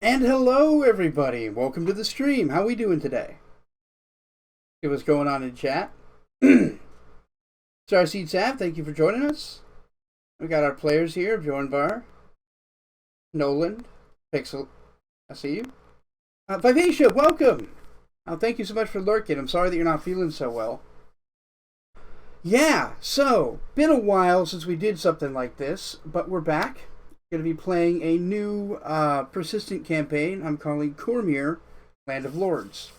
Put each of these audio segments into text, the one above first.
And hello, everybody. Welcome to the stream. How we doing today? See what's going on in chat. Starseed Sav, thank you for joining us. We got our players here: Bjornvar, Nolan, Pixel. I see you. Vivacia, welcome. Thank you so much for lurking. I'm sorry that you're not feeling so well. Yeah, so been a while since we did something like this, but we're back. Going to be playing a new persistent campaign I'm calling Cormyr, Land of Lords.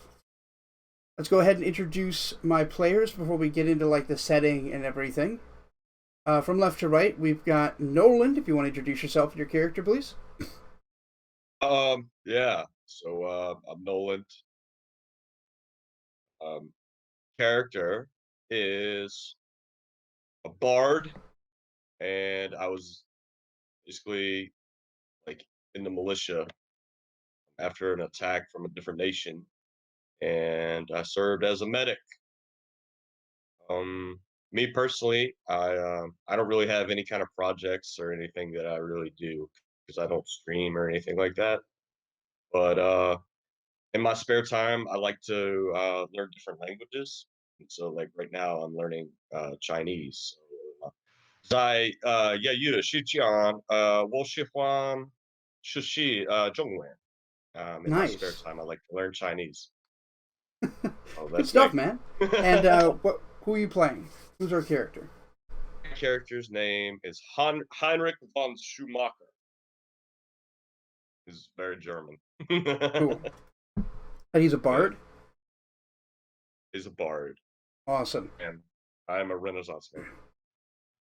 Let's go ahead and introduce my players before we get into like the setting and everything. From left to right, we've got Nolan. If you want to introduce yourself and your character, please. Yeah. So I'm Nolan. Character is a bard, and I was basically like in the militia after an attack from a different nation, and I served as a medic. Um, Me personally, I don't really have any kind of projects or anything that I really do because I don't stream or anything like that. But in my spare time, I like to learn different languages. And so, like right now, I'm learning Chinese. So, 在业余时间，我喜欢学习中文。In my spare Nice. time, I like to learn Chinese. Oh, Good that's stuff, me. man. And who are you playing? Who's our character? My character's name is Heinrich von Schumacher. He's very German. Cool. And he's a Yeah, bard? he's a bard, Awesome. and I am a Renaissance man.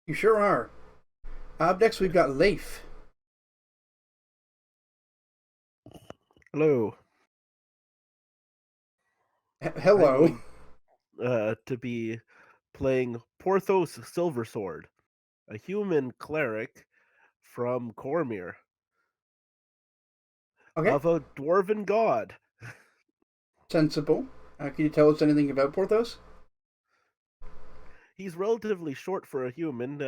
You sure are. Up next, we've got Leif. Hello. I'm Hello. going to be playing Porthos Silversword, a human cleric from Cormyr Okay. of a dwarven god. Sensible. Can you tell us anything about Porthos? He's relatively short for a human.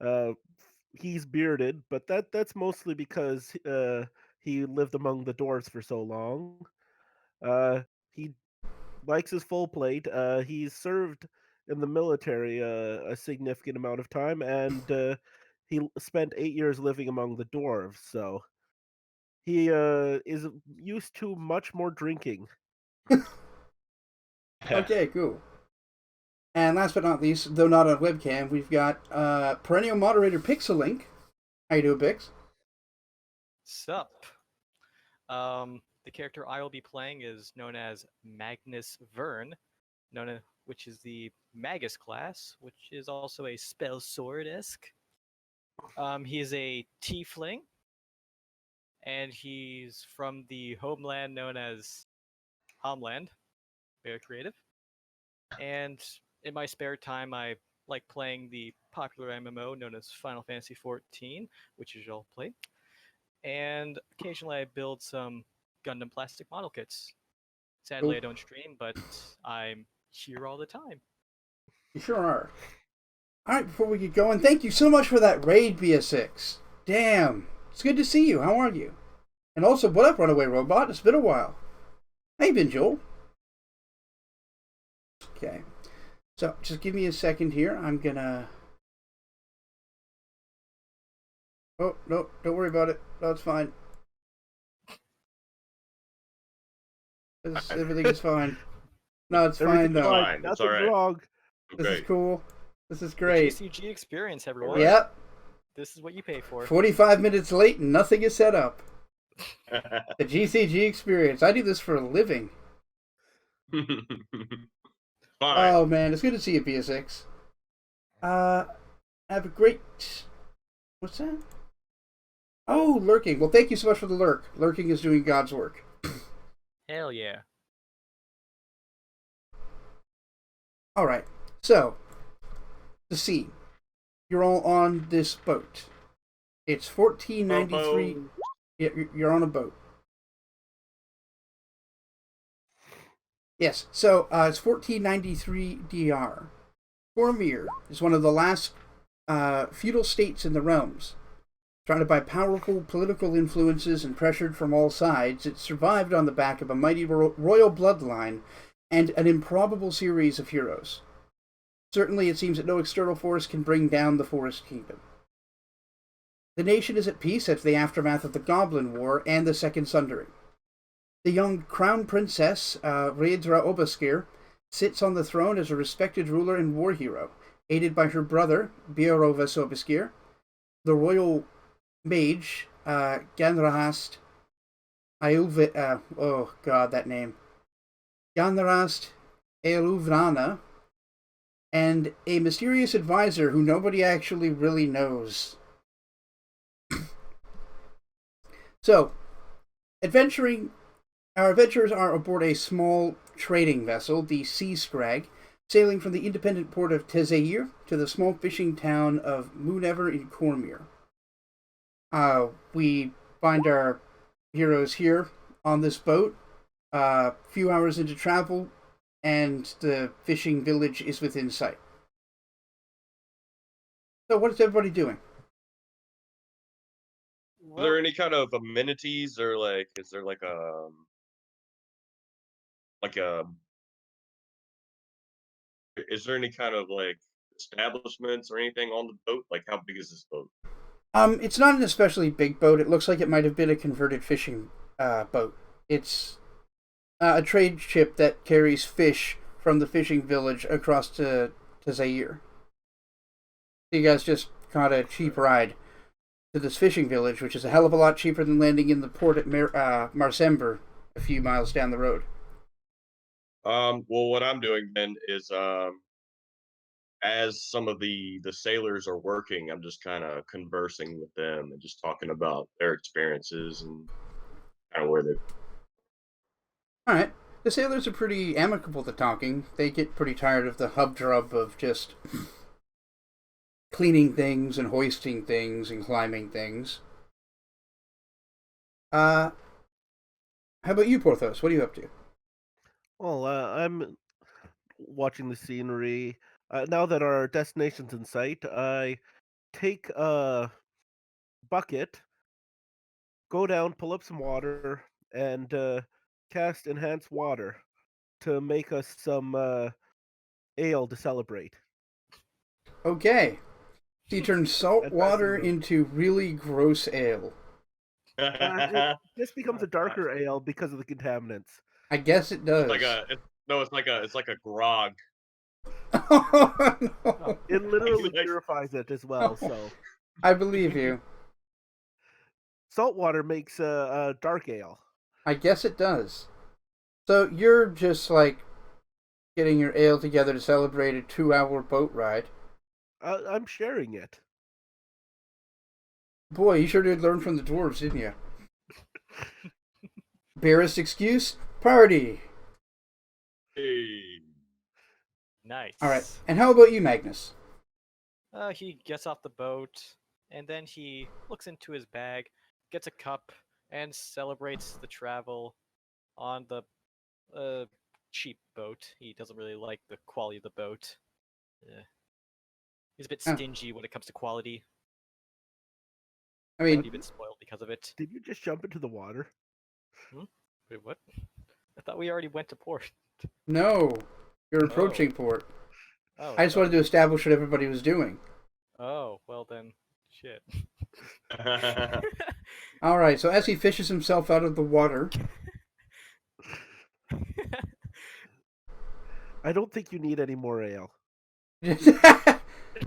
Uh, he's bearded, but that's mostly because he lived among the dwarves for so long. He likes his full plate. He's served in the military a significant amount of time, and he spent 8 years living among the dwarves. So he is used to much more drinking. Okay, cool. And last but not least, though not on webcam, we've got perennial moderator Pixelink. How you doing, Pix? Sup? The character I will be playing is known as Magnus Vern, which is the Magus class, which is also a spell sword-esque. He is a tiefling, and he's from the homeland known as Homeland. Very creative. And in my spare time, I like playing the popular MMO known as Final Fantasy XIV, which you should all play. And occasionally I build some Gundam plastic model kits. Sadly, Cool. I don't stream, but I'm here all the time. You sure are. Alright, before we get going, thank you so much for that raid, BS6. Damn. It's good to see you. How are you? And also, what up, Runaway Robot? It's been a while. How you been, Joel? Okay. So, just give me a second here. I'm gonna... Oh, no, don't worry about it. No, it's fine. Everything is fine. No, it's fine, Everything's though. fine. Fine, it's Nothing's all right. wrong. This is Great. cool. This is The great. GCG experience, everyone. Right. Yep. This is what you pay for. 45 minutes late and nothing is set up. The GCG experience. I do this for a living. Fine. Oh, man. It's good to see you, BS6. Have a great... What's that? Oh, lurking. Well, thank you so much for the lurk. Lurking is doing God's work. Hell yeah. All right. So, the scene. You're all on this boat. It's 1493. Yeah, you're on a boat. Yes. So, it's 1493 DR. Cormyr is one of the last feudal states in the realms. Surrounded by powerful political influences and pressured from all sides, it survived on the back of a mighty royal bloodline and an improbable series of heroes. Certainly, it seems that no external force can bring down the Forest Kingdom. The nation is at peace after the aftermath of the Goblin War and the Second Sundering. The young crown princess, Rhaedra Obaskir, sits on the throne as a respected ruler and war hero, aided by her brother, Beorovas Obaskir, the royal mage, Ganrahast oh god, that name. Ganrast Eluvrana, and a mysterious advisor who nobody actually really knows. So, our adventurers are aboard a small trading vessel, the Sea Scrag, sailing from the independent port of Tezair to the small fishing town of Moonever in Cormyr. We find our heroes here on this boat, a few hours into travel, and the fishing village is within sight. So what is everybody doing? Are there any kind of amenities or is there like a is there any kind of establishments or anything on the boat? Like how big is this boat? It's not an especially big boat. It looks like it might have been a converted fishing boat. It's a trade ship that carries fish from the fishing village across to Zaire. You guys just caught a cheap ride to this fishing village, which is a hell of a lot cheaper than landing in the port at Marsember, a few miles down the road. Well, what I'm doing then is as some of the sailors are working, I'm just kind of conversing with them and just talking about their experiences and kind of where they. All right. The sailors are pretty amicable to talking. They get pretty tired of the hubdrub of just cleaning things and hoisting things and climbing things. How about you, Porthos? What are you up to? Well, I'm watching the scenery. Now that our destination's in sight, I take a bucket, go down, pull up some water, and cast enhance water to make us some ale to celebrate. Okay. So you turn salt And pass it water around. into really gross ale. This becomes a darker ale because of the contaminants. I guess it does. It's like a grog. Oh, no. It literally Like- purifies it as well. So I believe you. salt water makes a dark ale. I guess it does. So you're just like getting your ale together to celebrate a 2-hour boat ride. I'm sharing it. Boy, you sure did learn from the dwarves, didn't you? Barest excuse? Party! Hey. Nice. Alright, and how about you, Magnus? He gets off the boat, and then he looks into his bag, gets a cup, and celebrates the travel on the cheap boat. He doesn't really like the quality of the boat. He's a bit Oh. stingy when it comes to quality. I Might mean, be a bit spoiled because of it. Did you just jump into the water? Wait, what? I thought we already went to port. no. You're approaching port. Oh, I just wanted to establish what everybody was doing. Oh, well then, shit. Alright, so as he fishes himself out of the water... I don't think you need any more ale.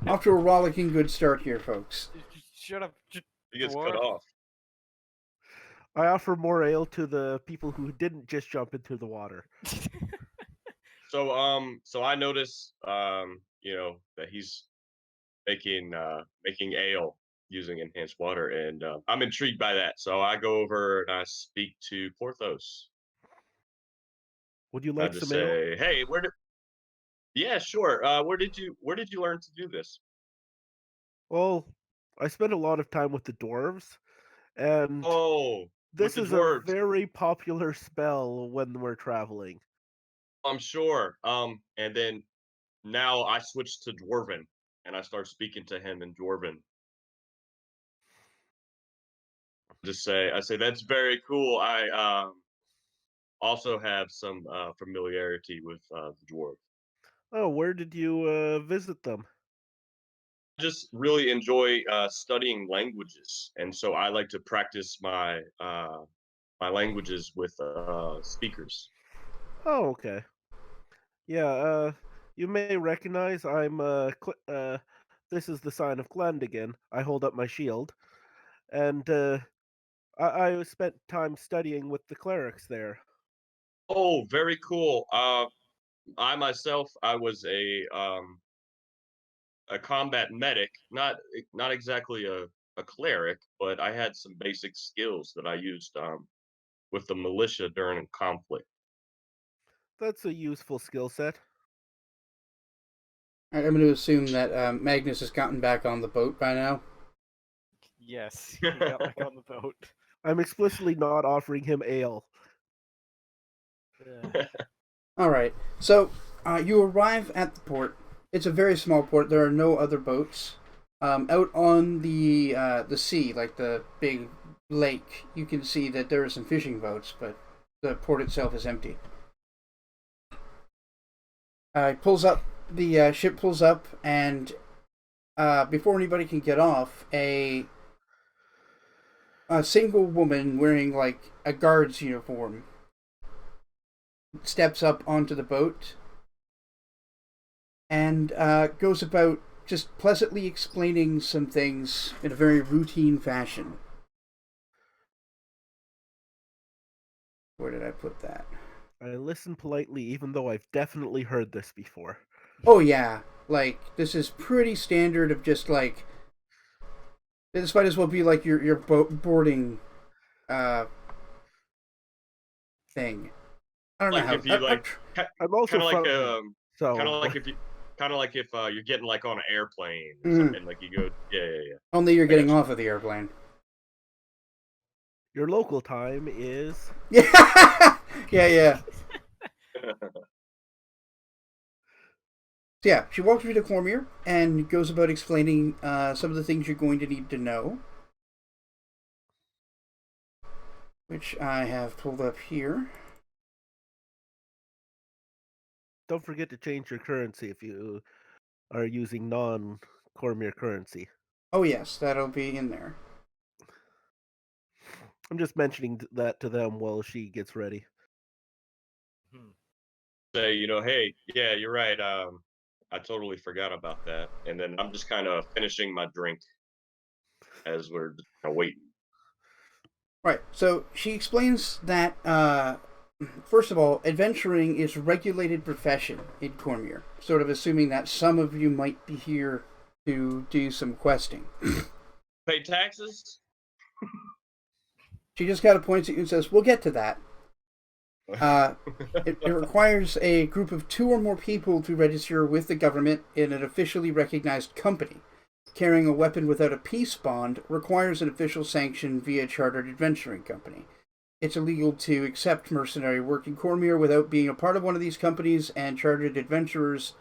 Off to a rollicking good start here, folks. Shut up. He gets Dwarf. cut off. I offer more ale to the people who didn't just jump into the water. So I notice that he's making ale using enhanced water, and I'm intrigued by that. So I go over and I speak to Porthos. Would you I like just some ale? say, "Hey, Yeah, sure. Where did you learn to do this?" Well, I spent a lot of time with the dwarves, and Oh, with this the is a dwarves. very popular spell when we're traveling. I'm sure. And then now I switch to Dwarven, and I start speaking to him in Dwarven. I say that's very cool. I also have some familiarity with the dwarf. Oh, where did you visit them? Just really enjoy studying languages, and so I like to practice my languages with speakers. Oh, okay. Yeah, you may recognize this is the sign of Glendigan. I hold up my shield, and I spent time studying with the clerics there. Oh, very cool. I myself, I was a combat medic, not exactly a cleric, but I had some basic skills that I used with the militia during a conflict. That's a useful skill set. I'm going to assume that Magnus has gotten back on the boat by now. Yes, he got back on the boat. I'm explicitly not offering him ale. Yeah. All right. So you arrive at the port. It's a very small port. There are no other boats. Out on the sea, like the big lake, you can see that there are some fishing boats, but the port itself is empty. It pulls up. The ship pulls up, and before anybody can get off, a single woman wearing like a guard's uniform steps up onto the boat and goes about just pleasantly explaining some things in a very routine fashion. Where did I put that? I listen politely, even though I've definitely heard this before. Oh yeah, like this is pretty standard of just like this might as well be like your boat boarding thing. I don't know Like how. if you like, I'm also kind of like from, so kind of like if you kind of like if you're getting like on an airplane or Mhm. something, like you go, yeah. Only you're I getting got you. off of the airplane. your local time is Yeah, yeah. So yeah, she walks you to Cormyr and goes about explaining some of the things you're going to need to know, which I have pulled up here. don't forget to change your currency if you are using non-Cormyr currency. Oh yes, that'll be in there. I'm just mentioning that to them while she gets ready. Hmm. Say, hey, yeah, you're right. I totally forgot about that, and then I'm just kind of finishing my drink as we're just kinda waiting. Right. So she explains that first of all, adventuring is a regulated profession in Cormyr. Sort of assuming that some of you might be here to do some questing. Pay taxes. She just kind of points at you and says, "We'll get to that." It requires a group of 2 or more people to register with the government in an officially recognized company. Carrying a weapon without a peace bond requires an official sanction via a chartered adventuring company. It's illegal to accept mercenary work in Cormyr without being a part of one of these companies, and chartered adventurers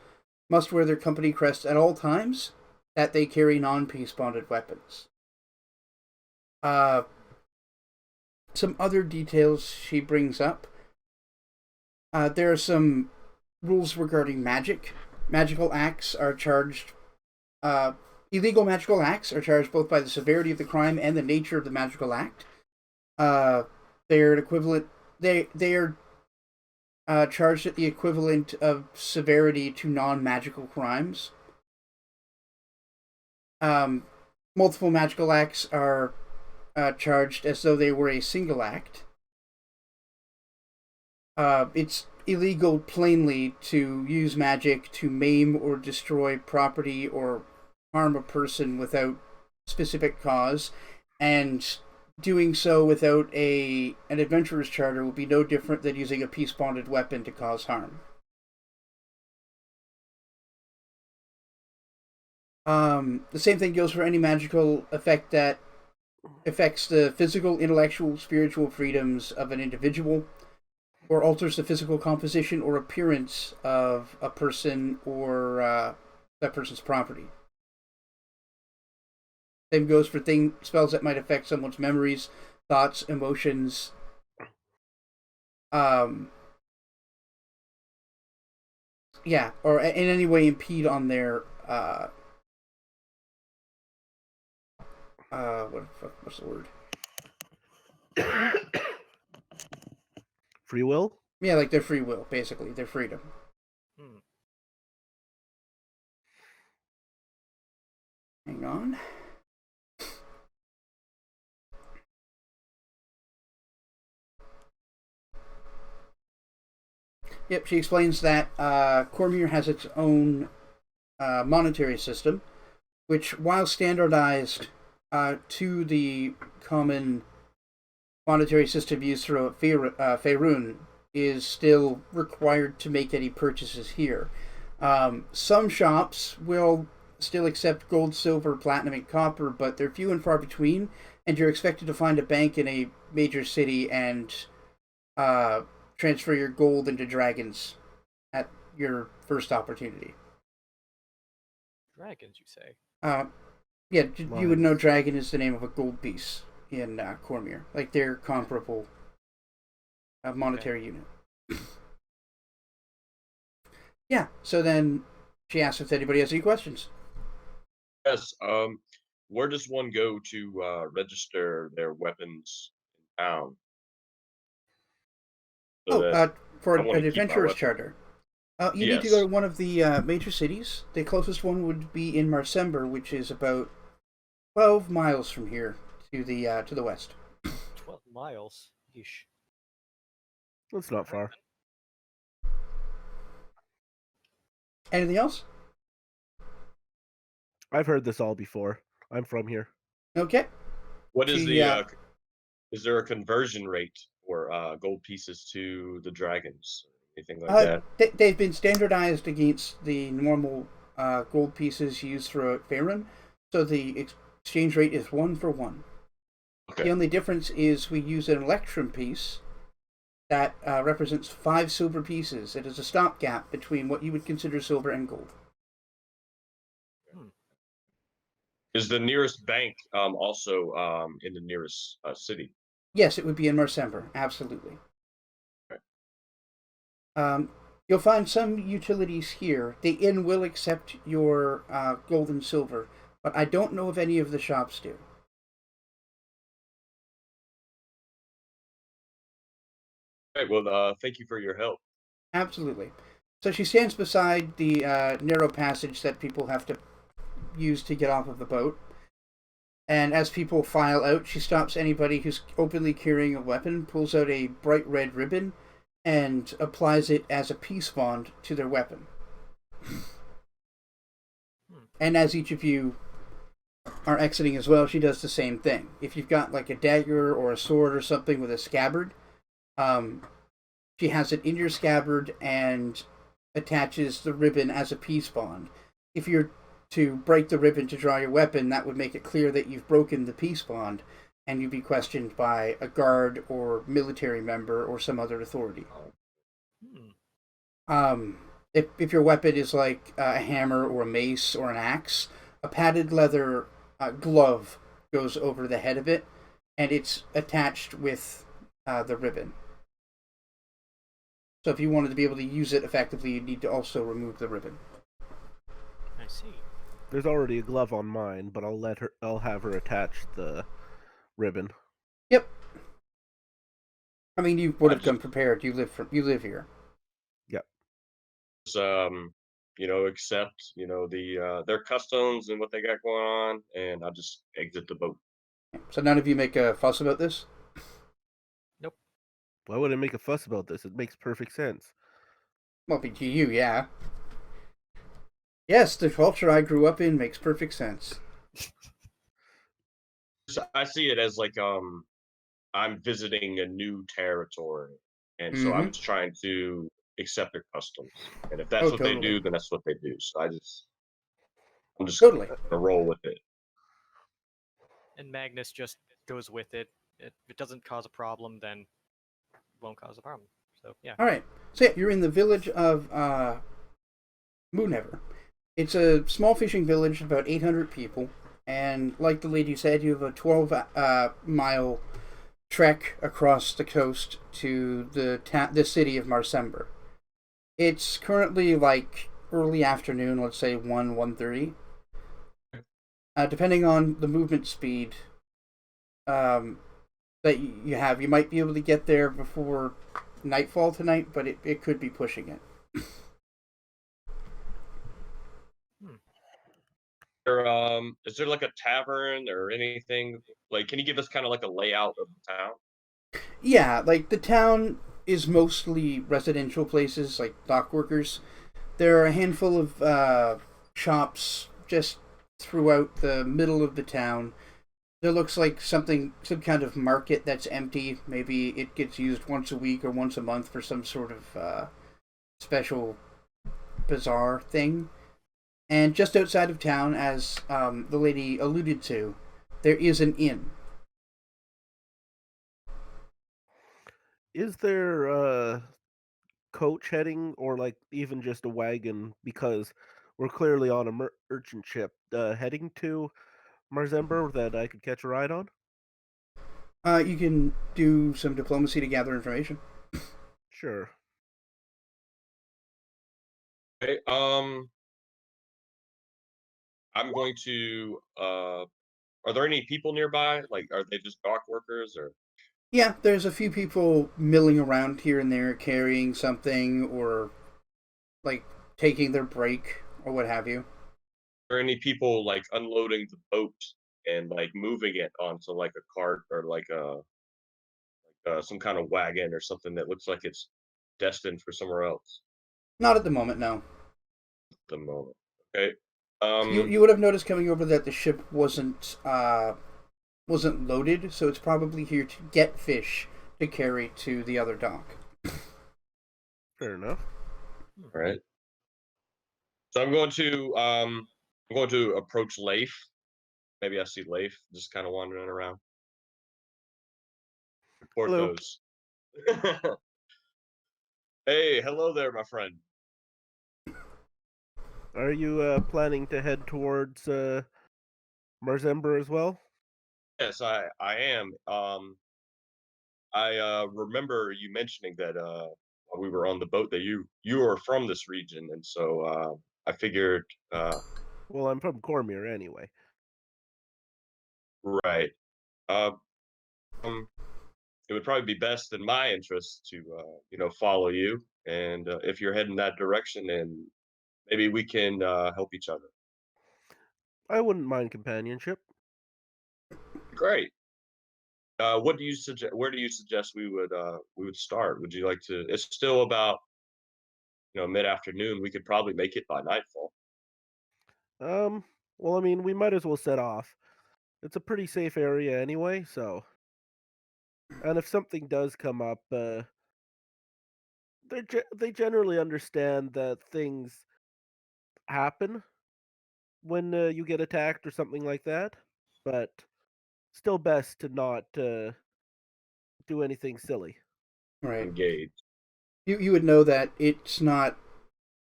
must wear their company crest at all times that they carry non-peace bonded weapons. Some other details she brings up. There are some rules regarding magic. Magical acts are charged. Illegal magical acts are charged both by the severity of the crime and the nature of the magical act. They're an equivalent. They are charged at the equivalent of severity to non-magical crimes. Multiple magical acts are charged as though they were a single act. It's illegal, plainly, to use magic to maim or destroy property or harm a person without specific cause, and doing so without an adventurer's charter will be no different than using a peace bonded weapon to cause harm. The same thing goes for any magical effect that affects the physical, intellectual, spiritual freedoms of an individual, or alters the physical composition or appearance of a person or that person's property. Same goes for spells that might affect someone's memories, thoughts, emotions. Yeah, or in any way impede on their what's the word? Free will? Yeah, like their free will, basically, their freedom. Hmm. Hang on. Yep, she explains that Cormyr has its own monetary system, which, while standardized to the common monetary system used throughout Faerun, is still required to make any purchases here. Some shops will still accept gold, silver, platinum, and copper, but they're few and far between, and you're expected to find a bank in a major city and transfer your gold into dragons at your first opportunity. Dragons, you say? Yeah, you would know Lions. dragon is the name of a gold piece in Cormyr. Like their comparable monetary unit. Yeah, so then she asks if anybody has any questions. Yes. Where does one go to register their weapons in town? So that For I want an to keep my adventurer's weapon. charter. You need to go Yes. to one of the major cities. The closest one would be in Marsember, which is about 12 miles from here to the west. 12 miles. Yeesh. That's not All right, far. Anything else? I've heard this all before. I'm from here. Okay. What is She the? Is there a conversion rate for gold pieces to the dragons? Anything like that? they've been standardized against the normal gold pieces used throughout Faerun, so the exchange rate is 1-for-1. Okay. The only difference is we use an electrum piece that represents 5 silver pieces. It is a stopgap between what you would consider silver and gold. Is the nearest bank also in the nearest city? Yes, it would be in Marsember, absolutely. Okay. You'll find some utilities here. The inn will accept your gold and silver, but I don't know if any of the shops do. Okay. Well, thank you for your help. Absolutely. So she stands beside the narrow passage that people have to use to get off of the boat. And as people file out, she stops anybody who's openly carrying a weapon, pulls out a bright red ribbon, and applies it as a peace bond to their weapon. And as each of you are exiting as well, she does the same thing. If you've got like a dagger or a sword or something with a scabbard, she has it in your scabbard and attaches the ribbon as a peace bond. If you're to break the ribbon to draw your weapon, that would make it clear that you've broken the peace bond, and you'd be questioned by a guard or military member or some other authority. If your weapon is like a hammer or a mace or an axe, a padded leather glove goes over the head of it, and it's attached with the ribbon. So if you wanted to be able to use it effectively, you'd need to also remove the ribbon. I see. There's already a glove on mine, but I'll have her attach the ribbon. Yep. I mean, you would have come prepared. You live here. Yep. Accept their customs and what they got going on, and I'll just exit the boat. So none of you make a fuss about this? Nope. Why would I make a fuss about this? It makes perfect sense. Well, to you, yeah. Yes, the culture I grew up in makes perfect sense. So I see it as like I'm visiting a new territory, and so I'm just trying to accept their customs. And if that's what they do, then that's what they do. So I'm just totally gonna roll with it. And Magnus just goes with it. If it doesn't cause a problem, then it won't cause a problem. So yeah. All right. So yeah, you're in the village of Moonhaver. It's a small fishing village, about 800 people. And like the lady said, you have a 12-mile trek across the coast to the city of Marsember. It's currently like early afternoon, let's say 1:30. Depending on the movement speed um, that you have, you might be able to get there before nightfall tonight, but it could be pushing it. Is there like a tavern or anything? Like, can you give us kind of like a layout of the town? Yeah, like the town is mostly residential places, like dock workers. There are a handful of shops just throughout the middle of the town. There looks like some kind of market that's empty. Maybe it gets used once a week or once a month for some sort of special bazaar thing. And just outside of town, as the lady alluded to, there is an inn. Is there a coach heading, or like even just a wagon? Because we're clearly on a merchant ship heading to Marzember that I could catch a ride on. You can do some diplomacy to gather information. Sure. Okay, I'm going to. Are there any people nearby? Like, are they just dock workers, or Yeah, there's a few people milling around here and there, carrying something or like taking their break or what have you. are any people like unloading the boat and like moving it onto like a cart or like a some kind of wagon or something that looks like it's destined for somewhere else Not at the moment, no. at the moment? Okay. You would have noticed coming over that the ship wasn't loaded, so it's probably here to get fish to carry to the other dock. Fair enough. All right. So I'm going to approach Leif. Maybe I see Leif just kind of wandering around. Report Hello. those. Hey, hello there, my friend. Are you planning to head towards Marzember as well? Yes, I am. I remember you mentioning that while we were on the boat that you are from this region, and so I figured, Well, I'm from Cormyr anyway. right. Uh, um, it would probably be best in my interest to follow you, and if you're heading that direction, and maybe we can help each other. I wouldn't mind companionship. Great. What do you suggest? Where do you suggest we would start? Would you like to? It's still about mid afternoon. We could probably make it by nightfall. Um, well, I mean, we might as well set off. It's a pretty safe area anyway, so. And if something does come up, they generally understand that things happen when you get attacked or something like that. But still, best to not do anything silly. Right. Engaged. You would know that it's not.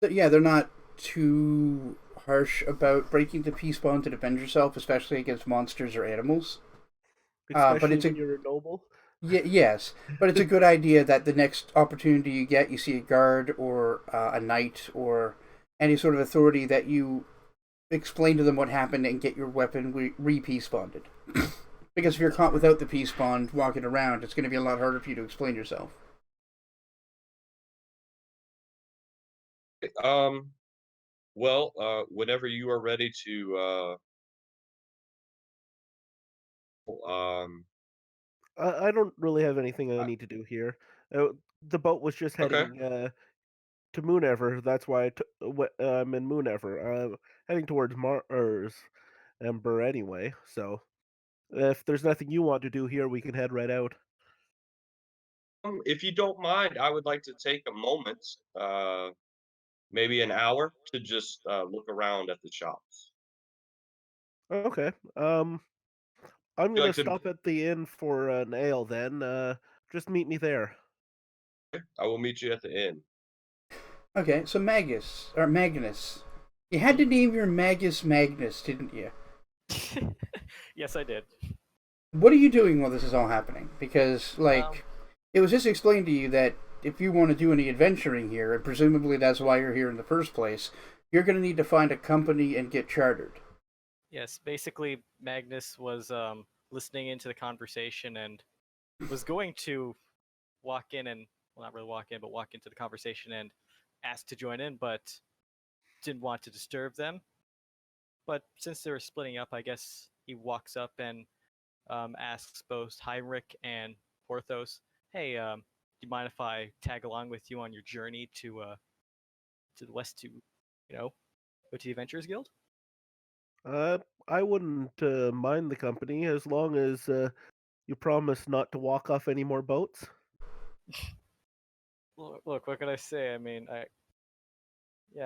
Yeah, they're not too harsh about breaking the peace bond to defend yourself, especially against monsters or animals. But Especially it's when a you're a noble. yes, but it's a good idea that the next opportunity you get, you see a guard or a knight or any sort of authority that you explain to them what happened and get your weapon re-peace bonded. Because if you're caught without the peace bond walking around, it's going to be a lot harder for you to explain yourself. Um, well, whenever you are ready to, I don't really have anything I I- need to do here. The boat was just okay. heading to Moonever. That's why I'm in Moonever. Heading towards Mars Ember anyway. So if there's nothing you want to do here, we can head right out. If you don't mind, I would like to take a moment, maybe an hour, to just look around at the shops. Okay. I'm Would you gonna like to? stop at the inn for an ale then. Just meet me there. I will meet you at the inn. Okay, so Magnus. You had to name your Magus Magnus, didn't you? Yes, I did. What are you doing while this is all happening? Because, like, it was just explained to you that if you want to do any adventuring here, and presumably that's why you're here in the first place, you're going to need to find a company and get chartered. Yes, basically, Magnus was listening into the conversation and was going to walk in and, well, not really walk in, but walk into the conversation and ask to join in, but didn't want to disturb them. But since they were splitting up, I guess he walks up and asks both Heinrich and Porthos, "Hey, do you mind if I tag along with you on your journey to the west to, go to the Adventurers Guild?" I wouldn't mind the company as long as you promise not to walk off any more boats. Look, what can I say? I mean, I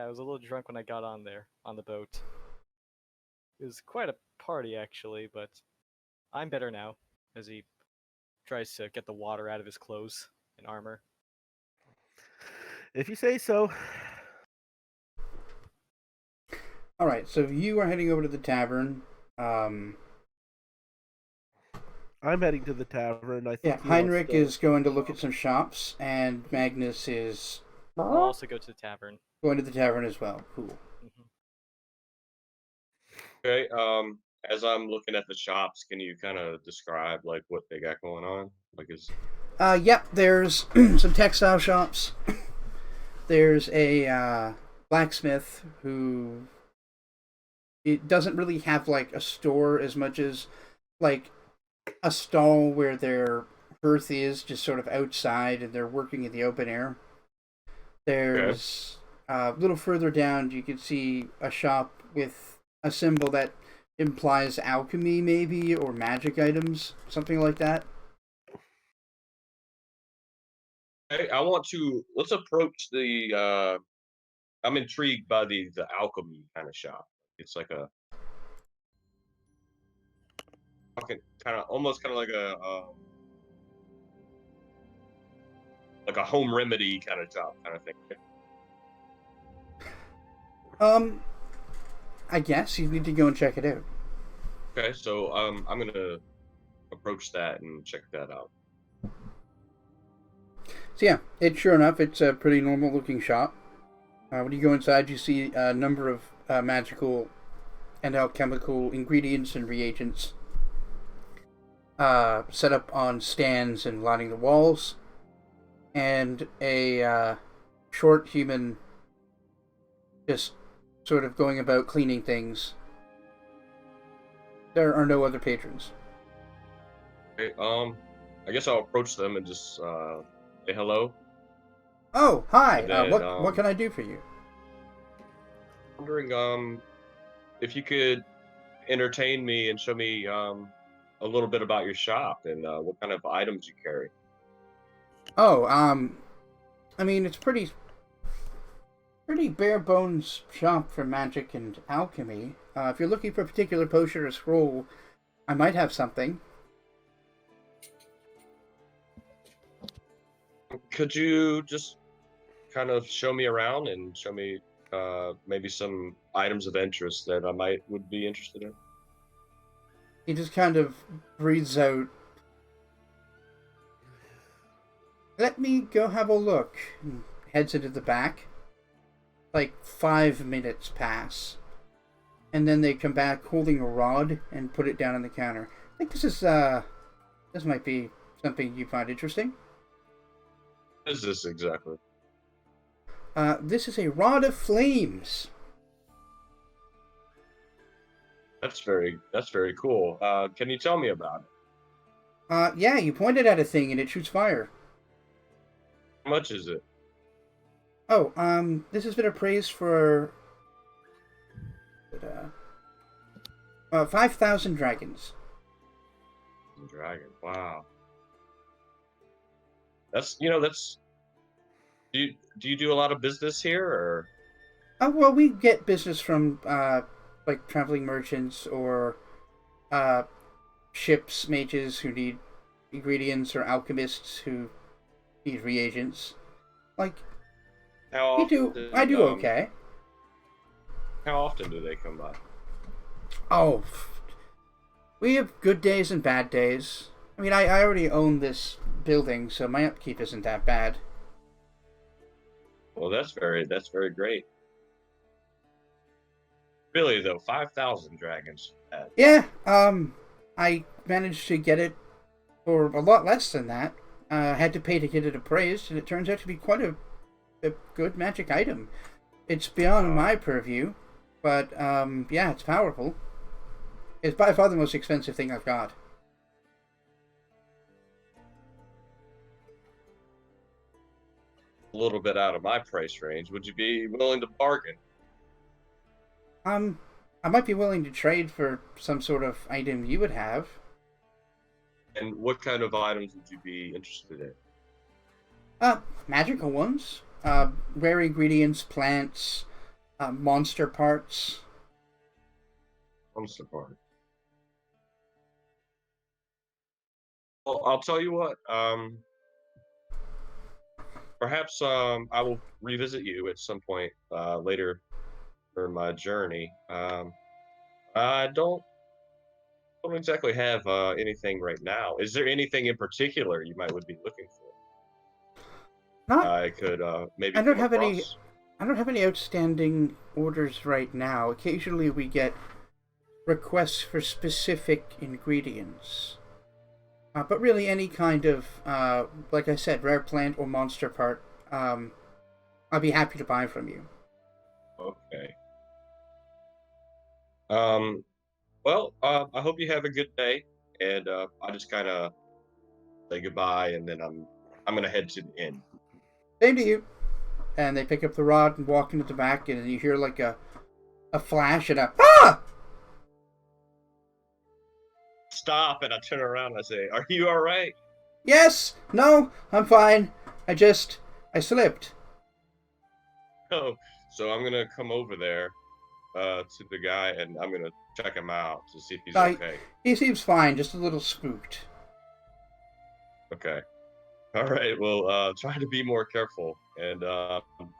was a little drunk when I got on there on the boat. It was quite a party, actually, but I'm better now. As he tries to get the water out of his clothes and armor. If you say so. All right, so you are heading over to the tavern. I'm heading to the tavern. I think Heinrich is going to look at some shops, and Magnus is I'll also go to the tavern. going to the tavern as well. Cool. Mhm. Okay. As I'm looking at the shops, can you kind of describe like what they got going on? Like, is Yep, there's some textile shops. There's a blacksmith who it doesn't really have like a store as much as like a stall where their hearth is just sort of outside and they're working in the open air. There's a little further down you can see a shop with a symbol that implies alchemy maybe or magic items, something like that. hey, let's approach the. I'm intrigued by the alchemy kind of shop. It's almost kind of like a home remedy kind of shop kind of thing. I guess you need to go and check it out. Okay, so I'm gonna approach that and check that out. So yeah, sure enough, it's a pretty normal looking shop. When you go inside, you see a number of magical and alchemical ingredients and reagents set up on stands and lining the walls, and a short human just sort of going about cleaning things. There are no other patrons. Okay, I guess I'll approach them and just say hello. Oh, hi. And then, What can I do for you? Wondering if you could entertain me and show me a little bit about your shop and what kind of items you carry. Oh, I mean it's pretty bare bones shop for magic and alchemy. If you're looking for a particular potion or scroll, I might have something. Could you just kind of show me around and show me maybe some items of interest that I would be interested in? He just kind of breathes out. Let me go have a look. And heads into the back. Like 5 minutes pass. And then they come back holding a rod and put it down on the counter. I think this might be something you find interesting. What is this exactly? This is a rod of flames. That's very cool. Can you tell me about it? Yeah, you pointed at a thing and it shoots fire. How much is it? Oh, this has been appraised for 5,000 dragons. Dragon. Wow. That's Do you do a lot of business here, or? Oh, well, we get business from like traveling merchants or ships, mages who need ingredients, or alchemists who need reagents. Like, How I often, do okay. How often do they come by? Oh, We have good days and bad days. I mean, I already own this building, so my upkeep isn't that bad. Well, that's very great. Really though, 5,000 dragons. Yeah, I managed to get it for a lot less than that. I had to pay to get it appraised, and it turns out to be quite a good magic item. It's beyond my purview, but yeah, it's powerful. It's by far the most expensive thing I've got. A little bit out of my price range. Would you be willing to bargain? I might be willing to trade for some sort of item you would have. And what kind of items would you be interested in? Magical ones. Rare ingredients, plants, monster parts. Monster part. Well, I'll tell you what. Perhaps I will revisit you at some point later for my journey. I don't exactly have anything right now. Is there anything in particular you would be looking for? Not. I could maybe. I don't come have any. across? I don't have any outstanding orders right now. Occasionally, we get requests for specific ingredients. But really, any kind of, like I said, rare plant or monster part, I'll be happy to buy from you. Okay. Well, I hope you have a good day, and I just kind of say goodbye, and then I'm gonna head to the inn. Same to you. And they pick up the rod and walk into the back, and you hear like a flash and a ah! Stop, and I turn around and I say, "Are you all right?" Yes. No, I'm fine. I slipped. Oh, so I'm gonna come over there to the guy, and I'm gonna check him out to see if he's okay. He seems fine, just a little spooked. Okay. All right. Well, try to be more careful, and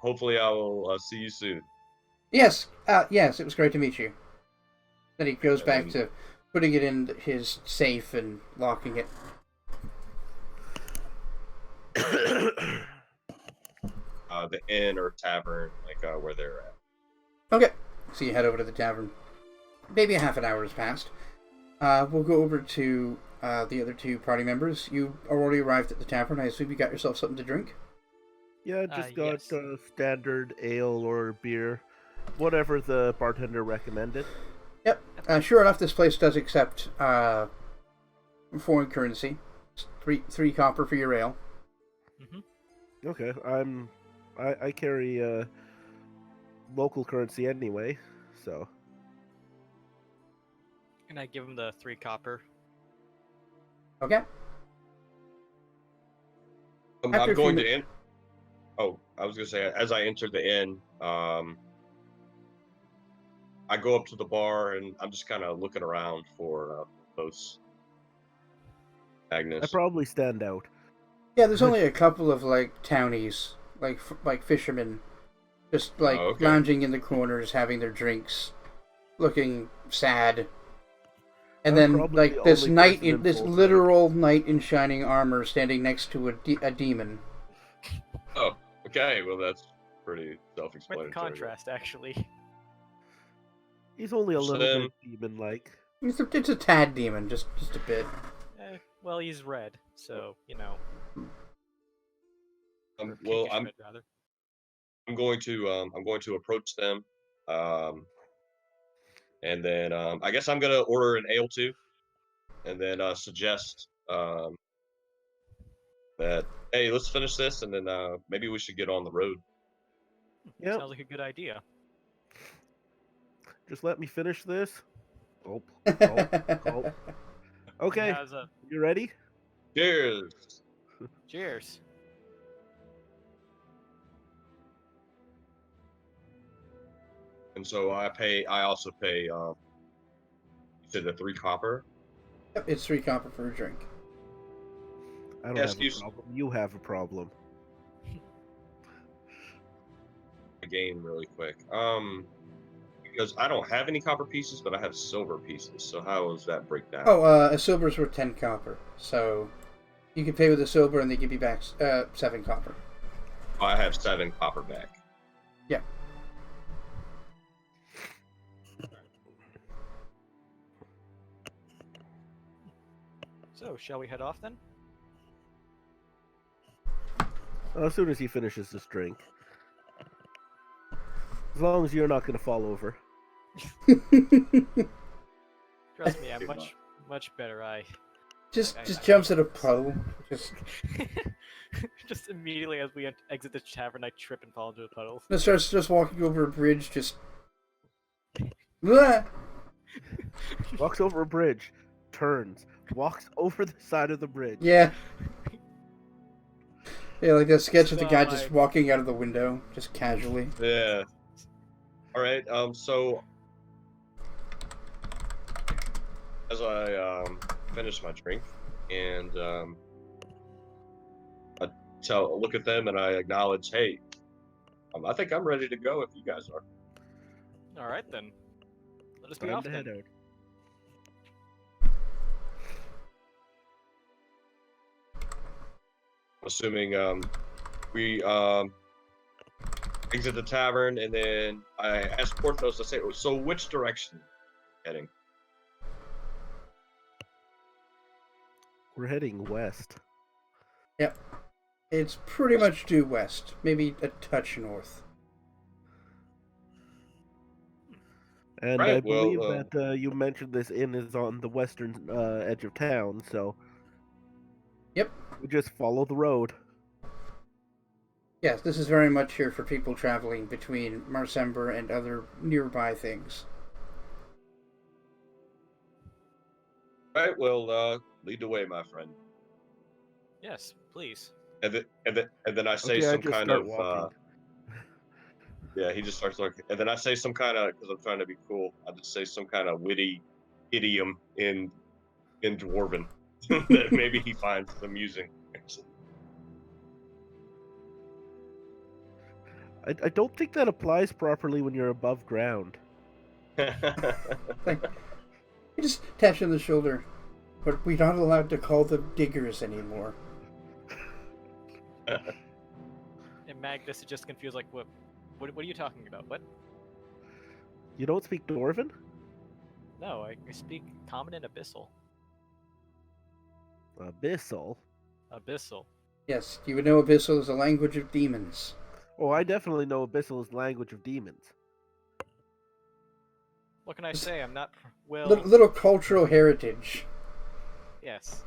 hopefully I will see you soon. Yes. Yes, it was great to meet you. Then he goes back And- to putting it in his safe and locking it. The inn or tavern, like where they're at. Okay. So you head over to the tavern. Maybe a half an hour has passed. We'll go over to the other two party members. You already arrived at the tavern. I assume you got yourself something to drink? Yeah, just got Yes. standard ale or beer, whatever the bartender recommended. Yep. Sure enough, this place does accept foreign currency. It's three copper for your ale. Okay, I carry local currency anyway, so. And I give him the 3 copper. Okay. I'm After a going few to inn. Oh, I was gonna say, as I enter the inn, I go up to the bar and I'm just kind of looking around for those I Agnes. probably stand out. Yeah, there's only a couple of like townies, like fishermen, just like okay. lounging in the corners, having their drinks, looking sad. And I'm then probably like the this only knight, person in this full literal knight in shining armor, standing next to a demon. Oh, okay. Well, that's pretty Quite the self-explanatory. contrast, actually. He's only a So little then- bit demon-like. It's a tad demon, just a bit. Well, he's red, so, you know. or Well, pinkish red, rather. I'm going to approach them, and then I guess I'm gonna order an ale too, and then suggest that hey, let's finish this, and then maybe we should get on the road. Yep. Sounds like a good idea. Just let me finish this. Gulp, gulp, gulp. Okay, How's a you ready? Cheers. cheers? And so I also pay. You said the 3 copper. Yep, it's 3 copper for a drink. I don't Yes, have a problem. You have a problem. The game really quick. Because I don't have any copper pieces, but I have silver pieces. So how does that break down? Oh, a silver's worth 10 copper. So you can pay with a silver and they give you back 7 copper. I have 7 copper back. Yeah. So, shall we head off then? As soon as he finishes this drink. As long as you're not going to fall over. Trust me, I'm much better. just I- jumps at a puddle. Just immediately as we exit the tavern, I trip and fall into a puddle. And starts just walking over a bridge, just. Blah! Walks over a bridge, turns, walks over the side of the bridge. Yeah. Yeah, like that sketch of the So, guy just like- walking out of the window, just casually. Yeah. All right. So as I finish my drink and I look at them and I acknowledge, hey, I think I'm ready to go if you guys are. All right then. Let us be Time off to then. head out. Assuming we exit the tavern and then I ask Porthos to say, so which direction heading? We're heading west. Yep. It's pretty much due west, maybe a touch north. And Right, I believe well, that you mentioned this inn is on the western edge of town, so... Yep. We just follow the road. Yes, this is very much here for people traveling between Marsember and other nearby things. Right, well, lead the way, my friend. Yes, please. And then I say Okay, I some just kind start of walking. yeah, he just starts looking, and then I say some kind of, because I'm trying to be cool, I just say some kind of witty idiom in Dwarven that maybe he finds amusing. I don't think that applies properly when you're above ground. Like, he just taps you on the shoulder. But we're not allowed to call them diggers anymore. And Magnus is just confused, like, what are you talking about? What? You don't speak Dwarven? No, I speak Common and Abyssal. Abyssal? Abyssal. Yes, you would know Abyssal is a language of demons. Oh, I definitely know Abyssal is the language of demons. What can I say? I'm not... Well, Little cultural heritage. yes.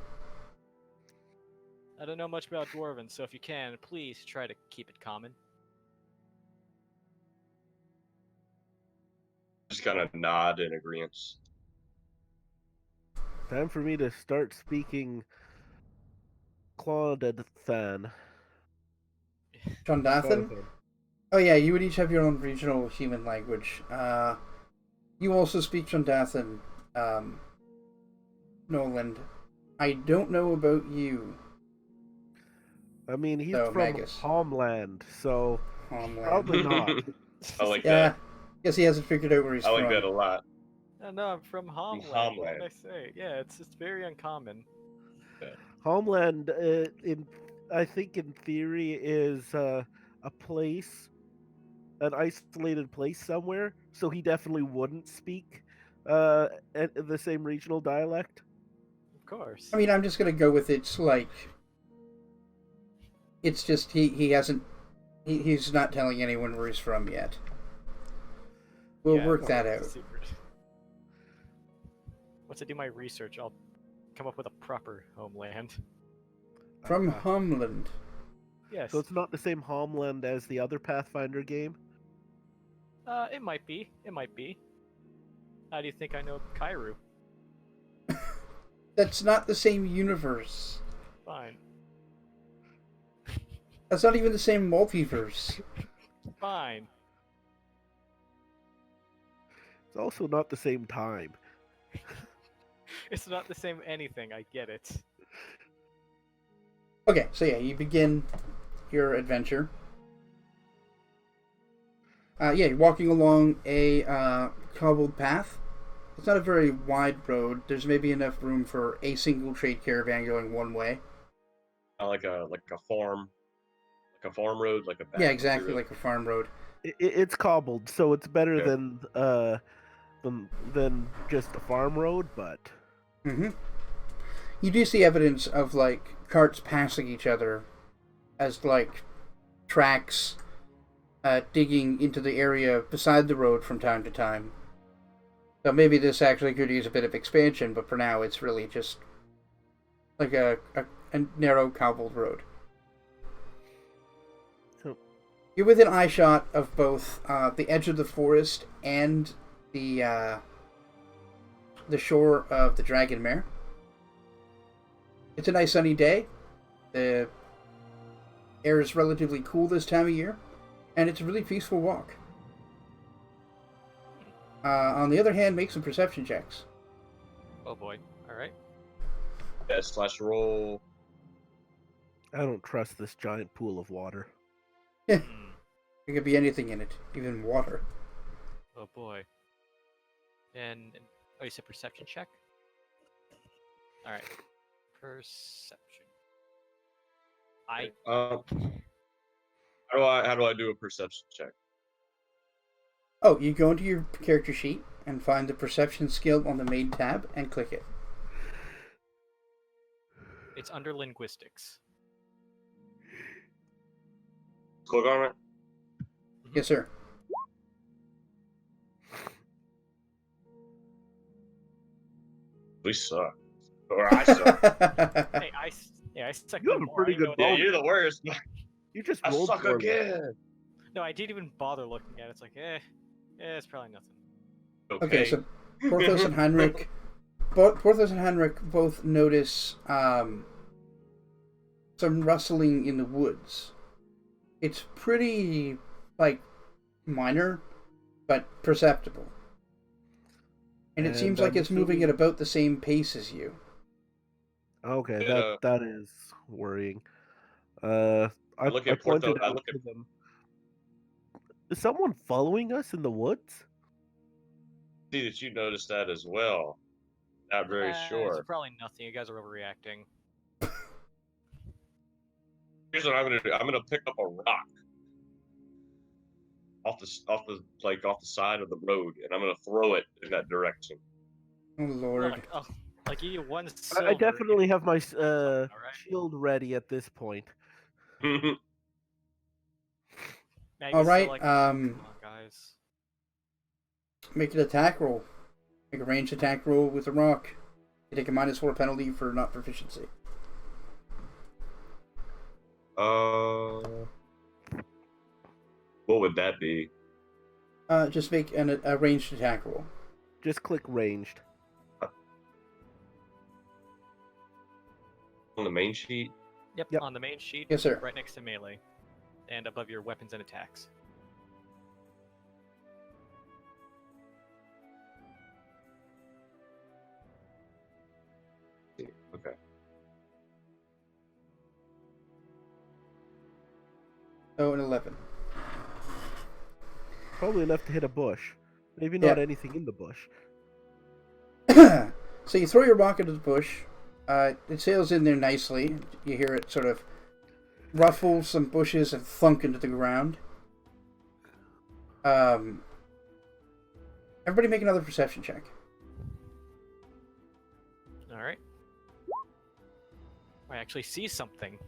I don't know much about Dwarven, so if you can, please try to keep it common. Just kind of nod in agreement. Time for me to start speaking Claudathan. Jondathan? Oh yeah, you would each have your own regional human language. You also speak Jondathan, Noland. I don't know about you, I mean, he's So, from Magus. Homeland, so Homeland. probably not. I like Yeah, that. guess he hasn't figured out where he's I like from. that a lot. No, I'm from Homeland. What Homeland. did I say? Yeah, it's very uncommon. Homeland, I think in theory, is a place, an isolated place somewhere. So he definitely wouldn't speak the same regional dialect. Of course. I mean, I'm just gonna go with it's like... It's just he hasn't... He's not telling anyone where he's from yet. We'll Yeah, work that it's out. secret. Once I do my research, I'll come up with a proper homeland. From Uh, Homeland. Yes. So it's not the same Homeland as the other Pathfinder game. It might be. It might be. How do you think I know Kairu? That's not the same universe. Fine. That's not even the same multiverse. Fine. It's also not the same time. It's not the same anything, I get it. Okay, so yeah, you begin your adventure. Yeah, you're walking along a cobbled path. It's not a very wide road. There's maybe enough room for a single trade caravan going one way. Like a farm road, like a Yeah, back exactly, road. like a farm road. It's cobbled, so it's better Yeah. than just a farm road, but Mm-hmm. You do see evidence of like carts passing each other as like tracks digging into the area beside the road from time to time. So maybe this actually could use a bit of expansion, but for now it's really just like a narrow cobbled road. So- You're within eyeshot of both the edge of the forest and the shore of the Dragon Mare. It's a nice sunny day. The air is relatively cool this time of year, and it's a really peaceful walk. On the other hand, make some perception checks. Oh boy. All right. Roll. I don't trust this giant pool of water. There Hmm. could be anything in it, even water. Oh boy. And oh, you said perception check. All right. Perception. How do I do a perception check? Oh, you go into your character sheet and find the perception skill on the main tab and click it. It's under linguistics. Click on it. Yes, sir. We suck. Or I suck. Hey, I suck. You have no a more. pretty I know good that- Yeah, you're the worst. You just I rolled suck poorly. again. No, I didn't even bother looking at it. It's like, it's probably nothing. Okay, so Porthos and Heinrich, both notice some rustling in the woods. It's pretty like minor, but perceptible, and it And seems like I'm it's moving at assuming- about the same pace as you. Okay, Yeah. that is worrying. I look at pointed Porto. I out look at. to them. Is someone following us in the woods? See that you noticed that as well. Not very It's sure. probably nothing. You guys are overreacting. Here's what I'm gonna do. I'm gonna pick up a rock off the side of the road, and I'm gonna throw it in that direction. Oh Lord! Look, like you one I silver. definitely have my Alright. shield ready at this point. Magnus All is right, still like, come on, guys. make an attack roll. Make a ranged attack roll with a rock. You take a -4 penalty for not proficiency. What would that be? Just make a ranged attack roll. Just click ranged. On the main sheet? Yep, Yep. on the main sheet, Yes, sir. right next to melee, and above your weapons and attacks. Okay. Oh, an 11. Probably enough to hit a bush. Maybe Yeah. not anything in the bush. So you throw your rock into the bush. It sails in there nicely. You hear it sort of ruffle some bushes and thunk into the ground. Everybody make another perception check. All right. I actually see something.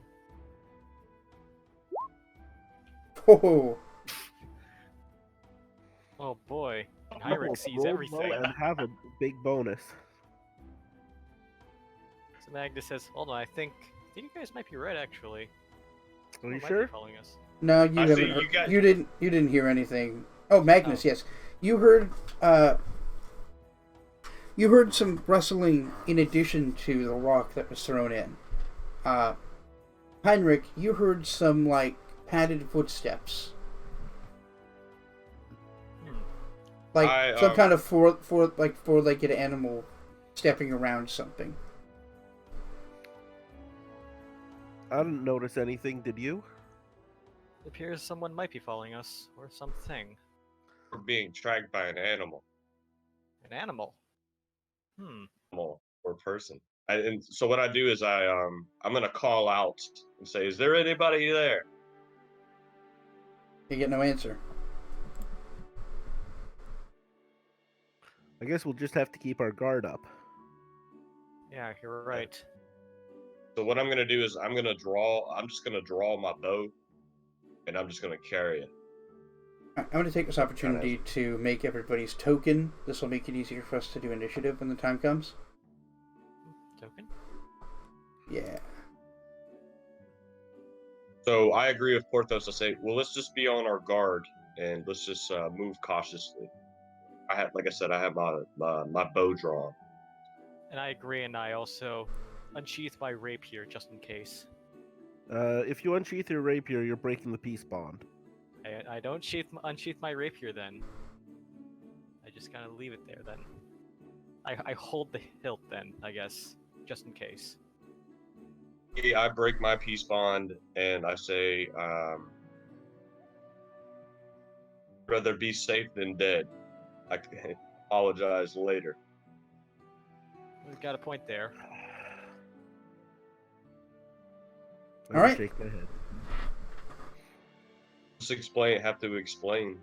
Oh, Oh boy, and Roll Heinrich sees low everything. and have a big bonus. So Magnus says, "Hold on, I think you guys might be right actually. Are Someone you might sure? be following us." no, you I haven't. see, Heard, you guys- you didn't hear anything. Oh, Magnus, Oh. yes, you heard. You heard some rustling in addition to the rock that was thrown in. Heinrich, you heard some like padded footsteps. Like I, some kind of four-legged animal stepping around something. I didn't notice anything, did you? It appears someone might be following us, or something. We're being tracked by an animal. An animal. Hmm. Animal or person. And so what I do is I'm gonna call out and say, "Is there anybody there?" You get no answer. I guess we'll just have to keep our guard up. Yeah, you're right. So what I'm gonna do is I'm just gonna draw my bow, and I'm just gonna carry it. I'm going to take this opportunity to make everybody's token. This will make it easier for us to do initiative when the time comes. Token. Yeah. So I agree with Porthos. I say, well, let's just be on our guard and let's just move cautiously. Like I said, I have my bow drawn. And I agree, and I also unsheath my rapier just in case. If you unsheath your rapier, you're breaking the peace bond. I don't unsheath my rapier then. I just kind of leave it there then. I hold the hilt then, I guess, just in case. I break my peace bond and I say, rather be safe than dead. I can apologize later. We've got a point there. All right. Shake my head. Just have to explain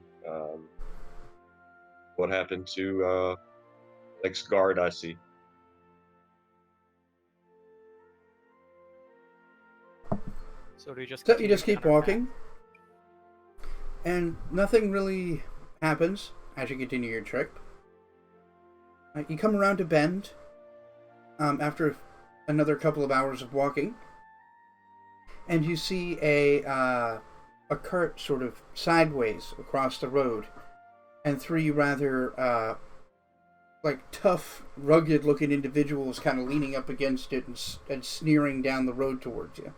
what happened to next guard I see. So do we just? So you just keep continue down our walking, and nothing really happens as you continue your trip. You come around a bend after another couple of hours of walking, and you see a cart sort of sideways across the road, and three rather like tough, rugged-looking individuals kind of leaning up against it and sneering down the road towards you.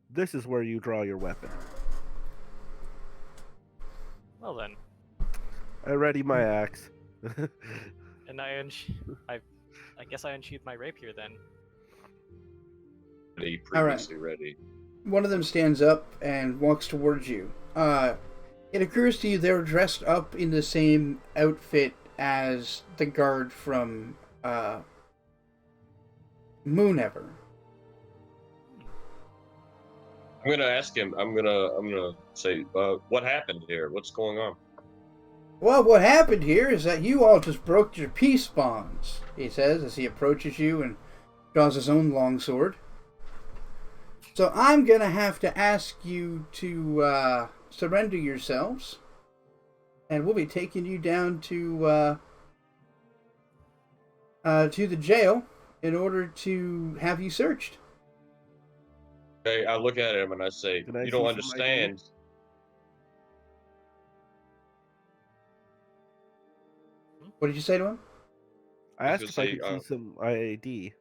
This is where you draw your weapon. Well then, I ready my axe. and I guess I unsheath my rapier then. Previously ready. One of them stands up and walks towards you. It occurs to you they're dressed up in the same outfit as the guard from Moonever. I'm gonna ask him. I'm gonna say, what happened here? What's going on? Well, what happened here is that you all just broke your peace bonds, he says as he approaches you and draws his own longsword. So I'm going to have to ask you to surrender yourselves, and we'll be taking you down to the jail in order to have you searched. Okay, I look at him and I say, Can I you see don't some understand. What did you say to him? I I asked was if I gonna could say, see some ID.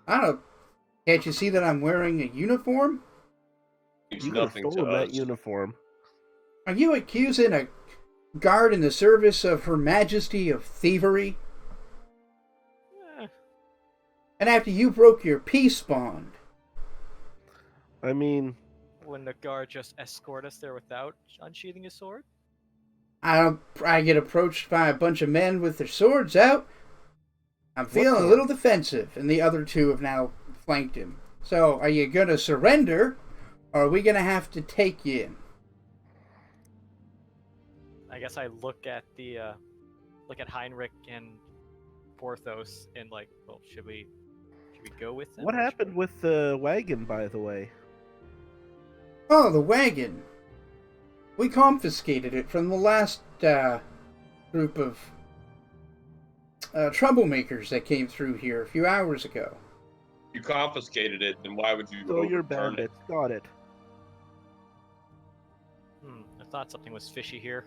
I don't know. Can't you see that I'm wearing a uniform? Means You could have nothing to stolen that us. uniform. Are you accusing a guard in the service of Her Majesty of thievery? Eh, And after you broke your peace bond? I mean, wouldn't the guard just escort us there without unsheathing his sword? I get approached by a bunch of men with their swords out. I'm feeling a sword? little defensive, and the other two have now flanked him. So, are you gonna surrender, or are we gonna have to take you in? I guess I look at Heinrich and Porthos and like, well, should we go with them? what or should happened we- with the wagon, by the way? Oh, the wagon. We confiscated it from the last group of troublemakers that came through here a few hours ago. You confiscated it, then why would you So you're overturn it? bandits. Got it. I thought something was fishy here.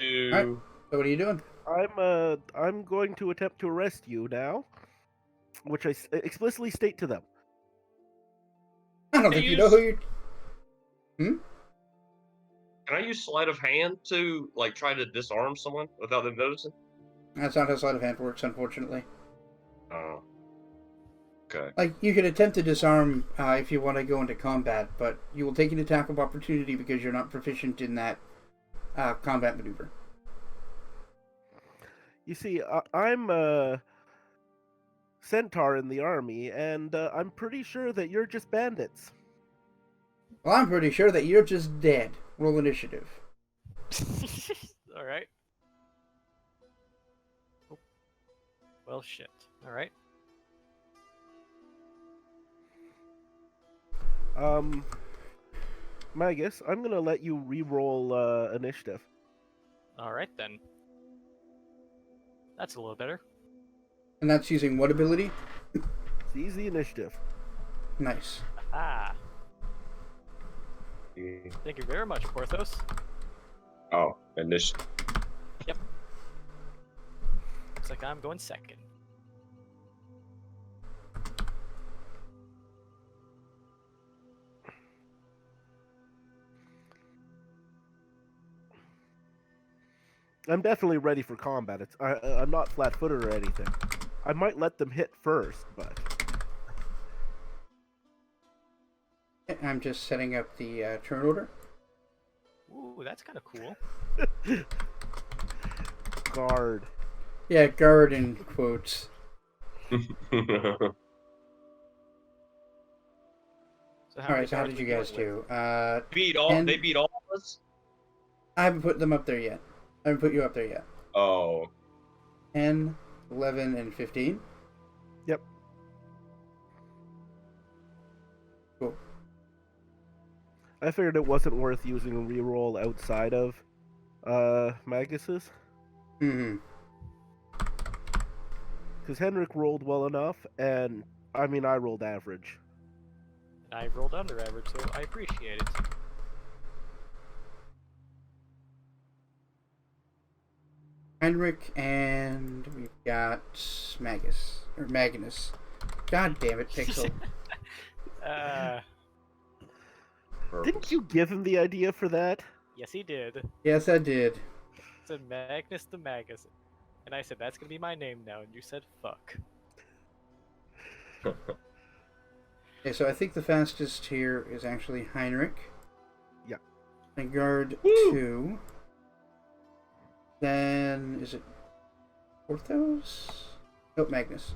Alright. So what are you doing? I'm going to attempt to arrest you now, which I explicitly state to them. I don't Hey, think you you know who you're... Can I use sleight of hand to like try to disarm someone without them noticing? That's not how sleight of hand works, unfortunately. Because Okay. Like, you can attempt to disarm if you want to go into combat, but you will take an attack of opportunity because you're not proficient in that combat maneuver. You see, I'm a centaur in the army, and I'm pretty sure that you're just bandits. Well, I'm pretty sure that you're just dead. Roll initiative. All right. Oh. Well, shit. All right. Magus, I'm gonna let you re-roll initiative. All right then. That's a little better. And that's using what ability? It's easy initiative. Nice. Ah. Thank you very much, Porthos. Oh, initiative. Looks like I'm going second. I'm definitely ready for combat. I'm not flat-footed or anything. I might let them hit first, but I'm just setting up the turn order. Ooh, that's kind of cool. guard. Yeah, guard in quotes. So Alright, so how did you guys do? beat all. And- They beat all of us. I haven't put them up there yet. I haven't put you up there yet. Oh. 10, 11, and 15. Yep. Cool. I figured it wasn't worth using a reroll outside of Magus's, Mm-hmm. because Henrik rolled well enough, and I mean I rolled average. I rolled under average, so I appreciate it. Heinrich, and we've got Magus. Or Magnus. God damn it, Pixel. Didn't you give him the idea for that? Yes, he did. Yes, I did. Said Magnus the Magus. And I said, that's gonna be my name now, and you said, fuck. Okay, so I think the fastest here is actually Heinrich. Yeah. And guard Woo! 2. Then, is it Porthos? Nope, Magnus.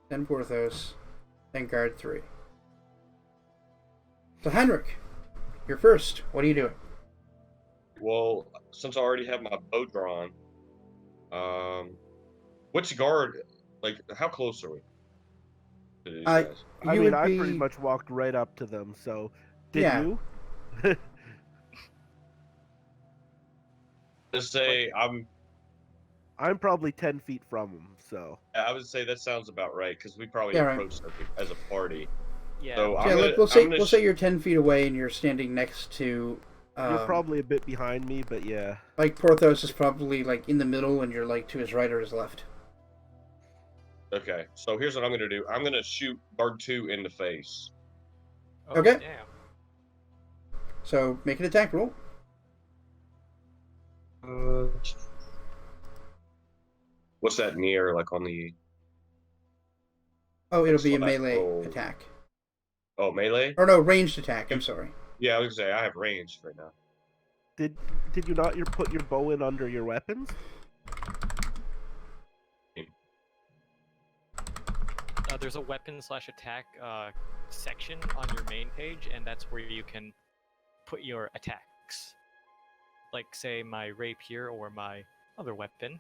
Then Porthos. Then guard 3. So Heinrich, you're first. What are you doing? Well, since I already have my bow drawn, which guard? Like, how close are we to these I- guys? I You mean, would I be- pretty much walked right up to them, so did Yeah. you? Just say I'm probably 10 feet from them, so. I would say that sounds about right because we probably Yeah, right. approached them as a party. Yeah. So Yeah, I'm look, gonna, we'll say I'm gonna we'll say you're 10 feet away and you're standing next to. You're probably a bit behind me, but yeah. Like Porthos is probably like in the middle, and you're like to his right or his left. Okay, so here's what I'm gonna do. I'm gonna shoot guard 2 in the face. Oh, Okay. Damn. So make an attack roll. What's that near? Like on the Oh, it'll be a Select melee roll. attack. melee? Or no, ranged attack. I'm sorry. Yeah, I was gonna say I have range right now. Did you not put your bow in under your weapons? There's a weapon/attack section on your main page, and that's where you can put your attacks. Like, say, my rapier or my other weapon.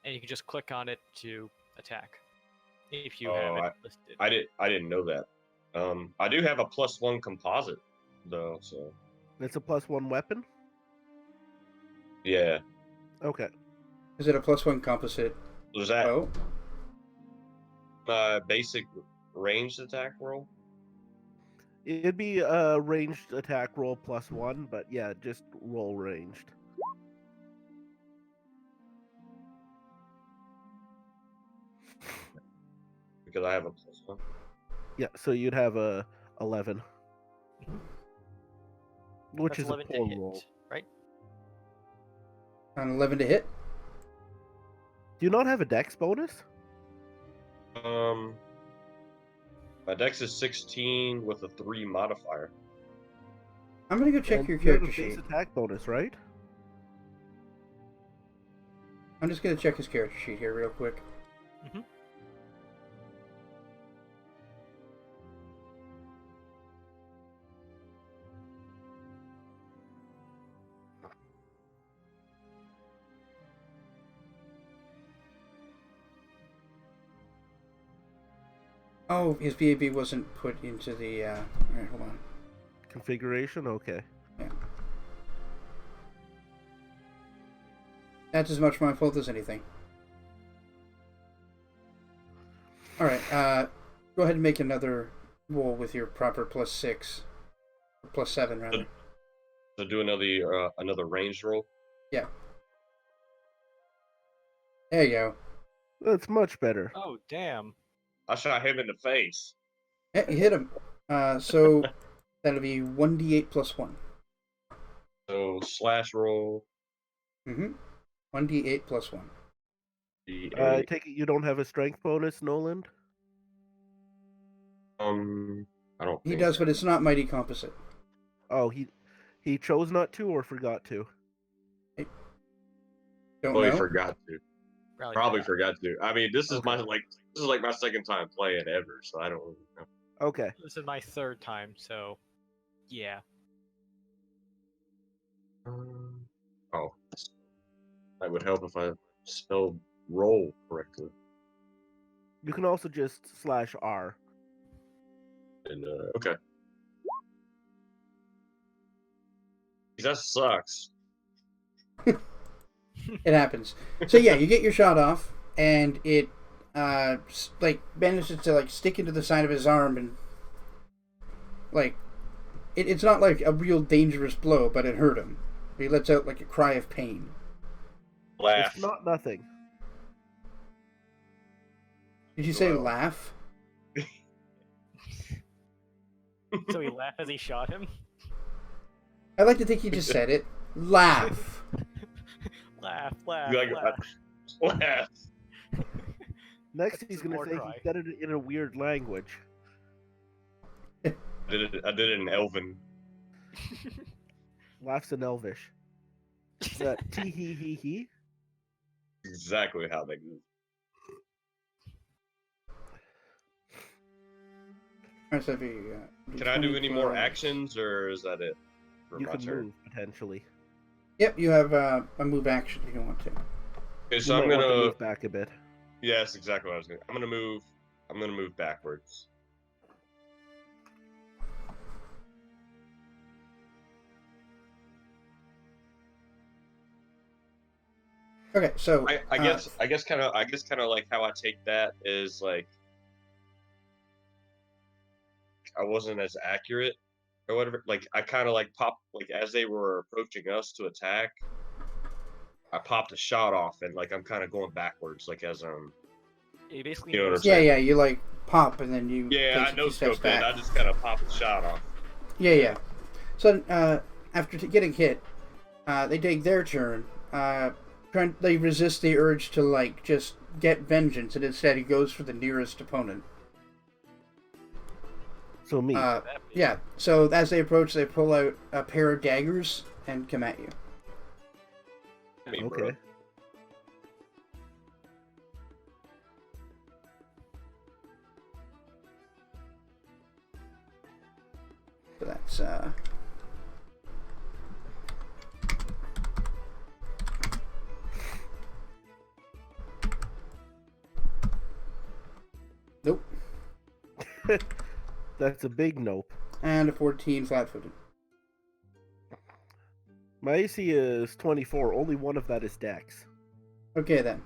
And you can just click on it to attack. If you have it listed. I didn't know that. I do have a +1 composite though, so It's a +1 weapon? yeah. Okay. Is it a +1 composite? Was that Oh, basic ranged attack roll? It'd be a ranged attack roll +1, but yeah, just roll ranged. Because I have a +1. Yeah, so you'd have a 11. Which That's is a 11 to poor hit, roll. right? on 11 to hit. Do you not have a dex bonus? My dex is 16 with a 3 modifier. I'm gonna go check And your you have character a base sheet. attack bonus, right? I'm just gonna check his character sheet here real quick. Mhm. Oh, his VAB wasn't put into the. All right, hold on. Configuration, okay. That's as much my fault as anything. All right, go ahead and make another roll with your proper +6, or +7 rather. So do another range roll. Yeah. There you go. That's much better. Oh, damn. I shot him in the face. Yeah, you hit him. So that'll be 1d8 + 1. So slash roll. 1d8 + 1. I take it you don't have a strength bonus, Nolan? I don't. He think does, so. but it's not mighty composite. Oh, he chose not to or forgot to? Don't Probably know. forgot to. Probably forgot to. I mean, this is Okay. this is like my second time playing ever, so I don't really know. Okay. This is my third time, so yeah. Oh, that would help if I spelled roll correctly. You can also just /R. And okay, that sucks. It happens. So yeah, you get your shot off, and it like manages to like stick into the side of his arm, and like it's not like a real dangerous blow, but it hurt him. He lets out like a cry of pain. Laugh. It's not nothing. Did you say Well. laugh? So he laughed as he shot him? I like to think he just said it. Laugh. Laugh, laugh, You like laugh. laugh. Next, That's he's a going to war say cry. he said it in a weird language. I did it in Elven. Laughs in Elvish. Tee hee hee hee. Exactly how they move. Alright, so if you, Can I do any more 25. actions, or is that it for You my can turn? move, potentially. Yep, you have a move action if you want to. Okay, You so might I'm want to gonna. move back a bit. Yeah, that's exactly what I was gonna. I'm gonna move. I'm gonna move backwards. Okay, so I guess kind of like how I take that is like I wasn't as accurate or whatever. Like I kind of like popped like as they were approaching us to attack. I popped a shot off and like I'm kind of going backwards, like as He basically You know what I'm knows- yeah, saying? yeah, you like pop and then you yeah, I take a know few steps scoped back. in. I just kind of popped the shot off. Yeah. So after getting hit, they take their turn. They resist the urge to like just get vengeance, and instead he goes for the nearest opponent. So me. Yeah. So as they approach, they pull out a pair of daggers and come at you. Me, bro. Okay. So that's nope, That's a big nope. and a 14 flat-footed. My AC is 24. Only one of that is Dex. Okay then.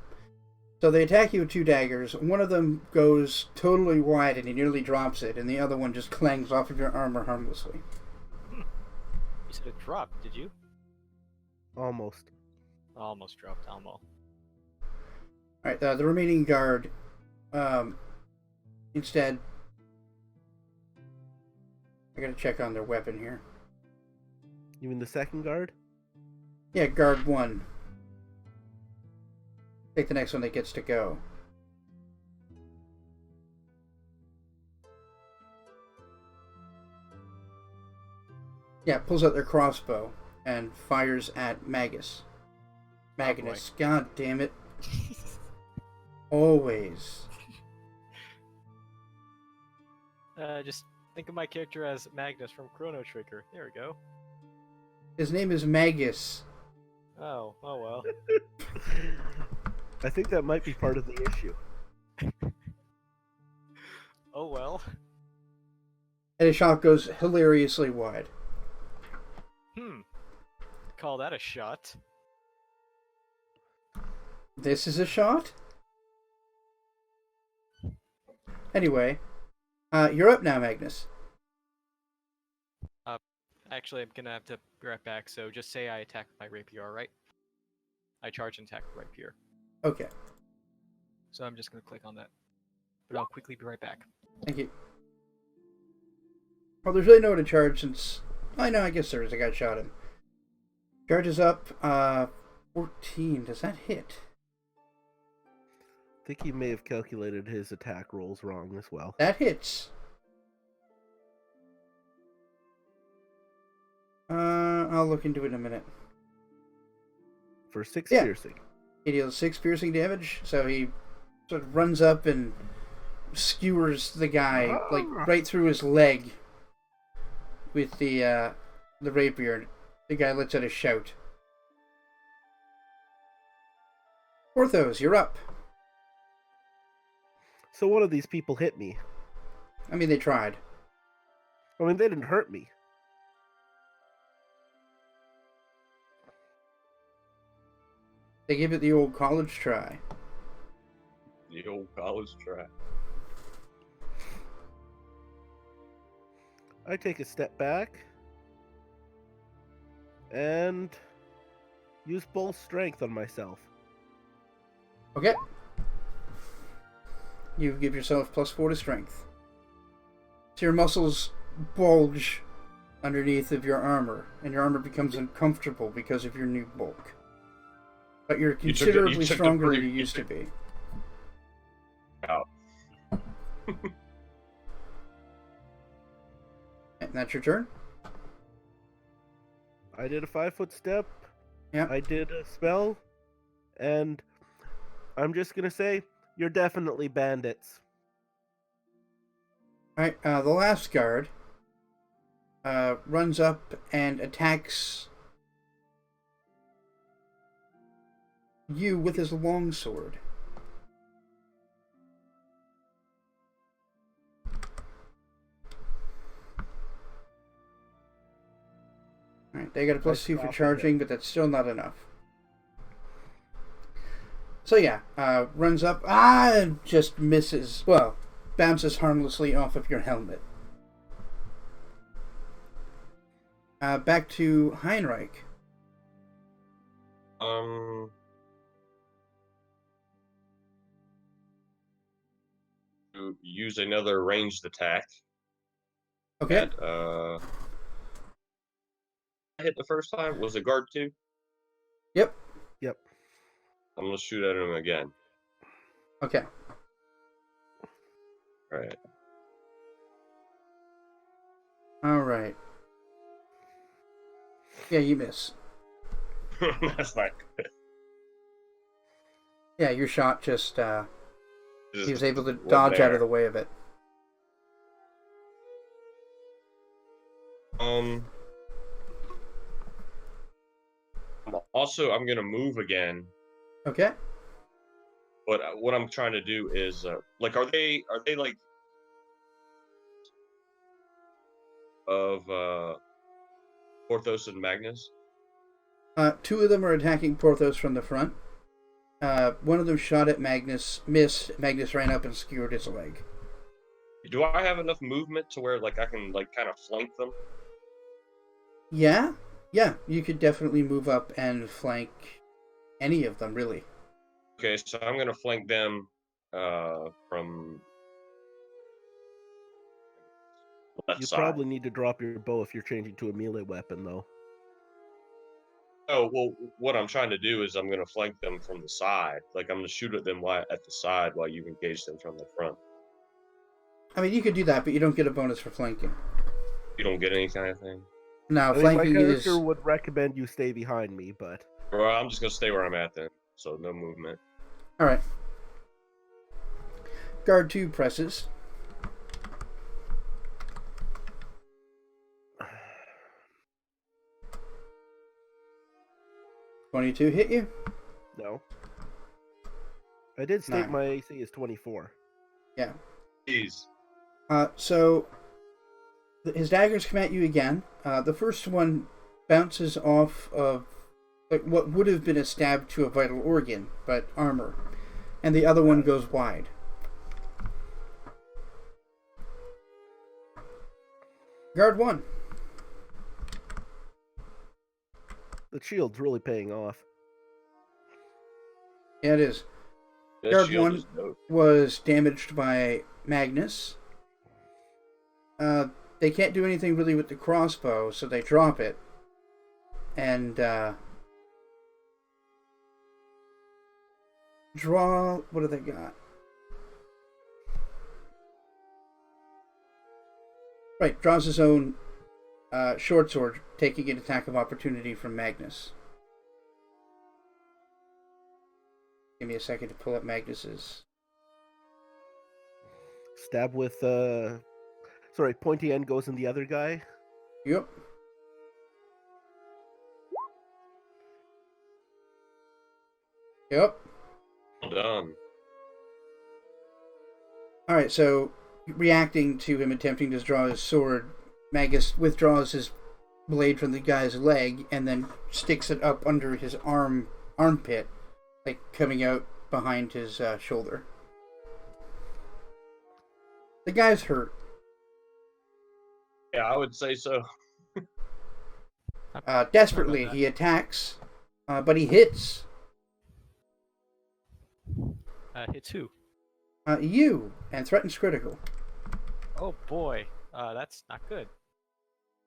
So they attack you with two daggers. One of them goes totally wide and he nearly drops it, and the other one just clangs off of your armor harmlessly. You said it dropped, did you? Almost. Almost dropped, Almo. Alright, the remaining guard, instead... I gotta check on their weapon here. You mean the second guard? Yeah, guard 1. Take the next one that gets to go. Yeah, pulls out their crossbow and fires at Magnus. Magnus, god damn it. Always. Just think of my character as Magnus from Chrono Trigger. There we go. His name is Magus. Oh well. I think that might be part of the issue. Oh well. And his shot goes hilariously wide. Call that a shot. This is a shot? Anyway, you're up now, Magnus. Actually, I'm gonna have to be right back, so just say I attack with my rapier, alright? I charge and attack with rapier. Okay, So I'm just gonna click on that. But I'll quickly be right back. thank you. Well, there's really no way to charge since... I know, I guess there is. I got shot him. Charges up, 14. Does that hit? I think he may have calculated his attack rolls wrong as well. That hits. I'll look into it in a minute. For 6 Yeah. piercing. He deals 6 piercing damage, so he sort of runs up and skewers the guy, like, right through his leg with the rapier. The guy lets out a shout. Porthos, you're up. So one of these people hit me. I mean, they tried. I mean, they didn't hurt me. They give it the old college try. The old college try. I take a step back and use bull strength on myself. Okay. You give yourself +4 to strength. So your muscles bulge underneath of your armor, and your armor becomes uncomfortable because of your new bulk. But you're considerably stronger than you used to be. Out. And that's your turn? I did a 5-foot step. Yeah. I did a spell. And I'm just going to say, you're definitely bandits. Alright, the last guard runs up and attacks you with his longsword. Alright, they got a +2 for charging, but that's still not enough. So yeah, runs up, and just misses. Well, bounces harmlessly off of your helmet. Back to Heinrich. To use another ranged attack. Okay. At, I hit the first time. Was it guard 2? Yep. Yep. I'm gonna shoot at him again. Okay. Alright. Alright. Yeah, you miss. That's not good. Yeah, your shot just, he was able to One dodge out there. of the way of it. I'm gonna move again, Okay. but what I'm trying to do is like, are they like of Porthos and Magnus? 2 of them are attacking Porthos from the front. One of them shot at Magnus, missed. Magnus ran up and skewered his leg. Do I have enough movement to where like I can like kind of flank them? Yeah, you could definitely move up and flank any of them, really. Okay, so I'm gonna flank them from left You side. probably need to drop your bow if you're changing to a melee weapon, though. Oh, well, what I'm trying to do is I'm gonna flank them from the side. Like I'm gonna shoot at them at the side while you engage them from the front. I mean, you could do that, but you don't get a bonus for flanking. You don't get any kind of thing. Now, I mean, my flanking is... character would recommend you stay behind me, but Well, I'm just gonna stay where I'm at then. So no movement. Alright. Guard 2 presses. $22 hit you? no. I did state Nine. my AC is 24. Yeah. Jeez. So his daggers come at you again. The first one bounces off of like what would have been a stab to a vital organ, but armor. And the other one goes wide. Guard 1. The shield's really paying off. Yeah, it is. That Guard shield 1 is dope. was damaged by Magnus. They can't do anything really with the crossbow, so they drop it. And draw... What do they got? Right, draws his own short sword, taking an attack of opportunity from Magnus. Give me a second to pull up Magnus's. Stab with, sorry, pointy end goes in the other guy. Yep. Yep. Well done. Alright, so reacting to him attempting to draw his sword, Magus withdraws his blade from the guy's leg and then sticks it up under his armpit, like coming out behind his shoulder. The guy's hurt. Yeah, I would say so. Desperately, he attacks, but he hits. Hits who? You, and threatens critical. Oh boy, that's not good.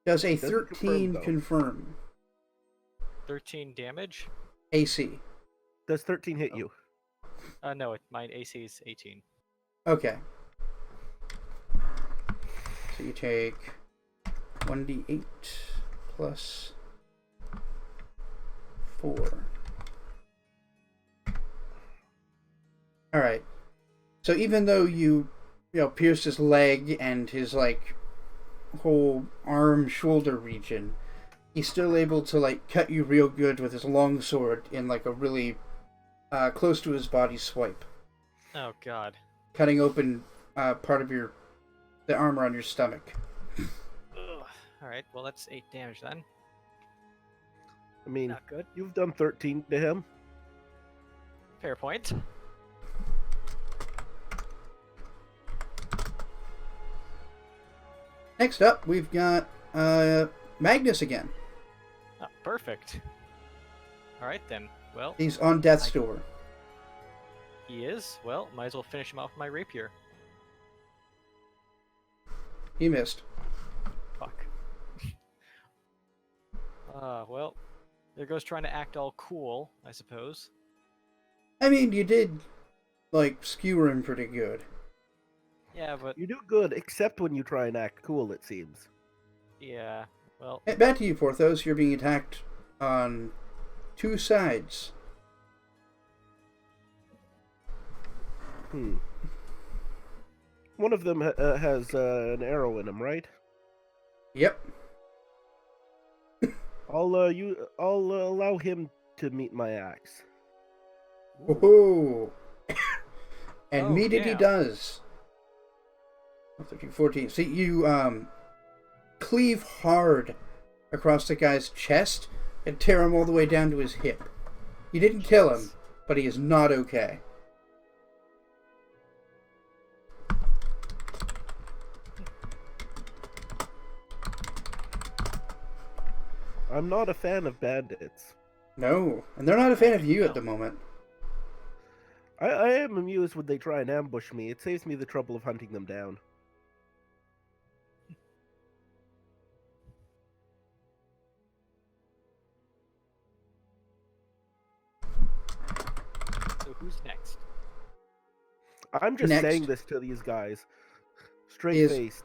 Does a Doesn't 13 confirm, though. confirm 13 damage? AC? Does 13 hit you? No, my AC is 18. Okay. So you take 1d8 plus 4. Alright. So even though you pierce his leg and his, like, whole arm, shoulder region, he's still able to, like, cut you real good with his long sword in, like, a really close to his body swipe. Oh god. Cutting open part of the armor on your stomach. Alright, well that's 8 damage then. I mean, Not good. you've done 13 to him. Fair point. Next up, we've got Magnus again. Ah, perfect. Alright then. Well, He's on death's door. he is. Well, might as well finish him off with my rapier. He missed. Fuck. Well, there goes trying to act all cool, I suppose. I mean, you did, like, skewer him pretty good. Yeah, but You do good, except when you try and act cool, it seems. yeah, well, Back to you, Porthos. You're being attacked on 2 sides. One of them has an arrow in him, right? Yep. I'll allow him to meet my axe. Woohoo! And Oh, meet it he damn. does. 13, 14. See, you cleave hard across the guy's chest and tear him all the way down to his hip. You didn't kill him, but he is not okay. I'm not a fan of bandits. No, and they're not a fan of you at the moment. I am amused when they try and ambush me. It saves me the trouble of hunting them down. so who's next? I'm just Next saying this to these guys. Straight is- faced.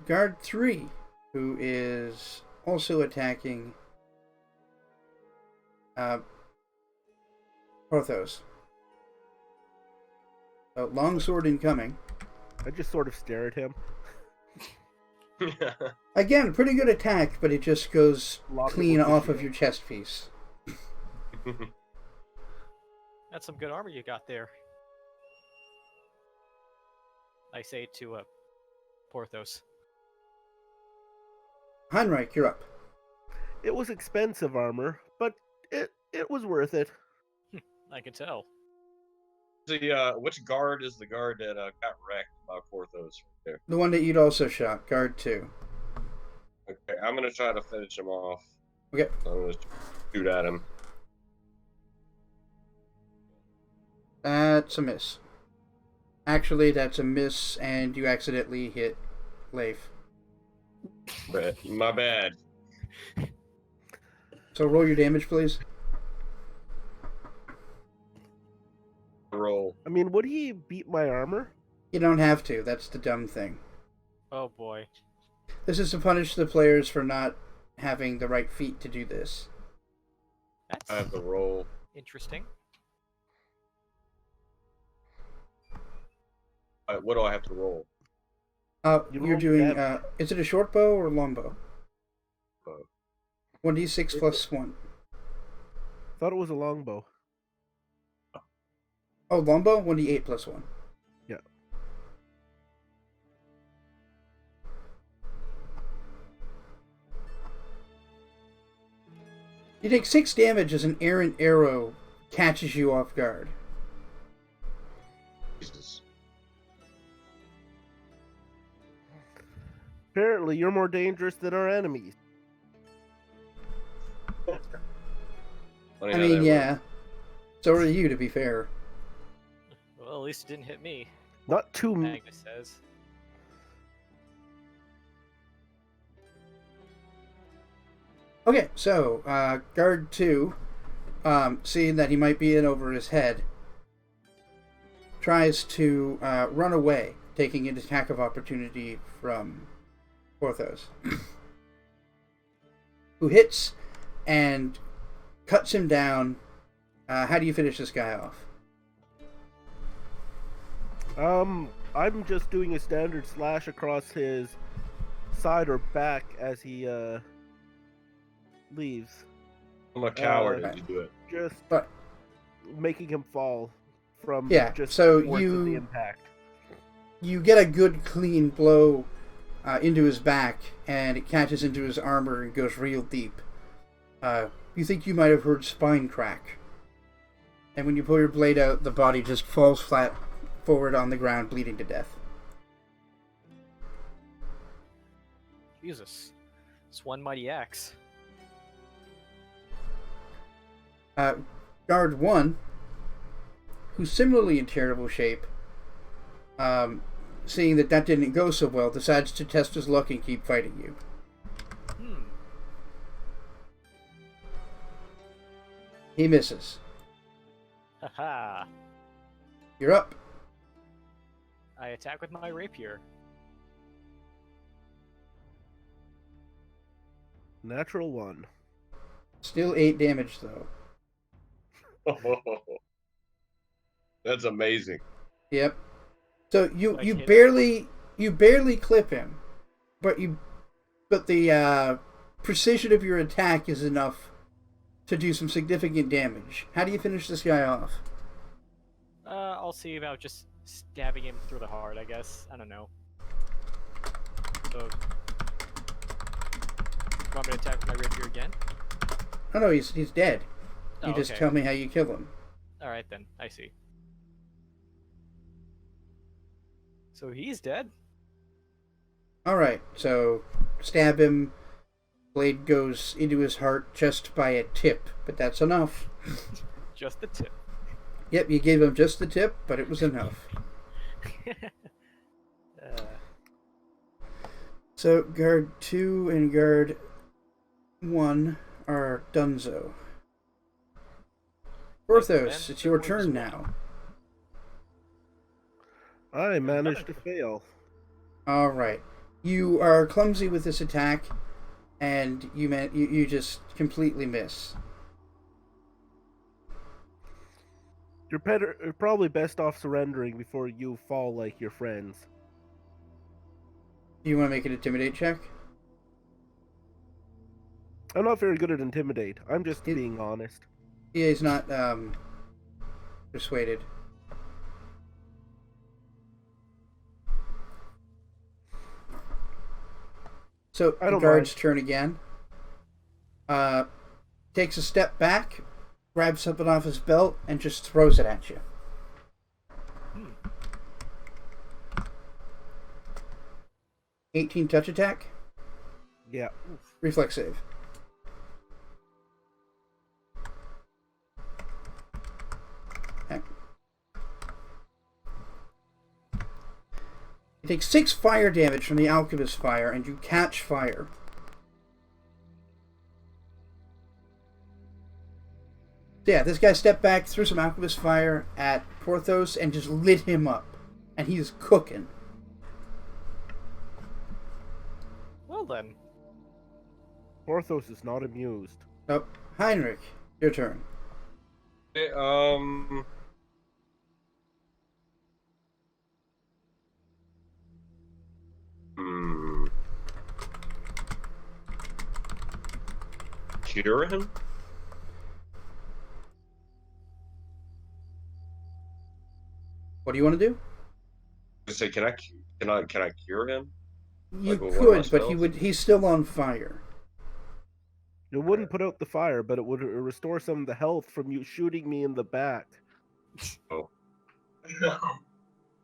Guard 3, who is also attacking Porthos. So, longsword incoming. I just sort of stare at him. Again, pretty good attack, but it just goes Lock it clean with the off of shield. your chest piece. That's some good armor you got there. I say to Porthos. Heinrich, you're up. It was expensive armor, but it was worth it. I can tell. Which guard is the guard that got wrecked by Porthos right there? The one that you'd also shot, guard 2. Okay, I'm gonna try to finish him off. Okay. So I'm gonna shoot at him. That's a miss. Actually, that's a miss, and you accidentally hit Leif. But my bad. So roll your damage, please. Roll. I mean, would he beat my armor? You don't have to. That's the dumb thing. Oh boy. This is to punish the players for not having the right feat to do this. That's I have to roll. interesting. What do I have to roll? You You're roll doing. damage. Is it a short bow or a long bow? Bow. 1d6 plus 1. Thought it was a longbow. Oh, longbow? 1d8 plus 1. Yeah. You take 6 damage as an errant arrow catches you off guard. Jesus. Apparently, you're more dangerous than our enemies. Funny I how mean, that yeah. So are you, to be fair. Well, at least it didn't hit me. Not too. Magnus says. Okay, so, guard 2, seeing that he might be in over his head, tries to run away, taking an attack of opportunity from Porthos, who hits and cuts him down. How do you finish this guy off? I'm just doing a standard slash across his side or back as he leaves. I'm a coward Right. if you do it. Just But making him fall from Yeah, just so the force of you- the impact. you get a good clean blow into his back, and it catches into his armor and goes real deep. You think you might have heard spine crack. And when you pull your blade out, the body just falls flat forward on the ground, bleeding to death. Jesus. It's one mighty axe. Guard 1, who's similarly in terrible shape, seeing that didn't go so well, decides to test his luck and keep fighting you. He misses. Haha. You're up. I attack with my rapier. Natural 1. Still 8 damage, though. That's amazing. Yep. So you Like hit barely clip him, but the precision of your attack is enough to do some significant damage. How do you finish this guy off? I'll see about just stabbing him through the heart, I guess. I don't know. So, want me to attack with my rapier again? Oh no, he's dead. You Oh, just okay. tell me how you kill him. Alright then, I see. So he's dead? Alright, so stab him. Blade goes into his heart just by a tip, but that's enough. Just the tip. Yep, you gave him just the tip, but it was enough. So guard 2 and guard 1 are donezo. Porthos, it's your turn now. I managed to fail. Alright. You are clumsy with this attack, and you just completely miss. You're probably best off surrendering before you fall like your friends. Do you want to make an intimidate check? I'm not very good at intimidate. I'm just It- being honest. Yeah, he's not persuaded. So I the don't guard's mind. turn again. Takes a step back, grabs something off his belt, and just throws it at you. Hmm. 18 touch attack, Yeah. reflex save. Okay. You take 6 fire damage from the alchemist fire, and you catch fire. So yeah, this guy stepped back, threw some alchemist fire at Porthos, and just lit him up. And he's cooking. Well then. Porthos is not amused. Oh, Heinrich, your turn. Okay, Cure him? What do you want to do? I say, can I cure him? You Like with one of my could, but spells? he's still on fire. It wouldn't put out the fire, but it would restore some of the health from you shooting me in the back. Oh. Can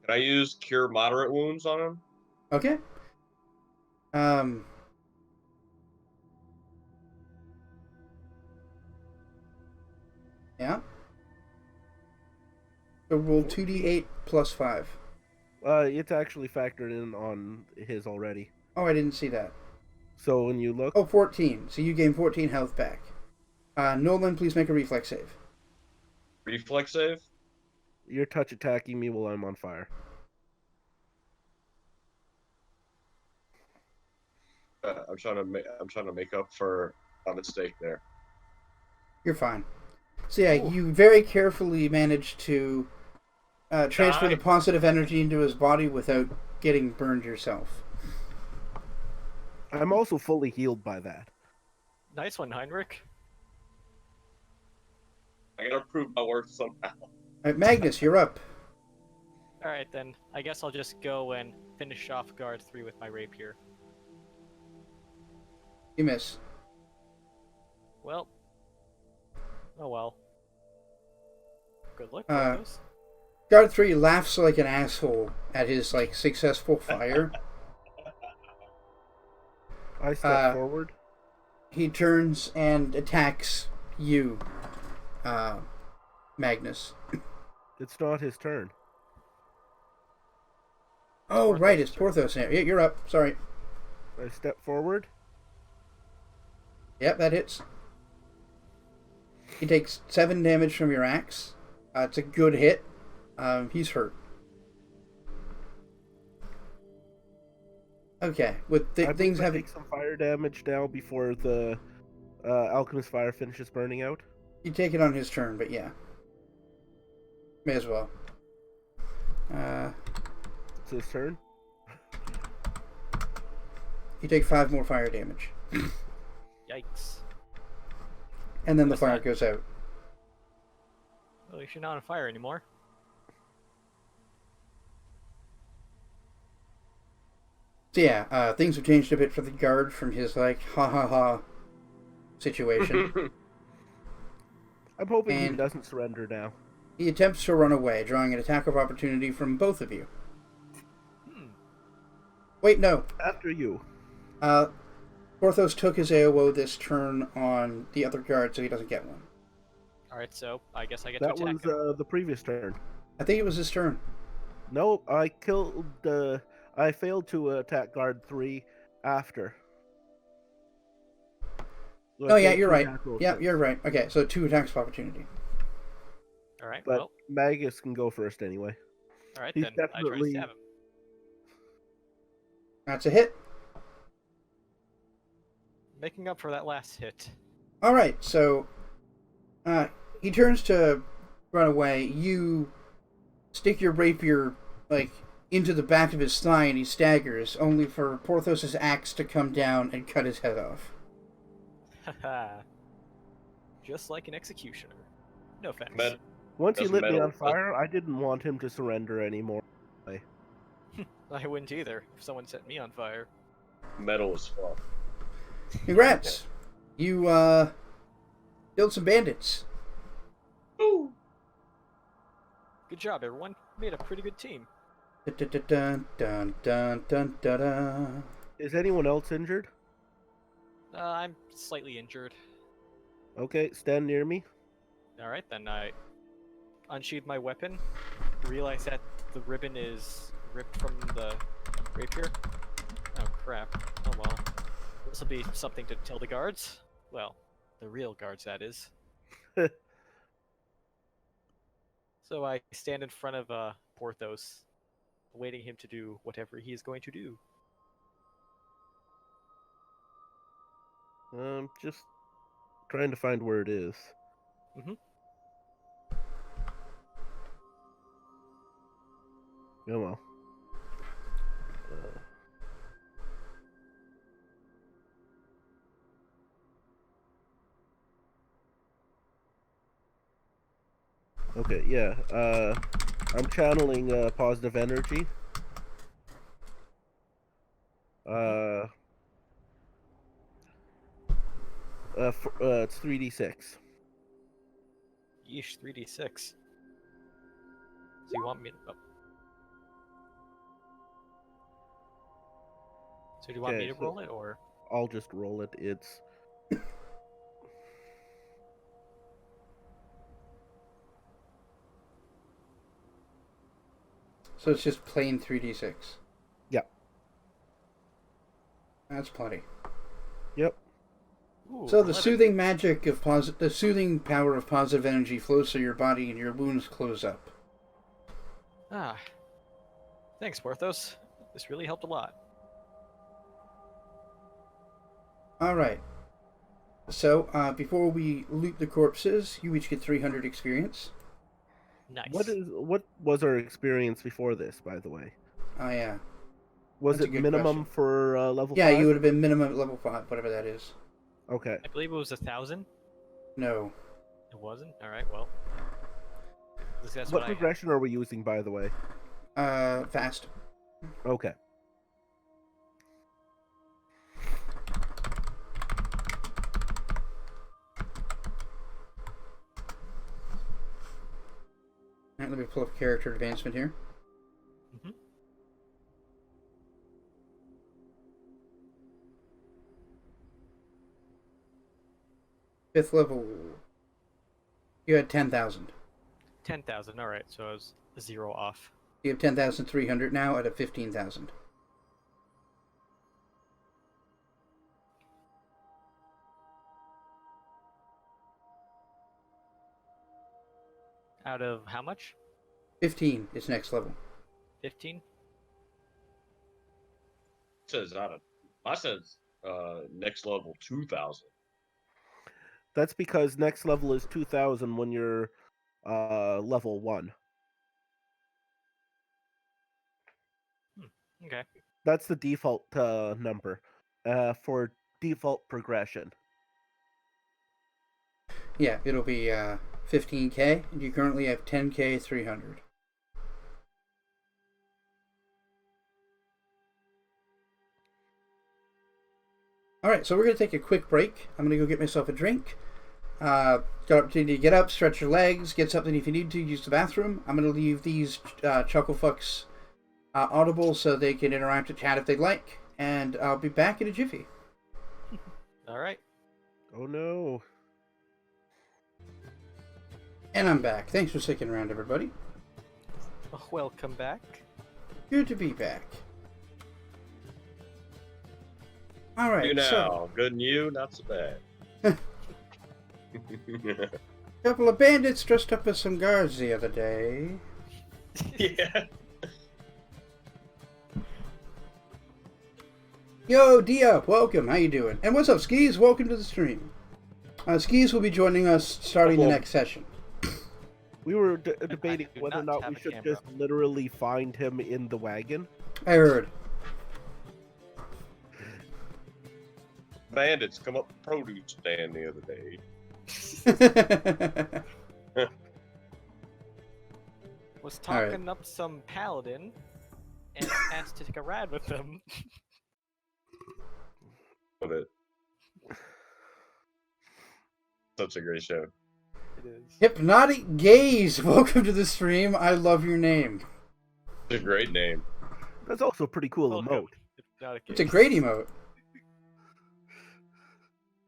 I use cure moderate wounds on him? Okay. Yeah. So roll 2d8 plus 5. It's actually factored in on his already. Oh, I didn't see that. So when you look, Oh, 14. So you gain 14 health back. Nolan, please make a reflex save. Reflex save? you're touch attacking me while I'm on fire. I'm trying to make up for a mistake there. You're fine. So yeah, Ooh. you very carefully managed to transfer Die. the positive energy into his body without getting burned yourself. I'm also fully healed by that. Nice one, Heinrich. I gotta prove my worth somehow. Magnus, you're up. Alright then, I guess I'll just go and finish off guard 3 with my rapier. You miss. Well. Oh well. Good luck, Uh, Porthos. Guard 3 laughs like an asshole at his successful fire. I step forward. He turns and attacks you, Magnus. It's not his turn. Oh, Porthos' right, it's turn. Porthos now. Yeah, you're up. Sorry. I step forward. Yep, that hits. He takes 7 damage from your axe. It's a good hit. He's hurt. Okay, with I things believe I having... take some fire damage now before the alchemist fire finishes burning out. You take it on his turn, but yeah. May as well. It's his turn. You take 5 more fire damage. Yikes. And then the What's fire that? goes out. Well, you're not on fire anymore. So yeah, things have changed a bit for the guard from his ha ha ha situation. I'm hoping he And- doesn't surrender now. He attempts to run away, drawing an attack of opportunity from both of you. Hmm. Wait, no. After you. Porthos took his AOO this turn on the other guard, so he doesn't get one. Alright, so I guess I get That to was attack him. the previous turn. I think it was his turn. No, I killed. I failed to attack guard 3 after. So I Oh yeah, failed you're two right. attack rolls Yeah, first. you're right. Okay, so 2 attacks of opportunity. Alright, But well, Magus can go first anyway. alright he's then. I try to definitely- stab him. That's a hit. making up for that last hit. All right, so he turns to run away. You stick your rapier like into the back of his thigh, and he staggers, only for Porthos's axe to come down and cut his head off. Haha. Just like an executioner. No thanks. Met- Once he Doesn't lit me metal- on fire, I didn't want him to surrender anymore. I wouldn't either if someone set me on fire. Metal as fuck. Congrats! You killed some bandits. Ooh. Good job, everyone. Made a pretty good team. Dun, dun, dun, dun, dun, dun, dun. Is anyone else injured? I'm slightly injured. Okay, stand near me. Alright, then I unsheathe my weapon, realize that the ribbon is ripped from the rapier. Oh crap. Oh well. This will be something to tell the guards. Well, the real guards, that is. So I stand in front of Porthos, awaiting him to do whatever he is going to do. Just trying to find where it is. Mhm. Oh well. Okay, yeah. I'm channeling positive energy. It's 3d6. Yeesh, 3d6. So you want me to... Oh. So do you want me Okay, to so- roll it, or... I'll just roll it. It's So it's just plain 3d6. Yeah. That's plenty. Yep. Ooh, So the 11. soothing magic of the soothing power of positive energy flows through your body, and your wounds close up. Ah. Thanks, Porthos. This really helped a lot. All right. So before we loot the corpses, you each get 300 experience. Nice. What was our experience before this, by the way? Oh yeah. Was That's a it good minimum question. for level Yeah, 5? you would have been minimum at level 5, whatever that is. Okay. I believe it was 1,000. No. It wasn't? Alright, well. That's What what progression are we using, by the way? Fast. Okay. All right, let me pull up character advancement here. Mhm. Fifth level. You had 10,000. 10,000, alright, so I was 0 off. You have 10,300 now out of 15,000. Out of how much? 15 is next level. 15? Says I says next level 2,000. That's because next level is 2,000 when you're level 1. Okay. That's the default number for default progression. Yeah, it'll be 15k, and you currently have 10k 300. Alright, so we're going to take a quick break. I'm going to go get myself a drink. Got an opportunity to get up, stretch your legs, get something if you need to, use the bathroom. I'm going to leave these Chucklefucks audible so they can interact with chat if they'd like. And I'll be back in a jiffy. Alright. Oh no. And I'm back. Thanks for sticking around, everybody. Welcome back. Good to be back. Alright, You so... now, good and you, not so bad. couple of bandits dressed up as some guards the other day. Yeah. Yo, Dia, welcome. How you doing? And what's up, Skis? Welcome to the stream. Skis will be joining us starting the next session. We were debating do whether or not not we have a should camera. just literally find him in the wagon. I heard. Bandits come up the produce stand the other day. Was All right. talking up some paladin and asked to take a ride with them. Love it. Such a great show. It is. Hypnotic Gaze, welcome to the stream. I love your name. It's a great name. That's also a pretty cool Welcome. emote. Not It's a great emote.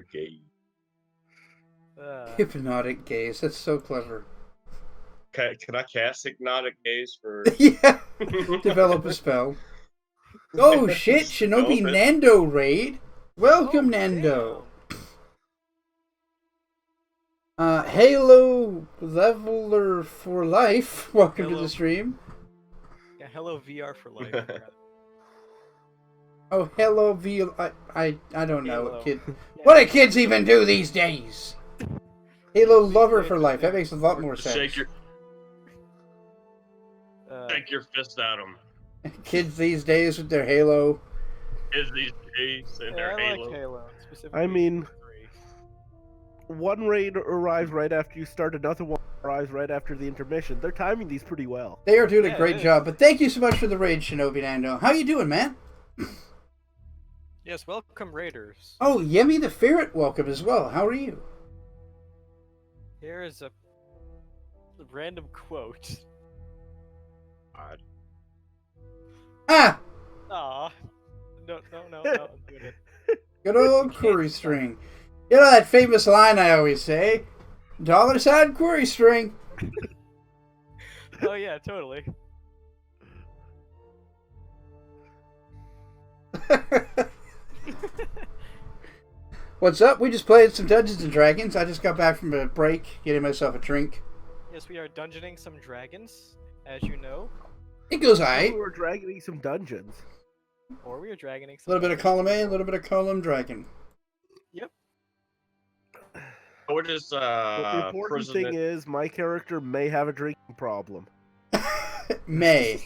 Okay. Hypnotic Gaze, that's so clever. Can I cast Hypnotic Gaze for... Yeah, develop a spell. Oh shit, Shinobi Develop it. Nando raid. Welcome, Oh, Nando. Halo Leveler for Life, welcome to Hello. the stream. Yeah, hello VR for life. Oh, hello, I don't know Halo. what kid. Yeah. What do kids even do these days? Halo Lover for Life. That makes a lot more sense. Shake your fist at them. Kids these days with their Halo. Kids these days and Yeah, their I Halo. like Halo. Specifically I mean- 3. One raid arrives right after you start, another one arrives right after the intermission. They're timing these pretty well. They are doing Yeah, a great it is. job. But thank you so much for the raid, Shinobi Nando. How you doing, man? Yes, welcome Raiders. Oh, Yemi the Ferret, welcome as well. How are you? Here is a random quote. God. Ah, Aw. No, I'm doing it. good old query string. You know that famous line I always say? $sign query string. Oh yeah, totally. What's up? We just played some Dungeons and Dragons. I just got back from a break, getting myself a drink. Yes, we are dungeoning some dragons, as you know. It goes We aight. were dragging some dungeons. Or we are dragoning A some little bit of dragons. column A, a little bit of column dragon. Yep. We're just But the important thing is, my character may have a drinking problem, May.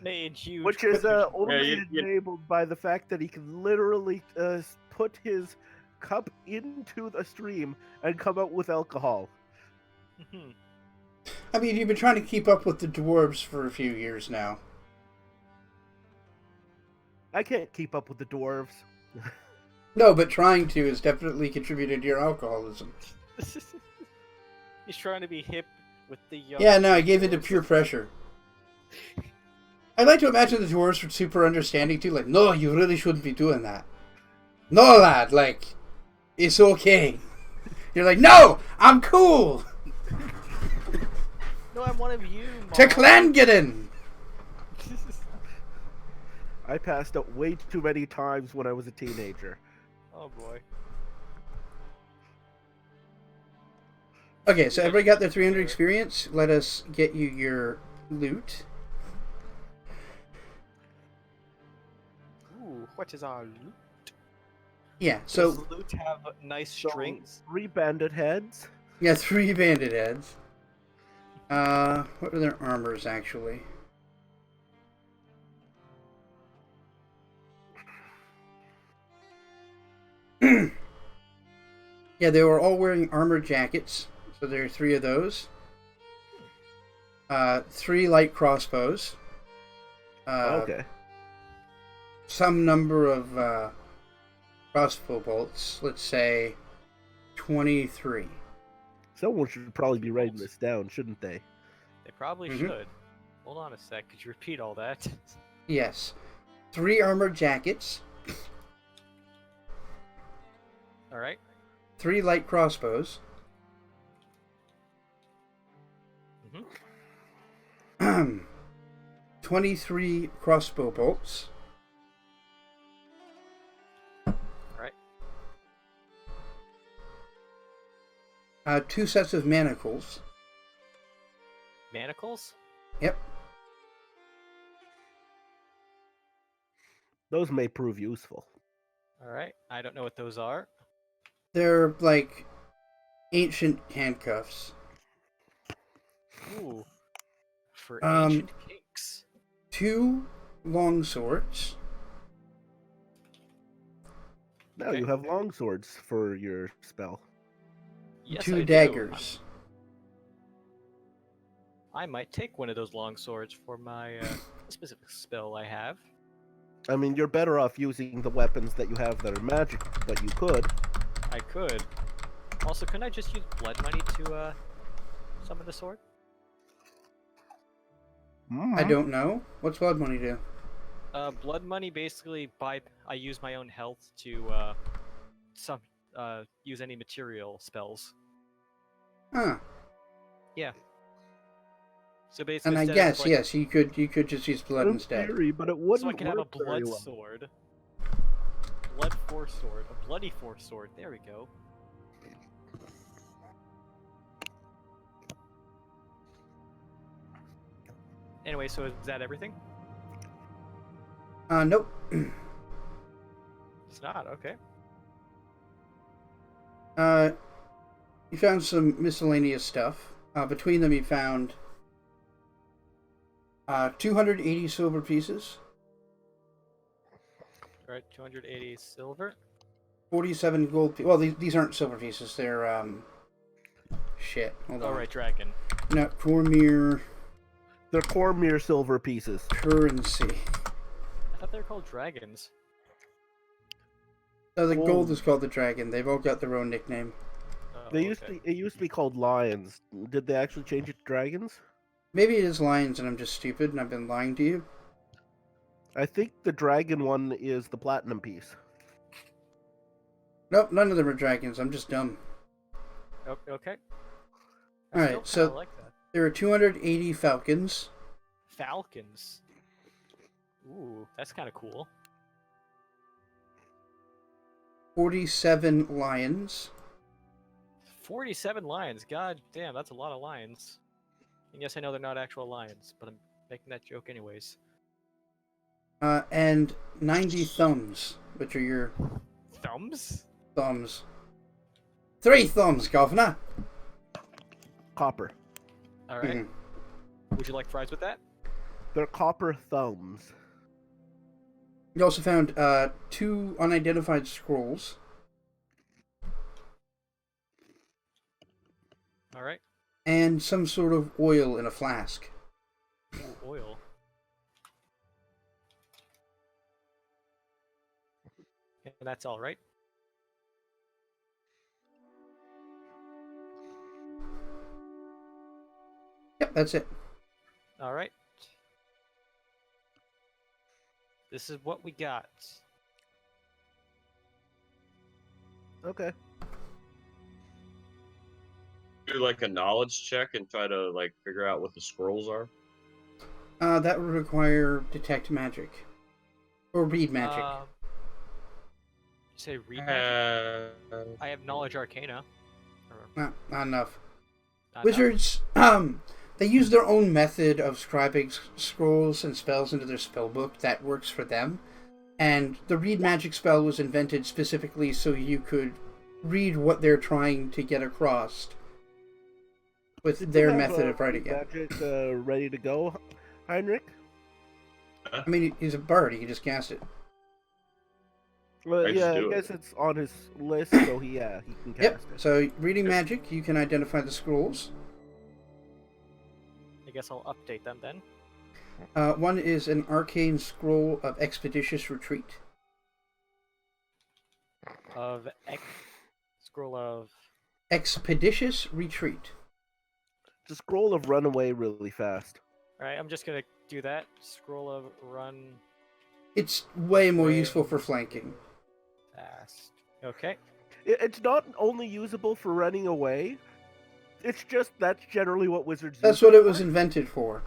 Made huge. which is only you- enabled by the fact that he can literally put his cup into the stream and come out with alcohol. Mhm. I mean, you've been trying to keep up with the dwarves for a few years now. I can't keep up with the dwarves. No, but trying to has definitely contributed to your alcoholism. He's trying to be hip with the young. Yeah, no, I gave it to pure pressure. I'd like to imagine the dwarves were super understanding too, like, no, you really shouldn't be doing that. No, lad, like, it's okay. You're like, no, I'm cool. No, I'm one of you. To Mom. Clangeddon. I passed out way too many times when I was a teenager. Oh boy. Okay, so everybody got their 300 experience. Let us get you your loot. Ooh, what is our loot? Yeah, Does so, loot have nice So, strings? 3 bandit heads. yeah, 3 bandit heads. What are their armors, actually? Yeah, they were all wearing armor jackets, so there are 3 of those. 3 light crossbows. Okay. Some number of crossbow bolts. Let's say 23. Someone should probably be writing this down, shouldn't they? They probably Mhm. should. Hold on a sec. Could you repeat all that? Yes. 3 armor jackets. All right. 3 light crossbows. Mhm. 23 crossbow bolts. Right. 2 sets of manacles. Manacles? Yep. Those may prove useful. All right. I don't know what those are. They're like ancient handcuffs. Ooh. For Um, ancient kinks. 2 long swords, Now Okay. you have long swords for your spell. Yes, 2 I do. daggers. I might take one of those long swords for my specific spell I have. I mean, you're better off using the weapons that you have that are magic, but you could. I could. Also, couldn't I just use blood money to summon the sword? I don't know. What's blood money do? Blood money basically I use my own health to use any material spells. Huh. Yeah. So basically, And I instead guess, of, like, yes, you could just use blood In instead. theory, but it so wouldn't I can have a work very blood well. sword, blood force sword, a bloody force sword. There we go. Anyway, so is that everything? Nope. It's not. Okay. You found some miscellaneous stuff. Between them, you found 280 silver pieces, All right. 280 silver. 47 gold. Well, these aren't silver pieces. They're shit. Hold on. All right, dragon. No, Cormyr They're Cormyr silver pieces. currency. I thought they were called dragons. The Gold. gold is called the dragon. They've all got their own nickname. Oh, They used okay. to. It used to be called lions. Did they actually change it to dragons? Maybe it is lions, and I'm just stupid, and I've been lying to you. I think the dragon one is the platinum piece. Nope, none of them are dragons. I'm just dumb. Okay. All right, still so kinda like that. there are 280 falcons, Falcons. Ooh, that's kind of cool. 47 lions, 47 lions. God damn, that's a lot of lions. And yes, I know they're not actual lions, but I'm making that joke anyways. and 90 thumbs, which are your Thumbs? thumbs. 3 thumbs, governor. Copper. All right. Mhm. Would you like fries with that? They're copper thumbs. You also found 2 unidentified scrolls, All right. and some sort of oil in a flask. Ooh, oil. And that's all right. Yep, that's it. All right. This is what we got. Okay. Do like a knowledge check and try to like figure out what the scrolls are. That would require detect magic. Or read magic. You say read magic? I have knowledge arcana. Or, Not enough. not enough? Wizards, they use their own method of scribing scrolls and spells into their spellbook that works for them. And the read magic spell was invented specifically so you could read what they're trying to get across with Did you their have, method of writing it. magic ready to go, Heinrich? I mean, he's a bard, he can just cast it. Well, I just yeah, I do it. guess it's on his list, so he can cast Yep, it. so reading magic, you can identify the scrolls. I guess I'll update them then. One is an arcane scroll of expeditious retreat. Scroll of. Expeditious retreat. It's a scroll of run away really fast. Alright, I'm just gonna do that. Scroll of run It's way more Way useful for flanking. fast. Okay. It's not only usable for running away. It's just that's generally what wizards That's use what it was for. invented for.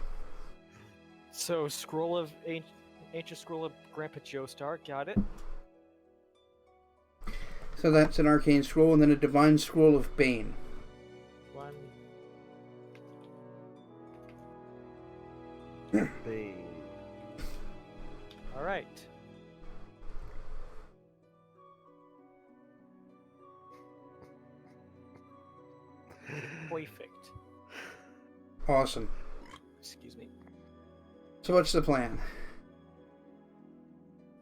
So, scroll of ancient scroll of Grandpa Joestar. Got it. So that's an arcane scroll, and then a divine scroll of Bane. One. They- Alright. perfect. Awesome. Excuse me. So what's the plan?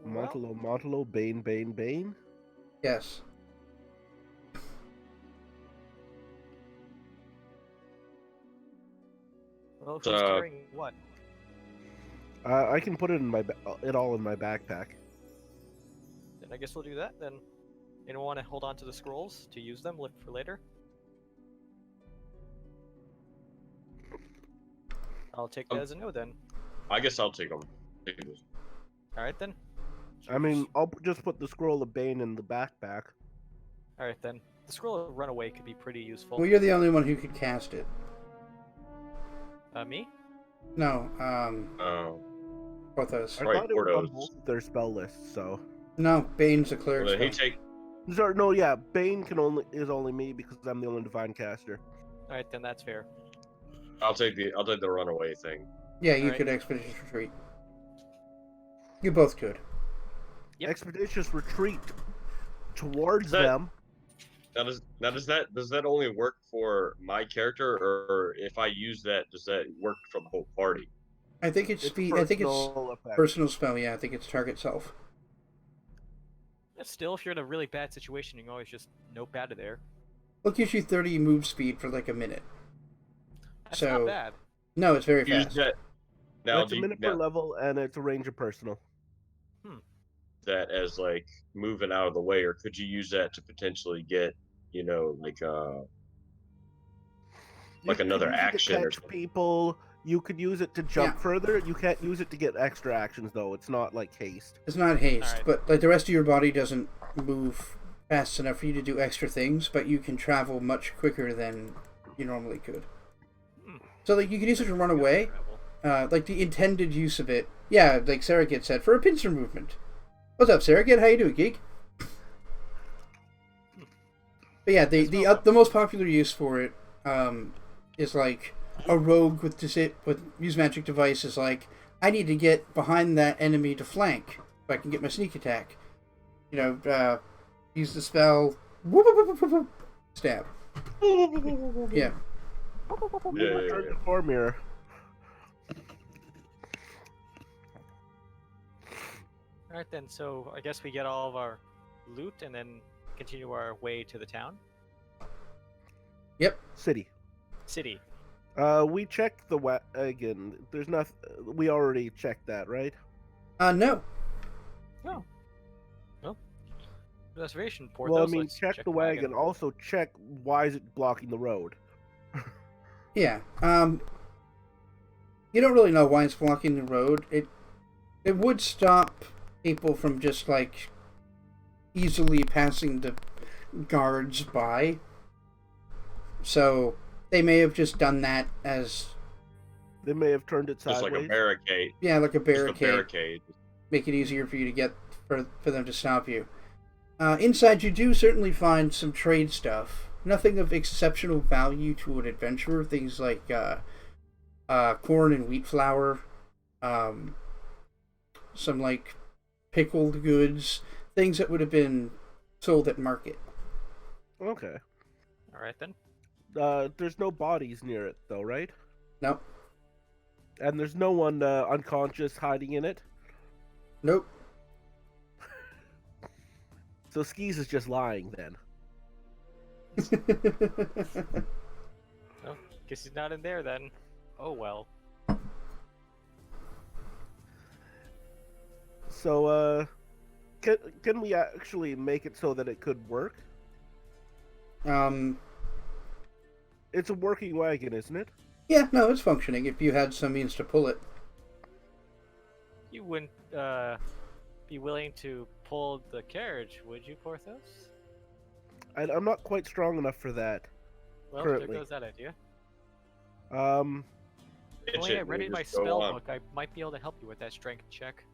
Well, Montalo, Bane. Yes. who's So- carrying what? I can put it in it all in my backpack. Then I guess we'll do that. Then, anyone want to hold on to the scrolls to use them for later? I'll take that as a no then. I guess I'll take them. All right then. I mean, I'll just put the scroll of Bane in the backpack. All right then. The scroll of runaway could be pretty useful. Well, you're the only one who could cast it. Me? No, Oh. Porthos. I Right, thought it was on Portos. both of their spell lists, so. No, Bane's a Well, cleric then he spell. take. Sorry, no, yeah, Bane is only me because I'm the only divine caster. All right then. That's fair. I'll take the runaway thing. Yeah, you Alright. could expeditious retreat. You both could. Yep. Expeditious retreat towards That- them. Now does that only work for my character, or if I use that, does that work for the whole party? I think it's It's speed. I think it's personal effect. personal spell. Yeah, I think it's target self. Still, if you're in a really bad situation, you can always just nope out of there. Well, it gives you 30 move speed for like a minute. That's So- not bad. No, it's very Use fast. that. Now That's do a you, minute now, per level, and it's a range of personal. that as like moving out of the way, or could you use that to potentially get, like You could another use it to action or catch something? people. You could use it to jump Yeah. further. You can't use it to get extra actions, though. It's not like haste. It's not haste, Alright. but like the rest of your body doesn't move fast enough for you to do extra things, but you can travel much quicker than you normally could. Hmm. So like you can use it to run away. Travel. Like the intended use of it. Yeah, like Saragit said, for a pincer movement. What's up, Saragit? How you doing, geek? But yeah, the most popular use for it is like a rogue with use magic device is like, I need to get behind that enemy to flank so I can get my sneak attack. Use the spell whoop, whoop, whoop, whoop, whoop, stab. Yeah. Return to Cormyr. All right then. So I guess we get all of our loot and then continue our way to the town. City. City. We checked the wagon. There's nothing. We already checked that, right? No. Oh. Well, reservation port. Well, I mean, check the wagon. Also, check why is it blocking the road. Yeah. You don't really know why it's blocking the road. It would stop people from just like easily passing the guards by. So they may have just done that as They may have turned it Just sideways. like a barricade. like a Just a barricade. barricade. Make it easier for you to get for them to stop you. Inside, you do certainly find some trade stuff. Nothing of exceptional value to an adventurer. Things like corn and wheat flour, some like pickled goods, things that would have been sold at market. Okay. All right then. There's no bodies near it, though, right? Nope. And there's no one unconscious hiding in it. Nope. So Skis is just lying then. Oh, guess he's not in there then. Oh well. So, can we actually make it so that it could work? It's a working wagon, isn't it? Yeah, no, it's functioning if you had some means to pull it. You wouldn't be willing to pull the carriage, would you, Porthos? I'm not quite strong enough for that. Well, Currently. there goes that idea. Itch When I it, read we'll my just go spell on. book, I might be able to help you with that strength check.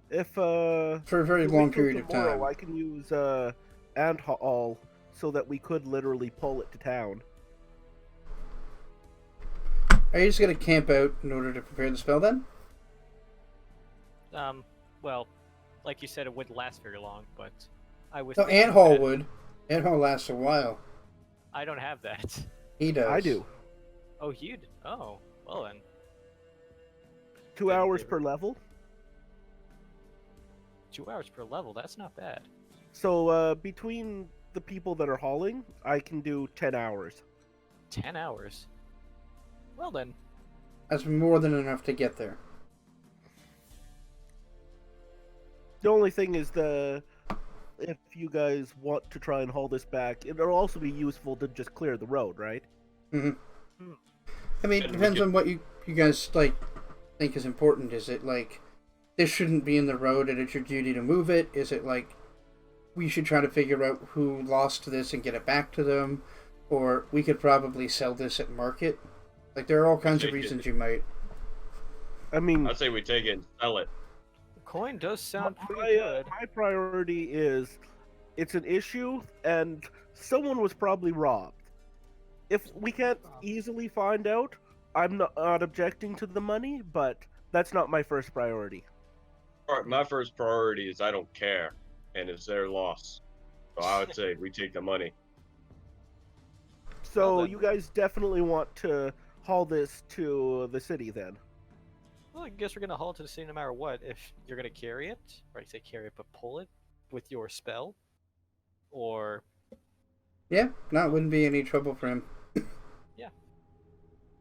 If For a very if we long go period of tomorrow, time. I can use Anthaul so that we could literally pull it to town. Are you just going to camp out in order to prepare the spell then? Well, like you said, it wouldn't last very long, but I was. No, thinking Ant Hall that- would. Ant Hall lasts a while. I don't have that. He does. I do. Oh, you'd. Oh, well then. 2 Then hours give per it- level. 2 hours per level. That's not bad. So between the people that are hauling, I can do 10 hours. 10 hours. Well then. That's more than enough to get there. The only thing is if you guys want to try and haul this back, it'll also be useful to just clear the road, right? Hmm. Hmm. I mean, it And we depends could- on what you guys like think is important. Is it like this shouldn't be in the road and it's your duty to move it? Is it like we should try to figure out who lost this and get it back to them? Or we could probably sell this at market? Like, there are all kinds of Take it. reasons you might. I mean, I'd say we take it and sell it. The coin does sound pretty my, good. my priority is it's an issue and someone was probably robbed. If we can't easily find out, I'm not objecting to the money, but that's not my first priority. All right, my first priority is I don't care, and it's their loss. So I would say we take the money. So Well, then. you guys definitely want to haul this to the city then? Well, I guess we're gonna haul to the city no matter what. If you're gonna carry it, or I say carry it, but pull it with your spell, or Yeah, no, it wouldn't be any trouble for him.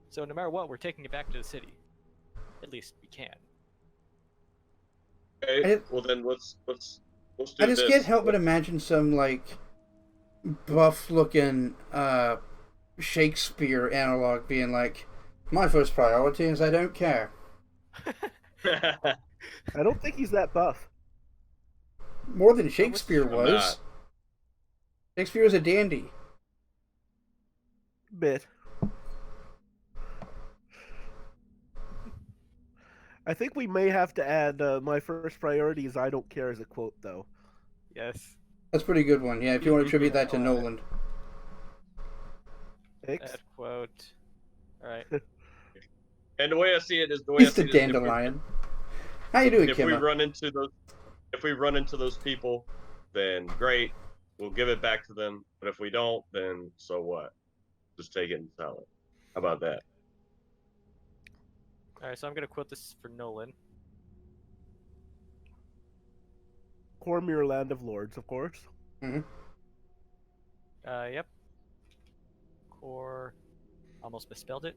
so no matter what, we're taking it back to the city. At least we can. Okay, well then let's do I just this. can't help but imagine some, like, buff-looking Shakespeare analog being like, my first priority is I don't care. I don't think he's that buff. More than Shakespeare I'm was. not. Shakespeare was a dandy. Bit. I think we may have to add my first priority is I don't care as a quote, though. Yes. That's a pretty good one. Yeah, if you want to attribute that to Oh, Nolan. Thanks. That quote. All right. And the way I see it is He's the dandelion. How you doing, If we Kimma? run into those people, then great, we'll give it back to them. But if we don't, then so what? Just take it and sell it. How about that? All right. So I'm gonna quote this for Nolan. Cormyr, Land of Lords, of course. Yep. Core. Almost misspelled it.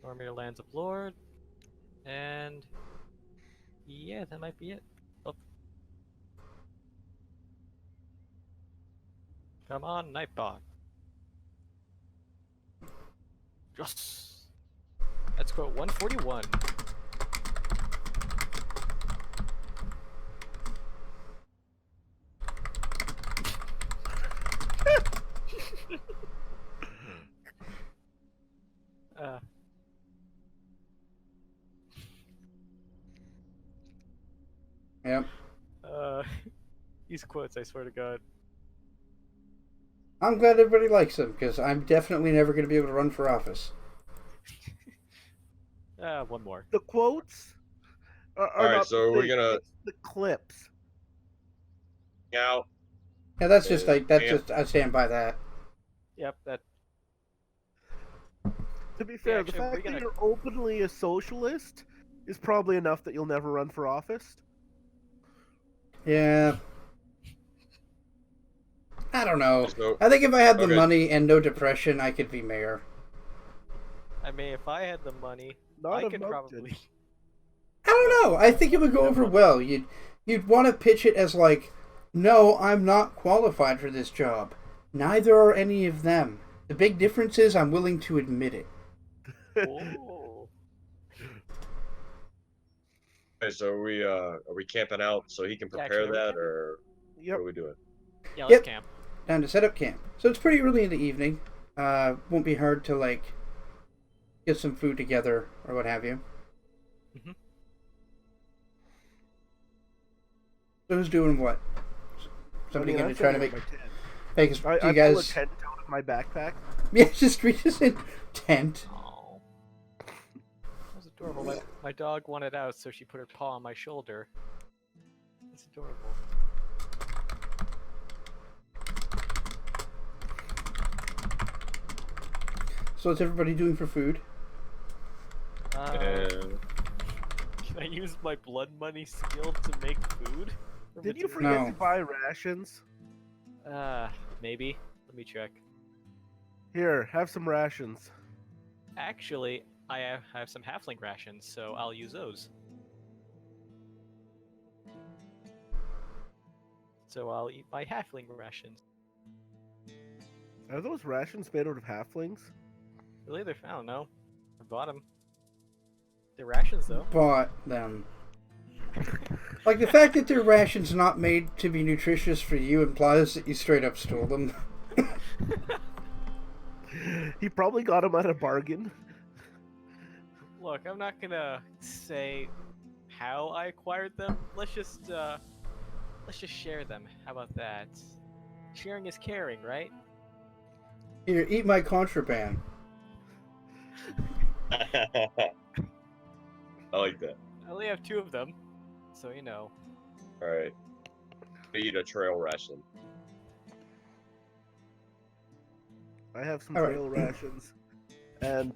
Cormyr Lands of Lord. And yeah, that might be it. Oh. Come on, Nightbot. Yes. Let's go 141. uh, Yep. these quotes, I swear to God. I'm glad everybody likes him, because I'm definitely never going to be able to run for office. One more. The quotes are All right, not so we're the gonna- it's the clips. Out. Yeah, that's just like, that's Yeah. just, I stand by that. Yep, that. To be fair, actually, the we're fact gonna- that you're openly a socialist is probably enough that you'll never run for office. Yeah. I don't know. So, I think if I had the Okay. money and no depression, I could be mayor. I mean, if I had the money, Not I a could mountain. probably. I don't know. I think it would go over well. You'd want to pitch it as like, no, I'm not qualified for this job. Neither are any of them. The big difference is I'm willing to admit it. Oh. okay, so are we camping out so he can prepare Actually, that, or Yep. what are we doing? Yeah, let's Yep. camp. Down to set up camp. So it's pretty early in the evening. Won't be hard to like get some food together or what have you. Mhm. So who's doing what? Somebody I mean, gonna I'm try to setting make up my tent. Vegas? I You pull a guys? tent out of my backpack. Yeah, just reach us in tent. Oh. That was adorable. My dog wanted out, so she put her paw on my shoulder. That's adorable. So what's everybody doing for food? And Can I use my blood money skill to make food? for Did you materials? forget No. to buy rations? Maybe. Let me check. Here, have some rations. Actually, I have some halfling rations, so I'll use those. So I'll eat my halfling rations. Are those rations made out of halflings? Really, I don't know. I bought them. They're rations, though. Bought them. Like, the fact that their rations not made to be nutritious for you implies that you straight up stole them. He probably got them at a bargain. Look, I'm not gonna say how I acquired them. Let's just share them. How about that? Sharing is caring, right? Here, eat my contraband. I like that. I only have 2 of them, so you know. All right. Eat a trail ration. I have some All right. trail rations. And,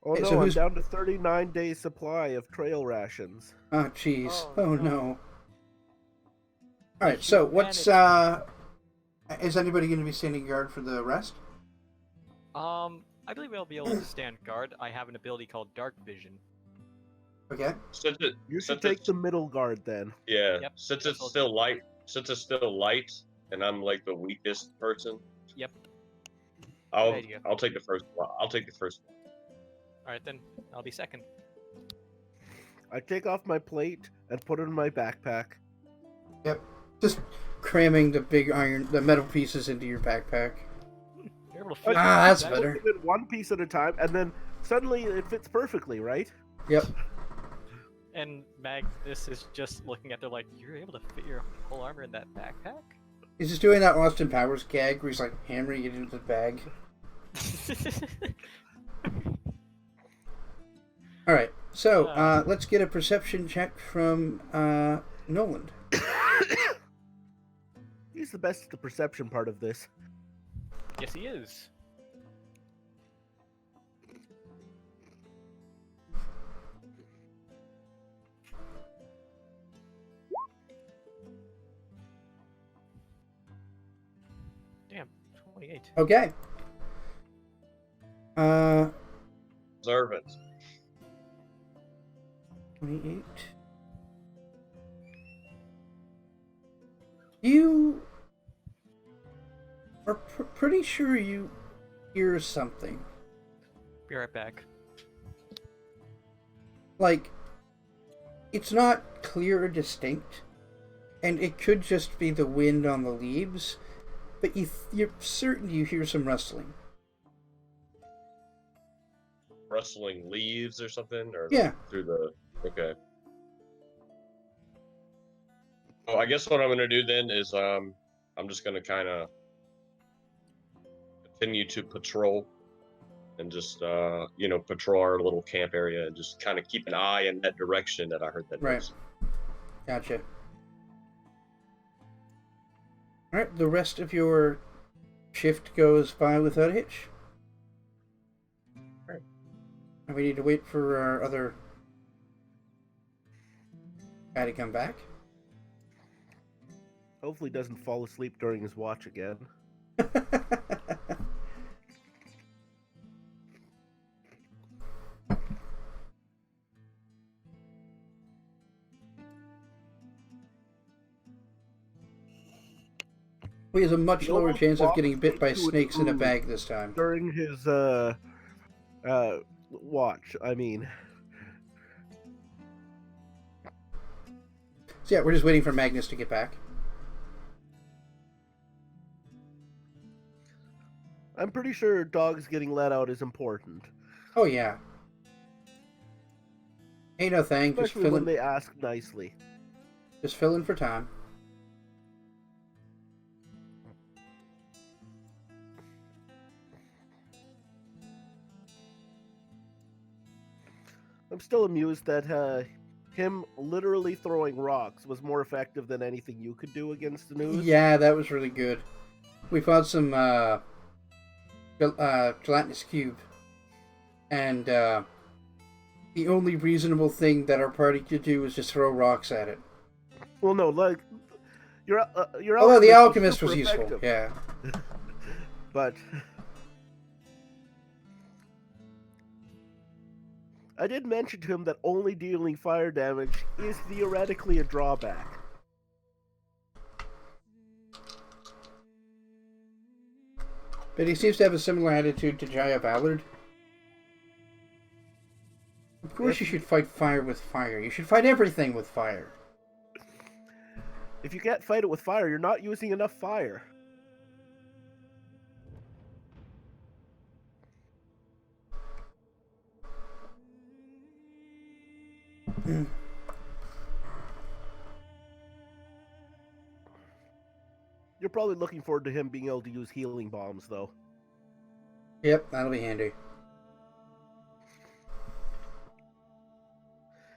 Oh Hey, no, so I'm who's- down to 39 days supply of trail rations. Oh, jeez. Oh, Oh, no. no. Alright, so what's, is anybody going to be standing guard for the rest? I believe I'll be able to stand guard. I have an ability called Dark Vision. Okay. Since it, You should since take it's, the middle guard then. yeah. Yep, Since that's it's all. still light. Since it's still light, and I'm like the weakest person. Yep. I'll idea. I'll take the first one. I'll take the first one. All right, then I'll be second. I take off my plate and put it in my backpack. Yep. Just cramming the metal pieces into your backpack. You're able to fit Ah, that's that- better. Put it in one piece at a time, and then suddenly it fits perfectly, right? Yep. And Magnus is just looking at her like, you're able to fit your whole armor in that backpack? He's just doing that Austin Powers gag where he's like hammering it into the bag. Alright, so let's get a perception check from Noland. He's the best at the perception part of this. Yes, he is. Damn, 28. Okay. Observant. 28. You are pretty sure you hear something. Be right back. Like, it's not clear or distinct, and it could just be the wind on the leaves, but you're certain you hear some rustling. Rustling leaves or something, or Yeah. through the. Okay. Well, I guess what I'm gonna do then is I'm just gonna kind of continue to patrol and just patrol our little camp area and just kind of keep an eye in that direction that I heard that Right. noise. Gotcha. Alright, the rest of your shift goes by without a hitch. Alright. And we need to wait for our other guy to come back. Hopefully doesn't fall asleep during his watch again. He has a much He lower almost chance of walked getting bit by into an snakes in a ooze. bag this time. During his watch, I mean. So yeah, we're just waiting for Magnus to get back. I'm pretty sure dogs getting let out is important. Oh yeah. Ain't no thing, just Especially when filling, they ask nicely. just filling for time. I'm still amused that him literally throwing rocks was more effective than anything you could do against the news. Yeah, that was really good. We fought some gelatinous cube, and the only reasonable thing that our party could do was just throw rocks at it. Well, no, like your Although the alchemist super was useful, effective. yeah. But I did mention to him that only dealing fire damage is theoretically a drawback. But he seems to have a similar attitude to Jaya Ballard. Of course you should fight fire with fire. You should fight everything with fire. If you can't fight it with fire, you're not using enough fire. You're probably looking forward to him being able to use healing bombs, though. Yep, that'll be handy.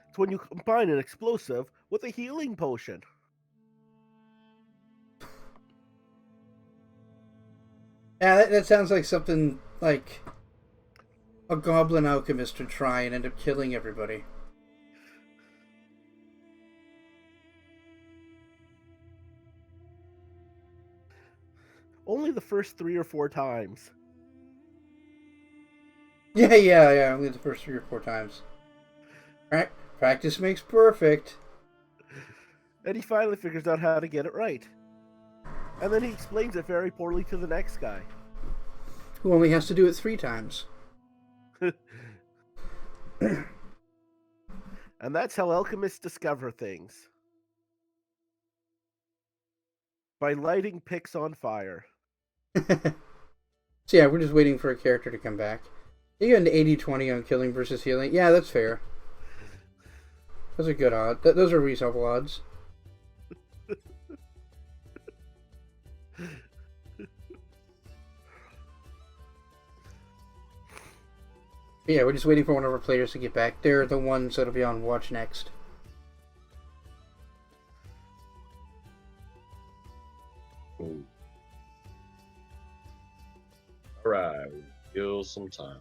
It's when you combine an explosive with a healing potion. Yeah, that sounds like something like a goblin alchemist would try and end up killing everybody. Only the first 3 or 4 times. Yeah, only the first 3 or 4 times. Right? Practice makes perfect. And he finally figures out how to get it right. And then he explains it very poorly to the next guy. Who only has to do it 3 times. And that's how alchemists discover things. By lighting picks on fire. So yeah, we're just waiting for a character to come back. You got an 80-20 on killing versus healing. Yeah, that's fair. Those are good odds. Those are reasonable odds. Yeah, we're just waiting for one of our players to get back. They're the ones that'll be on watch next. Ooh. Alright, kill some time.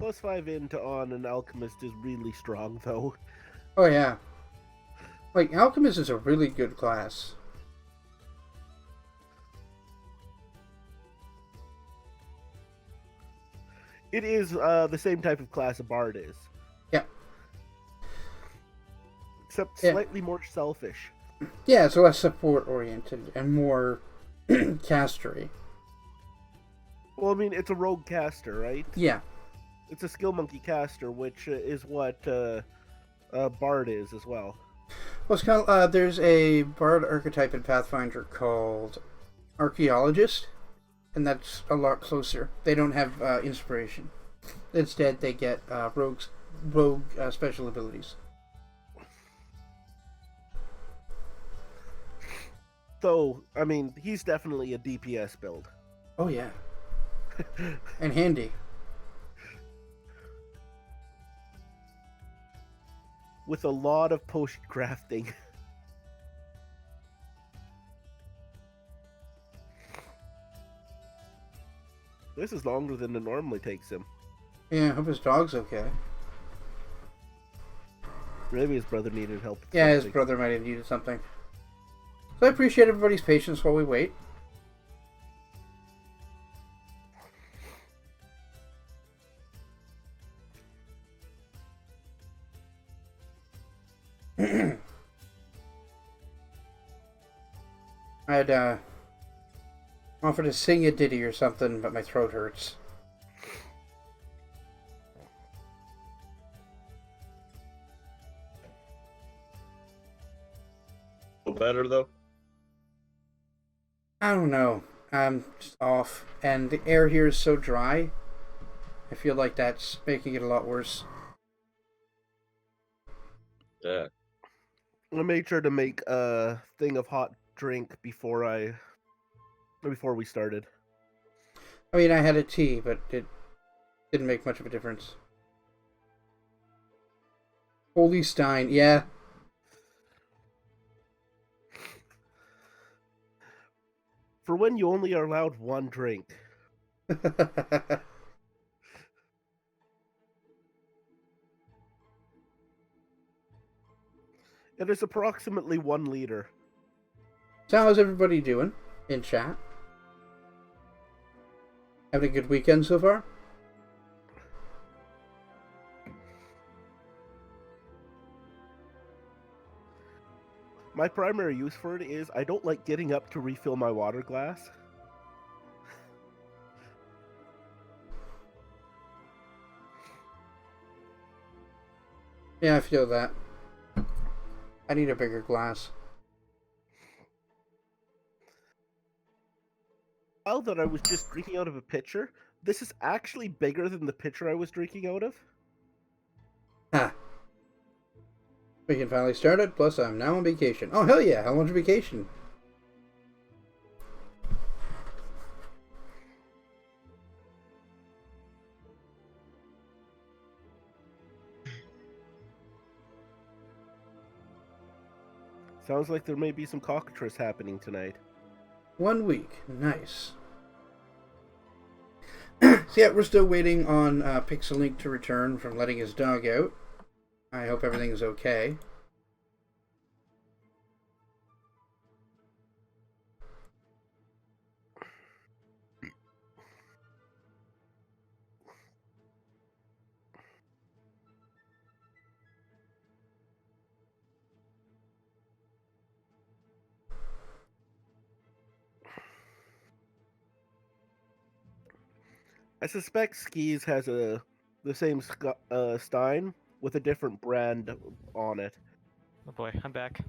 +5 into on an alchemist is really strong, though. Oh yeah. Like, Alchemist is a really good class. It is the same type of class a bard is. Yeah. Except Yeah. slightly more selfish. Yeah, it's less support-oriented and more castery. Well, I mean, it's a rogue caster, right? Yeah. It's a skill monkey caster, which is what bard is as well. Well, it's kind of, there's a bard archetype in Pathfinder called Archaeologist, and that's a lot closer. They don't have inspiration. Instead, they get rogue special abilities. So, I mean, he's definitely a DPS build. Oh yeah. And handy. With a lot of potion crafting. This is longer than it normally takes him. Yeah, I hope his dog's okay. Maybe his brother needed help with Yeah, his something. brother might have needed something. So I appreciate everybody's patience while we wait. I'd offer to sing a ditty or something, but my throat hurts. Feel better though? I don't know. I'm just off. And the air here is so dry. I feel like that's making it a lot worse. Yeah. I made sure to make a thing of hot drink before we started. I mean, I had a tea, but Didn't make much of a difference. Holy Stein, yeah. For when you only are allowed one drink. It is approximately 1 liter. So how's everybody doing in chat? Having a good weekend so far? My primary use for it is I don't like getting up to refill my water glass. Yeah, I feel that. I need a bigger glass. Now that I was just drinking out of a pitcher, this is actually bigger than the pitcher I was drinking out of. Ha. We can finally start it, plus I'm now on vacation. Oh, hell yeah, how long's your vacation? Sounds like there may be some cockatrice happening tonight. 1 week. Nice. So yeah, we're still waiting on Pixelink to return from letting his dog out. I hope everything's okay. I suspect Skis has the same Stein with a different brand on it. Oh boy, I'm back.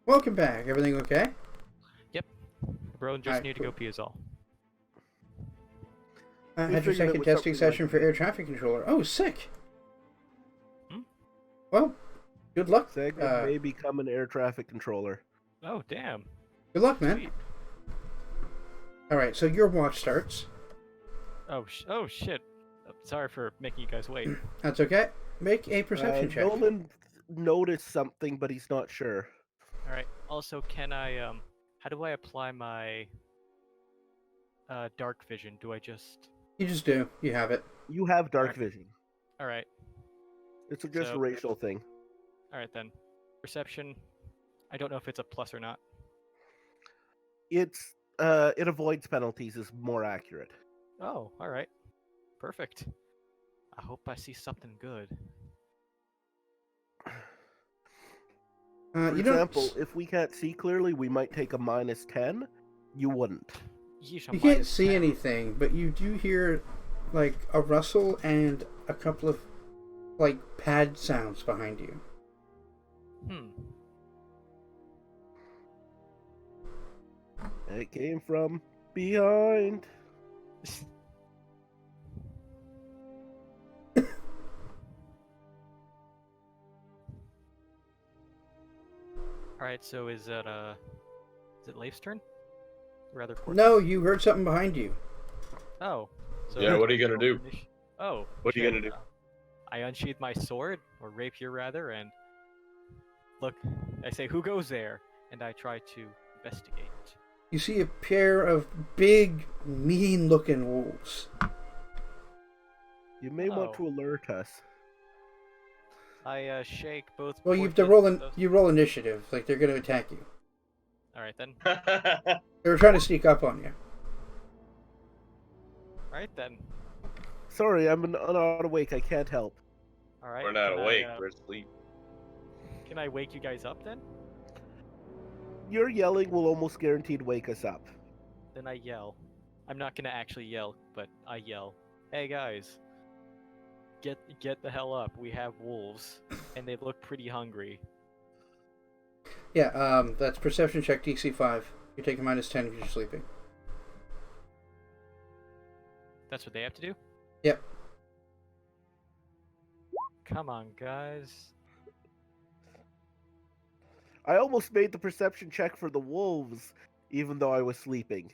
Welcome back. Everything okay? Yep. Bro just Alright, need to go pee is all. We Had your figured it second was testing something like session for air traffic controller. Oh, sick. Hmm? Well, good luck. Segment may become an air traffic controller. Oh damn. Good luck, man. Sweet. Alright, so your watch starts. Oh shit. Sorry for making you guys wait. That's okay. Make a perception check. Nolan noticed something, but he's not sure. All right. Also, can I how do I apply my dark vision? Do I just You just do. You have it. You have dark Alright. vision. All right. It's just a So- racial thing. All right then. Perception. I don't know if it's a plus or not. It's it avoids penalties is more accurate. Oh, all right. Perfect. I hope I see something good. For You example, don't. if we can't see clearly, we might take a -10. You wouldn't. Yeesh, You I'm can't minus see 10. anything, but you do hear like a rustle and a couple of like pad sounds behind you. Hmm. It came from behind. All right. So is it Leif's turn? Rather. No, Corpus? you heard something behind you. Oh. So Yeah, what are you gonna do? Oh. What are you shit. gonna do? I unsheath my sword, or rapier rather, and look. I say, "Who goes there?" And I try to investigate. You see a pair of big, mean-looking wolves. You may want Oh. to alert us. I shake both. Well, you have to portions roll of in. those- You roll initiative, like they're going to attack you. All right then. They were trying to sneak up on you. All right then. Sorry, I'm not awake. I can't help. All right. We're not can awake. I, We're asleep. Can I wake you guys up then? Your yelling will almost guaranteed wake us up. Then I yell. I'm not gonna actually yell, but I yell. Hey guys, get the hell up. We have wolves, and they look pretty hungry. Yeah, that's perception check DC 5. You take a -10 if you're sleeping. That's what they have to do? Yep. Come on, guys. I almost made the perception check for the wolves, even though I was sleeping.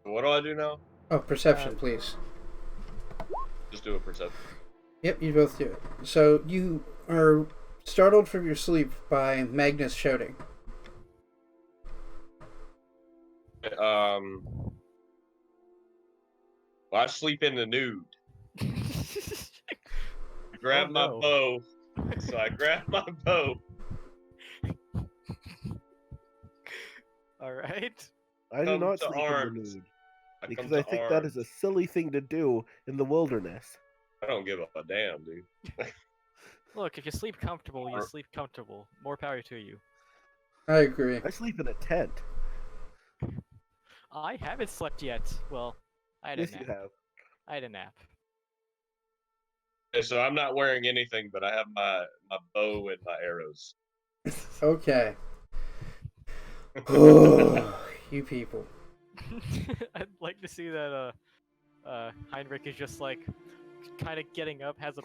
What do I do now? Oh, perception, please. Just do a perception. Yep, you both do it. So you are startled from your sleep by Magnus shouting. Well, I sleep in the nude. Grab my no. bow. So I grab my bow. All right. I do Come not to sleep in the arms. nude I come because to I think that is a arms. silly thing to do in the wilderness. I don't give a damn, dude. Look, if you sleep comfortable, you Or- sleep comfortable. More power to you. I agree. I sleep in a tent. I haven't slept yet. Well, I had Yes, a nap. you have. I had a nap. Okay, so I'm not wearing anything, but I have my bow and my arrows. Okay. Oh, you people. I'd like to see that Heinrich is just like kind of getting up, has a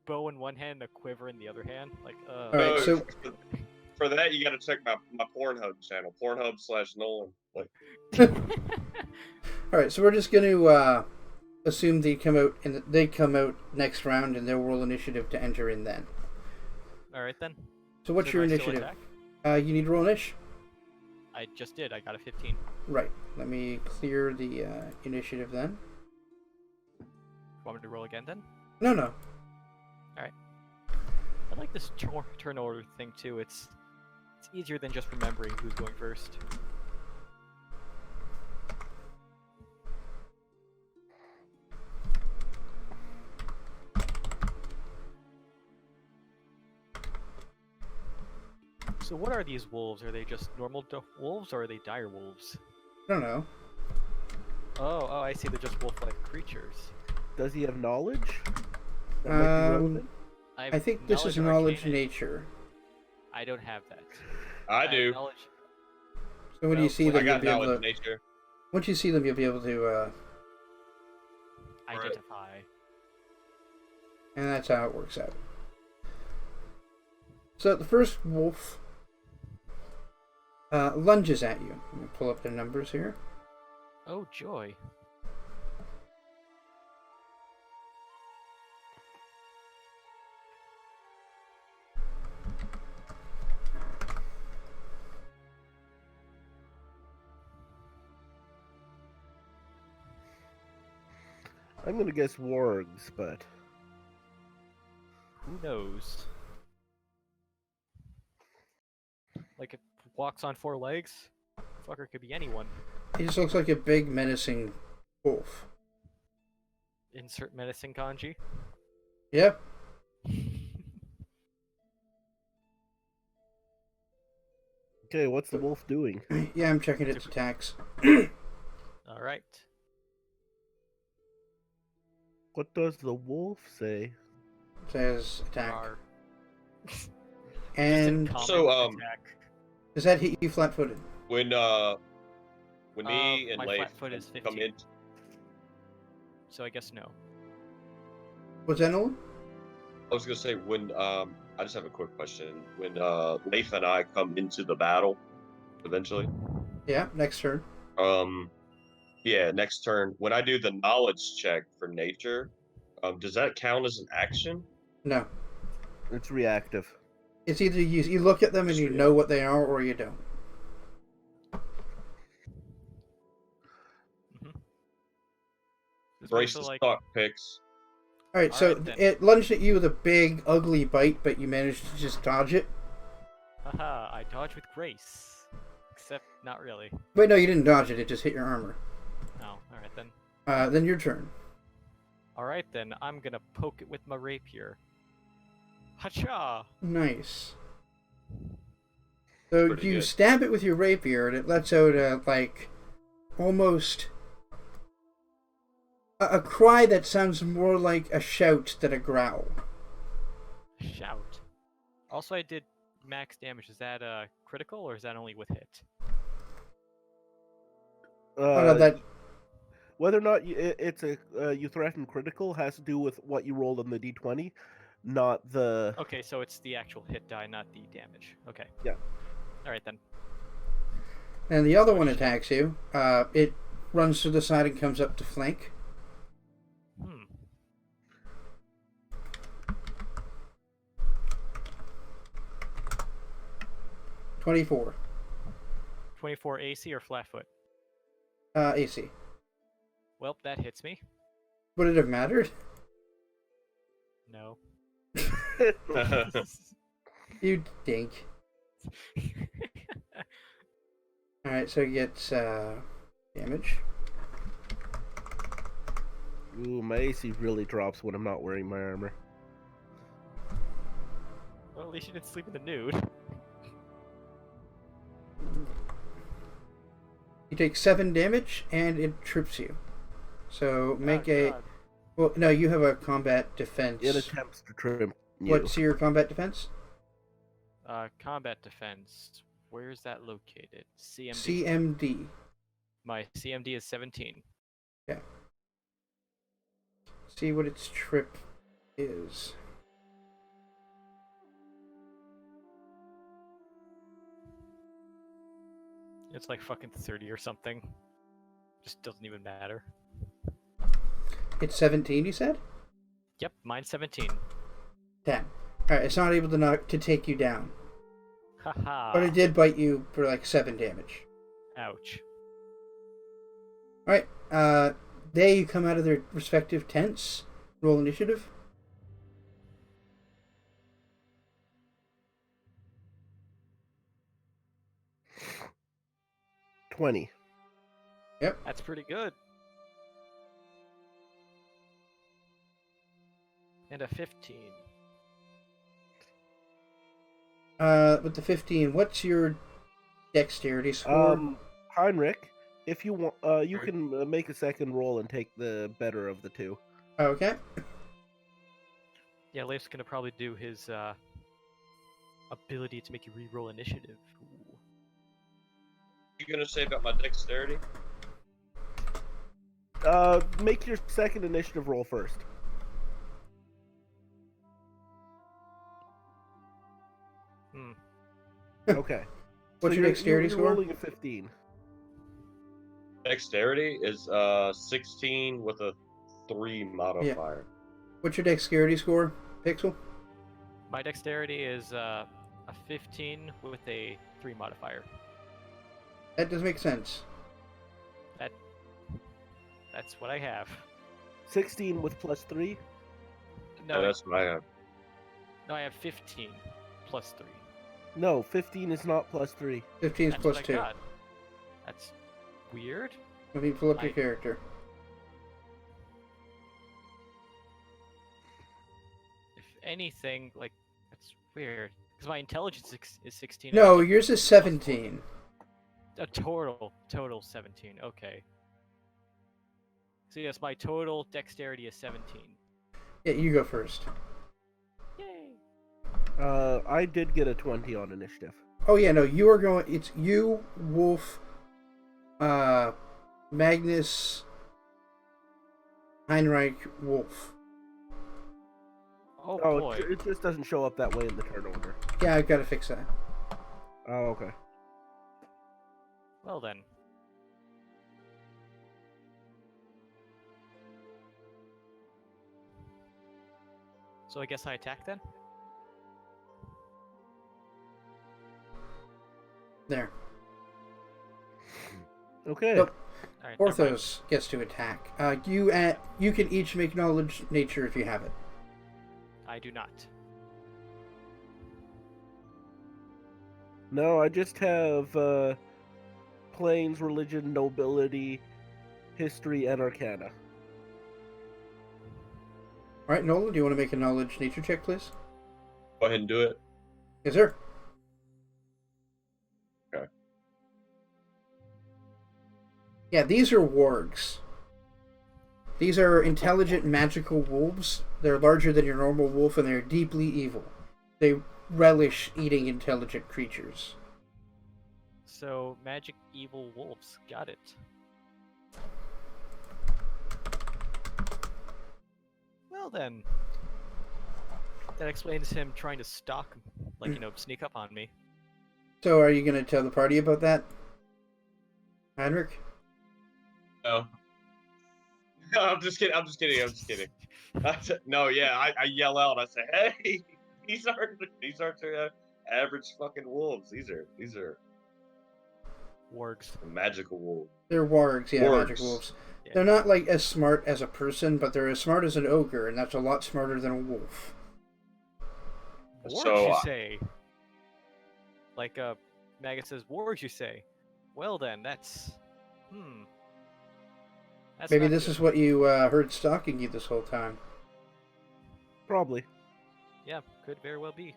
bow in one hand, and a quiver in the other hand. Like, Alright, so- For that, you got to check my Pornhub channel, Pornhub/Nolan. Like, Alright, so we're just going to assume they come out next round, and they'll roll initiative to enter in then. all right then. So what's So your do I still initiative? attack? You need to roll initiative. I just did. I got a 15. Right. Let me clear the initiative then. Want me to roll again then? No. I like this turn order thing too. It's easier than just remembering who's going first. So what are these wolves? Are they just normal wolves, or are they dire wolves? I don't know. Oh, I see. They're just wolf-like creatures. Does he have knowledge? That might be relevant. I think this is of knowledge Arcana. nature. I don't have that. I have do. knowledge. So when Well, you see I them, you'll got be able knowledge to. of nature. Once you see them, you'll be able to. Identify. And that's how it works out. So the first wolf lunges at you. I'm going to pull up the numbers here. Oh joy. I'm gonna guess wargs, but Who knows? Like it walks on 4 legs? Fucker could be anyone. He just looks like a big, menacing wolf. Insert menacing kanji. Yep. okay, what's the wolf doing? Yeah, I'm checking its attacks. Alright. What does the wolf say? It says attack. Rawr. And Just in So, comment, attack. does that hit you flat-footed? When me and my Leif flat foot is come 15. in, So I guess no. What's that, Nolan? I was gonna say when I just have a quick question. When Leif and I come into the battle, eventually, Yeah, next turn. yeah, next turn. When I do the knowledge check for nature, does that count as an action? No. It's reactive. It's either you look at them and you know what they are, or you don't. This Brace also, the like, stock picks. Alright, so Alright, then. it lunged at you with a big, ugly bite, but you managed to just dodge it. haha, I dodge with grace. Except not really. Wait, no, you didn't dodge it, it just hit your armor. Oh, alright then. Then your turn. Alright then, I'm gonna poke it with my rapier. Hacha! Nice. So Pretty you good. stab it with your rapier, and it lets out almost a cry that sounds more like a shout than a growl. Shout. Also, I did max damage. Is that critical, or is that only with hit? Oh, no, that Whether or not it's a you threaten critical has to do with what you rolled on the d20, not the. Okay, so it's the actual hit die, not the damage. Okay. Yeah. Alright then. and the other one attacks you. It runs to the side and comes up to flank. 24. 24 AC or flatfoot? AC. Well, that hits me. Would it have mattered? No. You dink. Alright, so he gets damage. Ooh, my AC really drops when I'm not wearing my armor. Well, at least you didn't sleep in the nude. You take 7 damage and it trips you. So make Oh, a. God. Well, no, you have a combat defense. It attempts to trim you. What's your combat defense? Combat defense. Where is that located? CMD. CMD. My CMD is 17. Okay. See what its trip is. It's like fucking 30 or something. Just doesn't even matter. It's 17, you said? Yep, mine's 17. 10. Alright, it's not able to take you down. Haha. But it did bite you for like 7 damage. Ouch. Alright, they come out of their respective tents. Roll initiative. $20. Yep. That's pretty good. And a 15. With the 15, what's your dexterity score? Heinrich, if you want, you can make a second roll and take the better of the two. Okay. Yeah, Leif's gonna probably do his ability to make you re-roll initiative. Ooh. You gonna say about my dexterity? Make your second initiative roll first. Okay. What's So your dexterity you're score? rolling a 15. Dexterity is 16 with a 3 modifier. What's your dexterity score, Pixel? My dexterity is a 15 with a 3 modifier. That does make sense. That's what I have. 16 with plus 3. No, Yeah, that's what I have. no, I have 15 plus 3. No, 15 is not plus 3. 15 is That's plus what 2. I got. That's weird. Let me pull up your I- character. If anything, like, that's weird. Because my intelligence is 16. and No, I took yours is plus 17. 4. A total 17. Okay. So yes, my total dexterity is 17. Yeah, you go first. Yay! I did get a 20 on initiative. Oh yeah, no, you are going. It's you, Wolf, Magnus, Heinrich, Wolf. Oh Oh, boy. it just doesn't show up that way in the turn order. Yeah, I've got to fix that. Oh, okay. Well then. So I guess I attack then? There. Okay. Yep. Alright, never mind. Orthos gets to attack. You can each make knowledge nature if you have it. I do not. No, I just have planes, religion, nobility, history, and arcana. All right, Nolan, do you want to make a knowledge nature check, please? Go ahead and do it. Yes, sir. Okay. Yeah, these are wargs. These are intelligent magical wolves. They're larger than your normal wolf, and they're deeply evil. They relish eating intelligent creatures. So, magic evil wolves. Got it. Well then. That explains him trying to stalk, like, sneak up on me. So are you going to tell the party about that, Heinrich? No. No, I'm just kidding. No, yeah, I yell out. I say, "Hey, these aren't average fucking wolves. These are Wargs. magical wolves." They're wargs, yeah, Wargs. magic wolves. Yeah. They're not like as smart as a person, but they're as smart as an ogre, and that's a lot smarter than a wolf. Wargs, So, you say? Like, Magus says, wargs, you say? Well then, that's... That's Maybe not this good. is what you heard stalking you this whole time. Probably. Yeah, could very well be.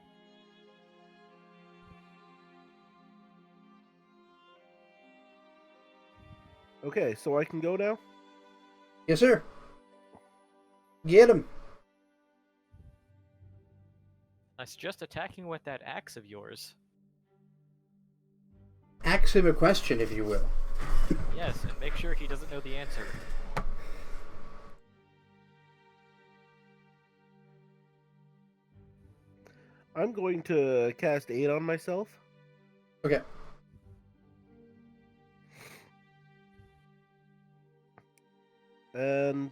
Okay, so I can go now? Yes, sir. Get him. I suggest attacking with that axe of yours. Ask him a question, if you will. Yes, and make sure he doesn't know the answer. I'm going to cast Aid on myself. Okay. And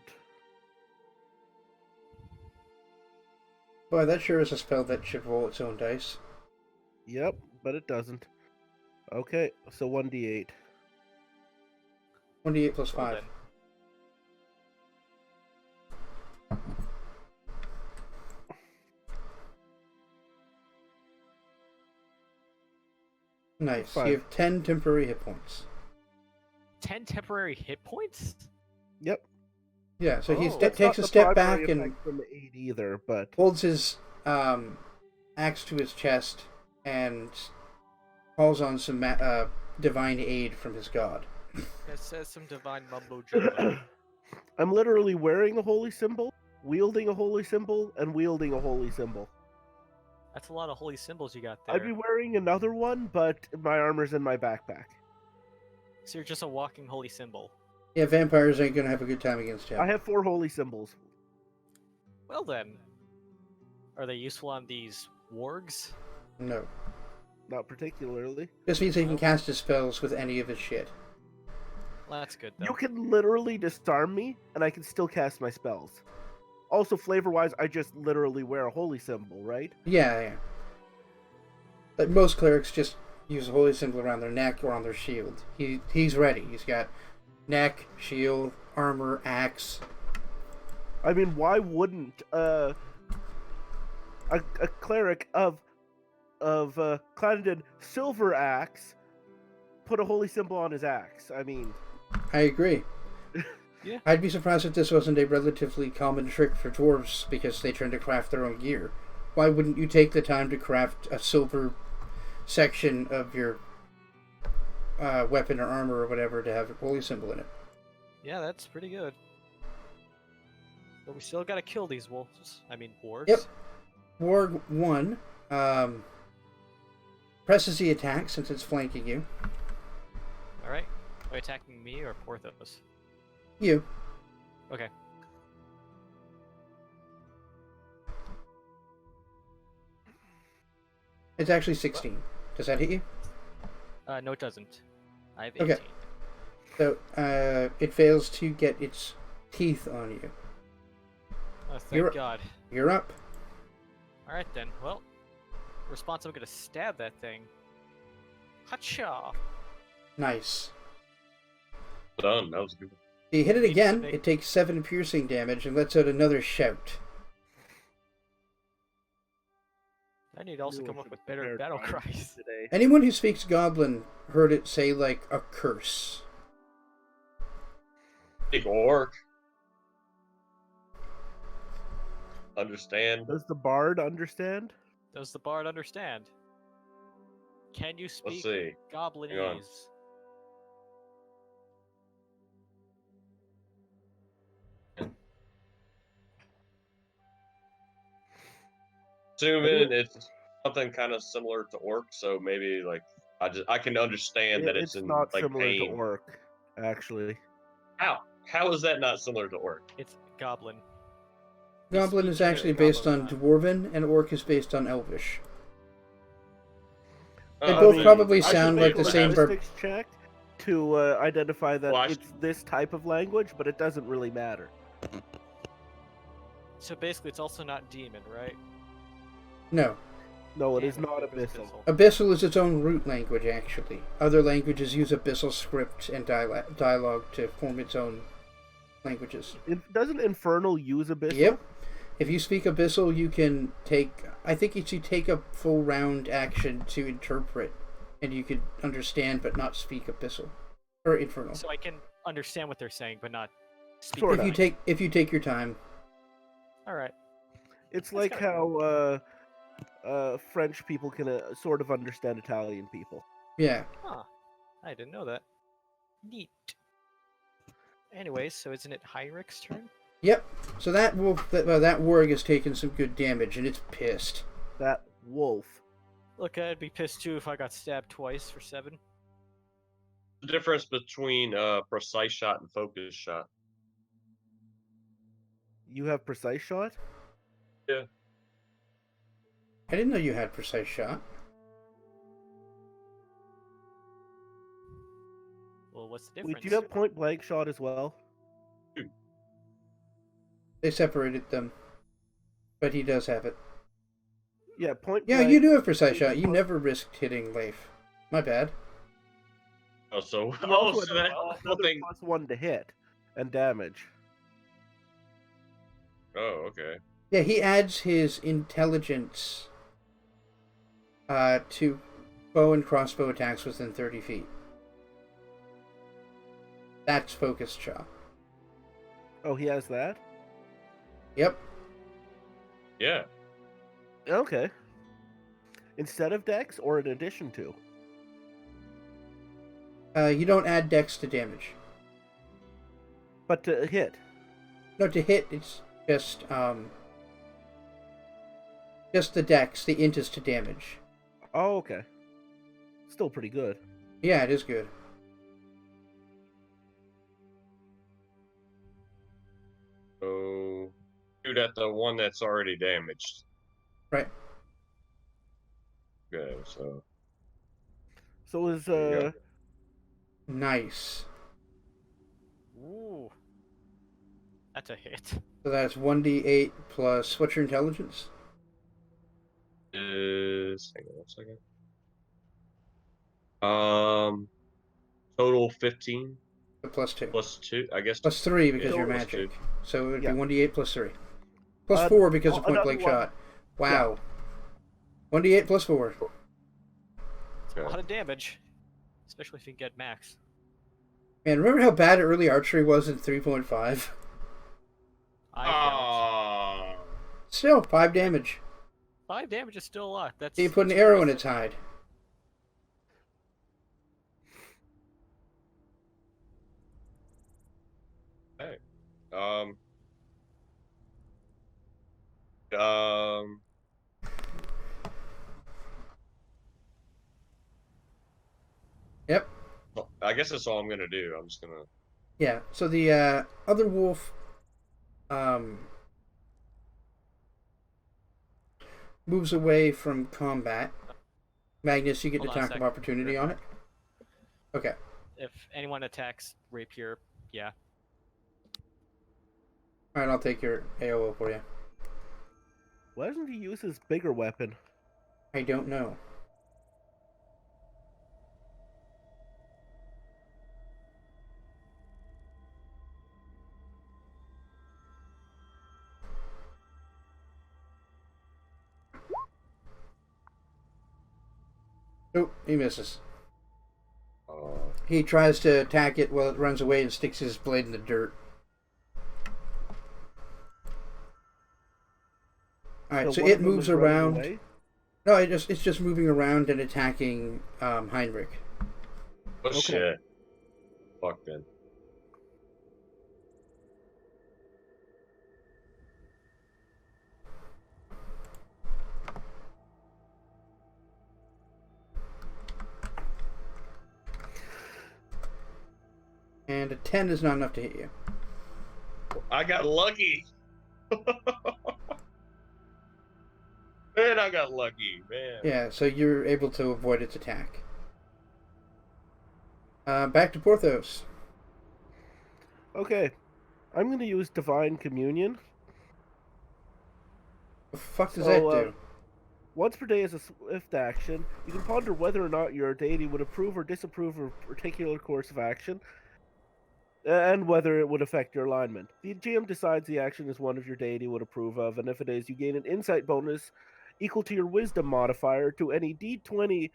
Boy, that sure is a spell that should roll its own dice. yep, but it doesn't. Okay, so 1d8. 1d8 plus Well 5. then. Nice. 5. You have 10 temporary hit points. 10 temporary hit points? Yep. Yeah, so he Oh. That's takes not a the step primary back and effect from Aid either, but holds his axe to his chest and calls on some divine aid from his god. That says some divine mumbo jumbo. I'm literally wearing a holy symbol, wielding a holy symbol, and wielding a holy symbol. That's a lot of holy symbols you got there. I'd be wearing another one, but my armor's in my backpack. So you're just a walking holy symbol. Yeah, vampires ain't gonna have a good time against him. I have 4 holy symbols. Well then. Are they useful on these wargs? No. Not particularly. Just means he can cast his spells with any of his shit. Well, that's good though. You can literally disarm me, and I can still cast my spells. Also, flavor-wise, I just literally wear a holy symbol, right? Yeah, yeah. Like most clerics just use a holy symbol around their neck or on their shield. He's ready. He's got neck, shield, armor, axe. I mean, why wouldn't a cleric of Cladden silver axe put a holy symbol on his axe? I mean, I agree. Yeah. I'd be surprised if this wasn't a relatively common trick for dwarves because they tend to craft their own gear. Why wouldn't you take the time to craft a silver section of your weapon or armor or whatever to have a holy symbol in it? Yeah, that's pretty good. But we still gotta kill these wolves. I mean, wargs. Yep. Warg 1 presses the attack since it's flanking you. Alright. Are you attacking me or Porthos? You. Okay. It's actually 16. Does that hit you? No, it doesn't. I have 18. Okay. So, it fails to get its teeth on you. Oh, thank You're- God. You're up. Alright then. Well, response, I'm gonna stab that thing. Hacha! Nice. Done. That was good. You hit it Needs to again, make- it takes 7 piercing damage and lets out another shout. I need to also Knew I come up should with better prepare battle time cries. today. Anyone who speaks Goblin heard it say, like, a curse. Big orc. Understand? Does the bard understand? Does the bard understand? Can you Let's speak see. Hang on. Goblinese? Assuming it's something kind of similar to orc, so maybe like I can understand that it's in not like similar pain. to orc, actually. How is that not similar to orc? It's Goblin. Goblin is speak actually Goblin based on time. Dwarven, and Orc is based on Elvish. They Oh, both I mean, probably I should sound make like a the same linguistics check to identify that Well, I it's this type of language, but it doesn't really matter. So basically, it's also not demon, right? No. No, it Damn is not it was abyssal. Abyssal is its own root language, actually. Other languages use Abyssal script and dialogue to form its own languages. Doesn't Infernal use abyssal? Yep. If you speak Abyssal, you can take... I think you take a full round action to interpret, and you could understand but not speak Abyssal. Or Infernal. So I can understand what they're saying, but not speak. Sort it. of. If you take your time. All right. It's That's like kinda how French people can sort of understand Italian people. Yeah. Huh. I didn't know that. Neat. Anyways, so isn't it Heinrich's turn? Yep. So that wolf, that warg has taken some good damage, and it's pissed. That wolf. Look, I'd be pissed too if I got stabbed twice for 7. The difference between precise shot and focus shot. You have precise shot? Yeah. I didn't know you had precise shot. Well, what's the difference? Wait, do you have point blank shot as well? They separated them. But he does have it. Yeah, point Yeah, blank. you do have precise shot. You never risked hitting Leif. My bad. Oh, so You also so have that another whole thing. +1 to hit and damage. Oh, okay. Yeah, he adds his intelligence to bow and crossbow attacks within 30 feet. That's focused shot. Oh, he has that? Yep. Yeah. Okay. Instead of dex or in addition to? You don't add dex to damage. But to hit. No, to hit, it's just the dex. The int is to damage. Oh, okay. Still pretty good. Yeah, it is good. So shoot at the one that's already damaged. Right. Okay, so So is There you go. Nice. Ooh. That's a hit. So that's 1d8 plus... What's your intelligence? is hang on 1 second. Total 15 Plus 2. plus 2, I guess. Plus 3 because Yeah, you're plus magic. 2. So it would Yeah. be 1d8 plus 3. Plus Uh, 4 because of point another blank one. shot. Wow. 1d8 plus 4. It's a Okay. lot of damage, especially if you can get max. Man, remember how bad early archery was in 3.5? I don't. Ah, Still, 5 damage. 5 damage is still a lot. That's. So you put an that's arrow in impressive. its hide. hey. Um. Yep. Well, I guess that's all I'm gonna do. I'm just gonna. Yeah, so the other wolf moves away from combat. Magnus, you get Hold to on a attack of sec. opportunity on it. Okay. If anyone attacks rapier, yeah. Alright, I'll take your AOO for you. Why doesn't he use his bigger weapon? I don't know. Nope, he misses. He tries to attack it while it runs away and sticks his blade in the dirt. Alright, so one it of them moves is running around. away? No, it's just moving around and attacking Heinrich. Oh Okay. shit. Fuck then. And a 10 is not enough to hit you. I got lucky. Man, I got lucky, man. Yeah, so you're able to avoid its attack. Back to Porthos. Okay, I'm going to use Divine Communion. The fuck does So, that do? Once per day as a swift action, you can ponder whether or not your deity would approve or disapprove of a particular course of action, and whether it would affect your alignment. The GM decides the action is one of your deity would approve of, and if it is, you gain an insight bonus equal to your wisdom modifier to any d20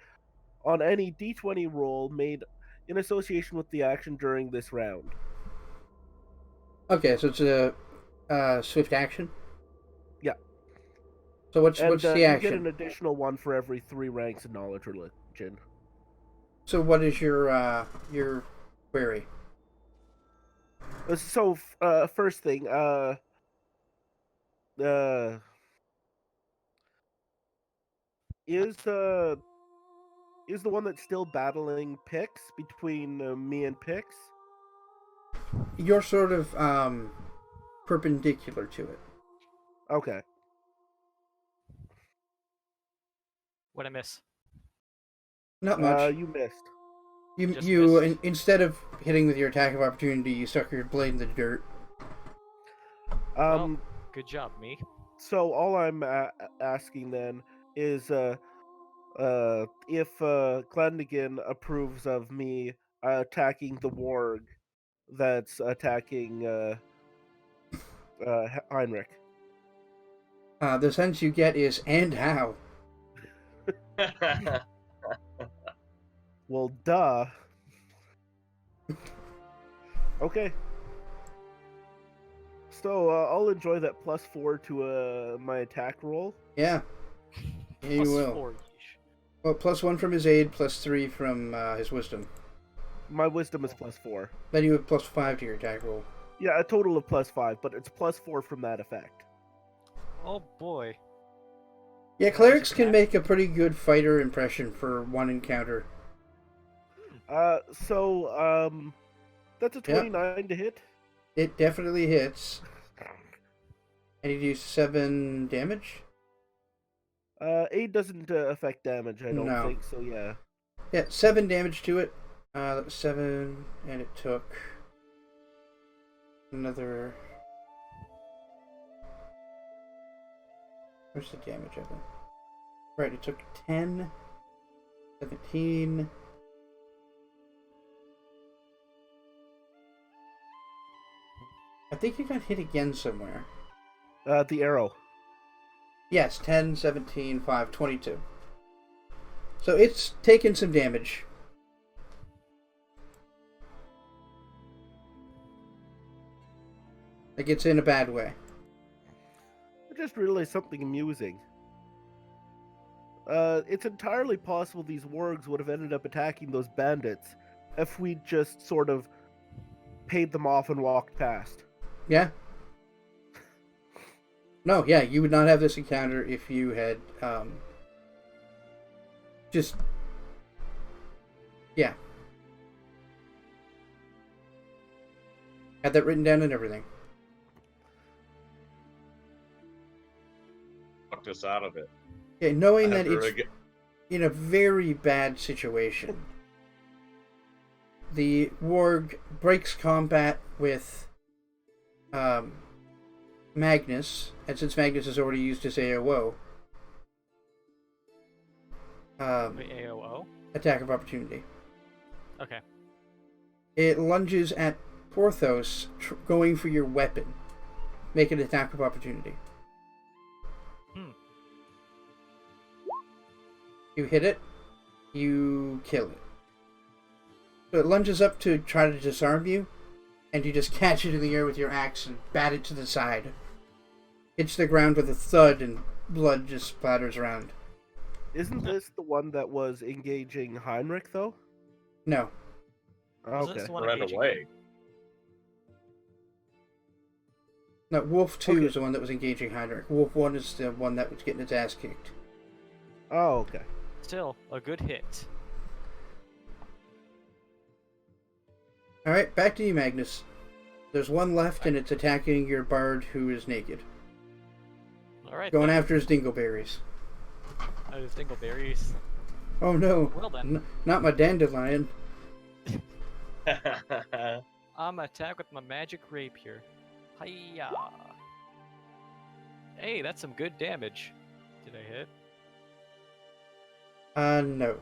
on any d20 roll made in association with the action during this round. Okay, so it's a swift action. Yeah. So what's And the you action? get an additional one for every 3 ranks in knowledge religion. So what is your query? So, first thing, is the one that's still battling Pix between me and Pix? You're sort of perpendicular to it. Okay. What I miss? Not much. You missed. Just You missed. instead of hitting with your attack of opportunity, you stuck your blade in the dirt. Well, good job, me. So all I'm asking then is if Clendigan approves of me attacking the warg that's attacking Heinrich. The sense you get is, and how? Well, duh. Okay. So I'll enjoy that +4 to my attack roll. Yeah. Yeah, you Plus will. 4. Well, +1 from his aid, +3 from his wisdom. My wisdom is +4. Then you have +5 to your attack roll. Yeah, a total of +5, but it's +4 from that effect. Oh boy. Yeah, clerics can make a pretty good fighter impression for one encounter. So that's a 29 to hit. It definitely hits. And you do 7 damage? Aid doesn't affect damage, I don't No. think, so yeah. Yeah, 7 damage to it. That was 7, and it took another... Where's the damage of it? Right, it took 10, 17... I think you got hit again somewhere. The arrow. Yes, 10, 17, 5, 22. So it's taken some damage. Like, it's in a bad way. I just realized something amusing. It's entirely possible these wargs would have ended up attacking those bandits if we just sort of paid them off and walked past. Yeah? No, yeah, you would not have this encounter if you had, just... Yeah. Had that written down and everything. Fucked us out of it. Yeah, knowing I that never it's again- in a very bad situation. The warg breaks combat with Magnus, and since Magnus has already used his AOO, Wait, AOO? attack of opportunity. Okay. It lunges at Porthos, going for your weapon. Make an attack of opportunity. You hit it, you kill it. So it lunges up to try to disarm you, and you just catch it in the air with your axe and bat it to the side. Hits the ground with a thud, and blood just splatters around. Isn't this the one that was engaging Heinrich, though? No. Wasn't Okay. this the one ran engaging away. him? No, Wolf 2 Okay. is the one that was engaging Heinrich. Wolf 1 is the one that was getting its ass kicked. Oh, okay. Still, a good hit. Alright, back to you, Magnus. There's one left, and it's attacking your bard who is naked. Alright. Going then. after his dingleberries. Those dingleberries. Oh no. Well then. Not my dandelion. I'm gonna attack with my magic rapier. Hiya! Hey, that's some good damage. Did I hit? No.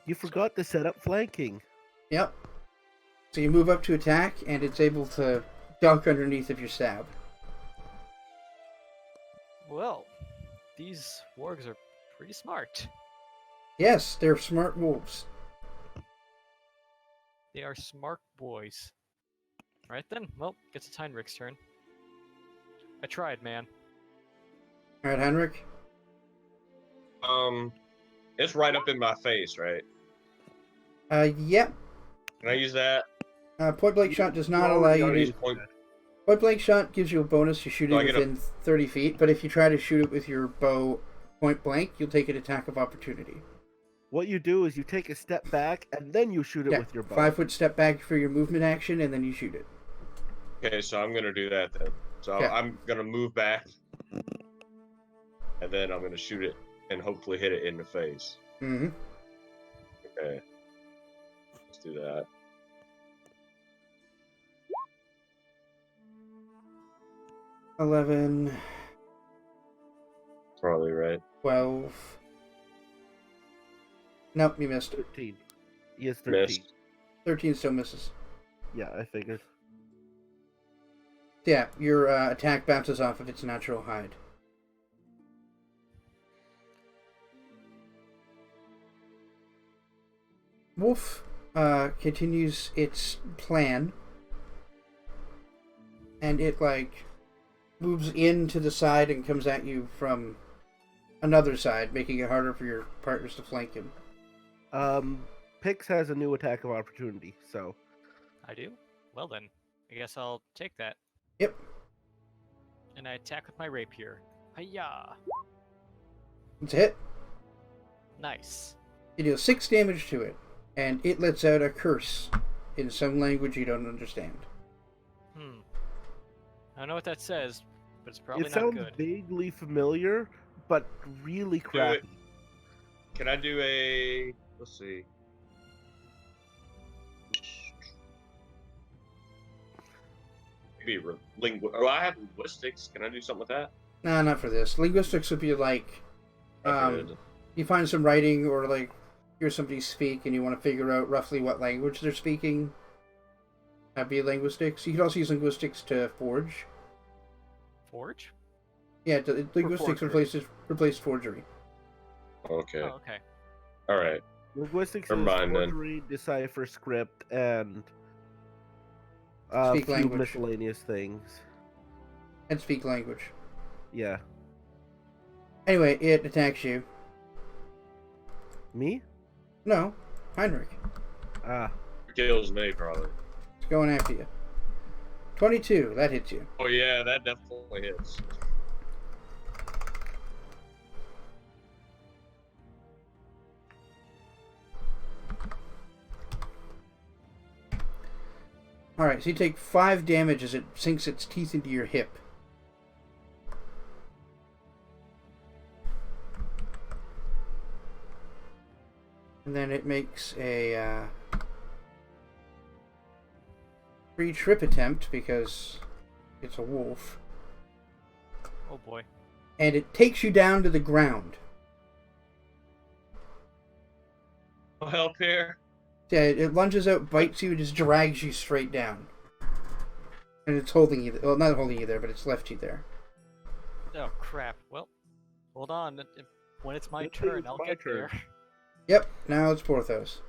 You forgot to set up flanking. Yep. So you move up to attack, and it's able to duck underneath of your stab. Well, these wargs are pretty smart. Yes, they're smart wolves. They are smart boys. Alright then, well, gets to Heinrich's turn. I tried, man. All right, Heinrich. It's right up in my face, right? Yep. Can I use that? Point blank shot does not You allow you already to. Point. Point blank shot gives you a bonus to shoot Do I it get a- within 30 feet, but if you try to shoot it with your bow point blank, you'll take an attack of opportunity. What you do is you take a step back and then you shoot it Yeah, with your bow. 5-foot step back for your movement action, and then you shoot it. Okay, so I'm gonna do that then. So Okay. I'm gonna move back, and then I'm gonna shoot it and hopefully hit it in the face. Mm-hmm. Okay. Let's do that. $11, Probably right. 12. Nope, you missed. 13. He is 13. Missed. 13 still misses. Yeah, I figured. Yeah, your attack bounces off of its natural hide. Wolf continues its plan, and it moves into the side and comes at you from another side, making it harder for your partners to flank him. Pix has a new attack of opportunity, so I do? Well then, I guess I'll take that. Yep. And I attack with my rapier. Hiya! It's a hit. Nice. You deal 6 damage to it, and it lets out a curse in some language you don't understand. I don't know what that says, but it's probably it not sounds good. vaguely familiar, but really crappy. Can I do a? Let's see. Maybe Oh, I have linguistics. Can I do something with that? Nah, not for this. Linguistics would be Okay. you find some writing or hear somebody speak and you want to figure out roughly what language they're speaking. That'd be linguistics. You could also use linguistics to forge. Forge? Yeah, linguistics forgery. replaced forgery. Okay. Oh, okay. All right. Linguistics Never is mind, then. forgery, decipher script, and Speak few language. miscellaneous things. And speak language. Yeah. Anyway, it attacks you. Me? No, Heinrich. Ah. Kills me probably. It's going after you. 22, that hits you. Oh yeah, that definitely hits. Alright, so you take 5 damage as it sinks its teeth into your hip. And then it makes a free trip attempt because it's a wolf. Oh boy. And it takes you down to the ground. Help here. Yeah, it lunges out, bites you, and just drags you straight down. And it's holding you, well, not holding you there, but it's left you there. Oh crap. Well, hold on. When it's my Good thing turn, it's I'll my get turn. there. Yep, now it's Porthos.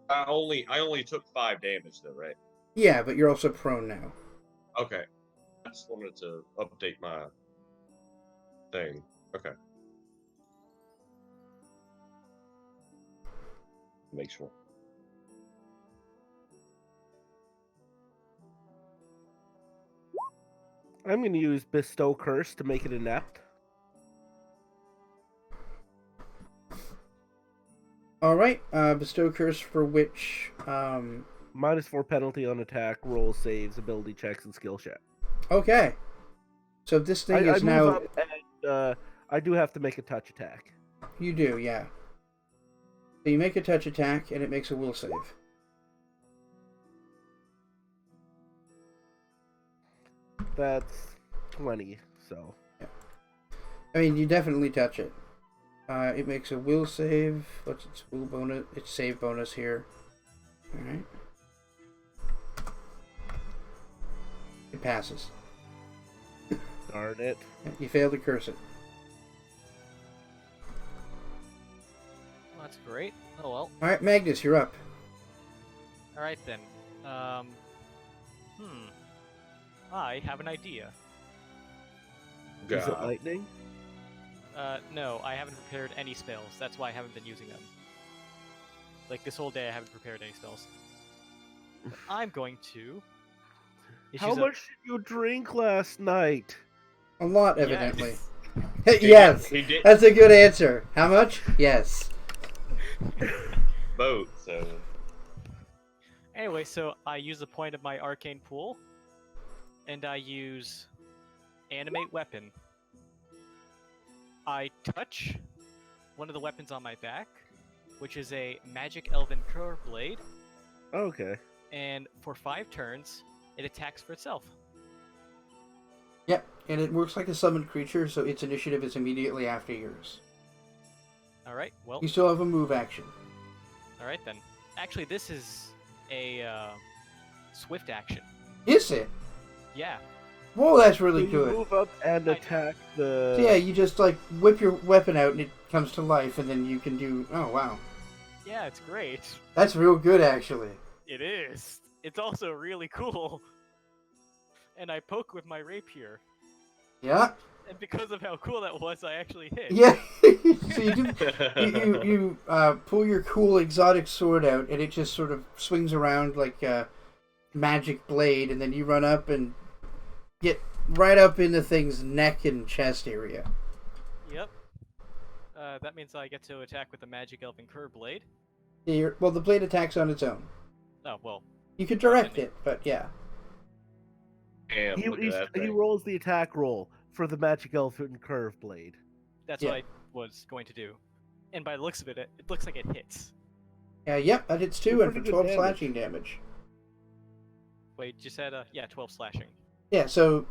I only took 5 damage though, right? Yeah, but you're also prone now. Okay. I just wanted to update my thing. Okay. Make sure. I'm going to use Bestow Curse to make it inept. Alright, bestow curse for which, -4 penalty on attack, rolls, saves, ability checks, and skill check. okay. So this thing I is move now, up and I do have to make a touch attack. You do, yeah. So you make a touch attack, and it makes a will save. That's 20, so... I mean, you definitely touch it. It makes a will save. What's its will bonus? Its save bonus here. Alright. It passes. Darn it. You fail to curse it. Well, that's great. Oh well. Alright, Magnus, you're up. All right then. I have an idea. Is it God. lightning? No, I haven't prepared any spells. That's why I haven't been using them. Like this whole day, I haven't prepared any spells. I'm going to. How much did you drink last night? A lot, evidently. Yes. Yes, He did that's a good answer. How much? Yes. both, so Anyway, so I use a point of my arcane pool, and I use animate weapon. I touch one of the weapons on my back, which is a magic elven curve blade, Okay. and for 5 turns, it attacks for itself. Yep, and it works like a summoned creature, so its initiative is immediately after yours. Alright, well, You still have a move action. alright then. Actually, this is a swift action. Is it? Yeah. Whoa, that's So really you good. move up and I- attack the... So yeah, you just like whip your weapon out and it comes to life, and then you can do. Oh wow, Yeah, it's great. that's real good actually. It is. It's also really cool. And I poke with my rapier. Yeah, And because of how cool that was, I actually hit. yeah. So you pull your cool exotic sword out, and it just sort of swings around like a magic blade, and then you run up and get right up in the thing's neck and chest area. Yep. That means I get to attack with the magic elven curve blade. Well, the blade attacks on its own. Oh, well. You could direct it, but yeah. damn, look at that He thing. rolls the attack roll for the magic elfin curve blade. That's Yeah. what I was going to do. And by the looks of it, it looks like it hits. Yep, that hits 2 and for Pretty good 12 damage. slashing damage. Wait, you said, 12 slashing. Yeah, so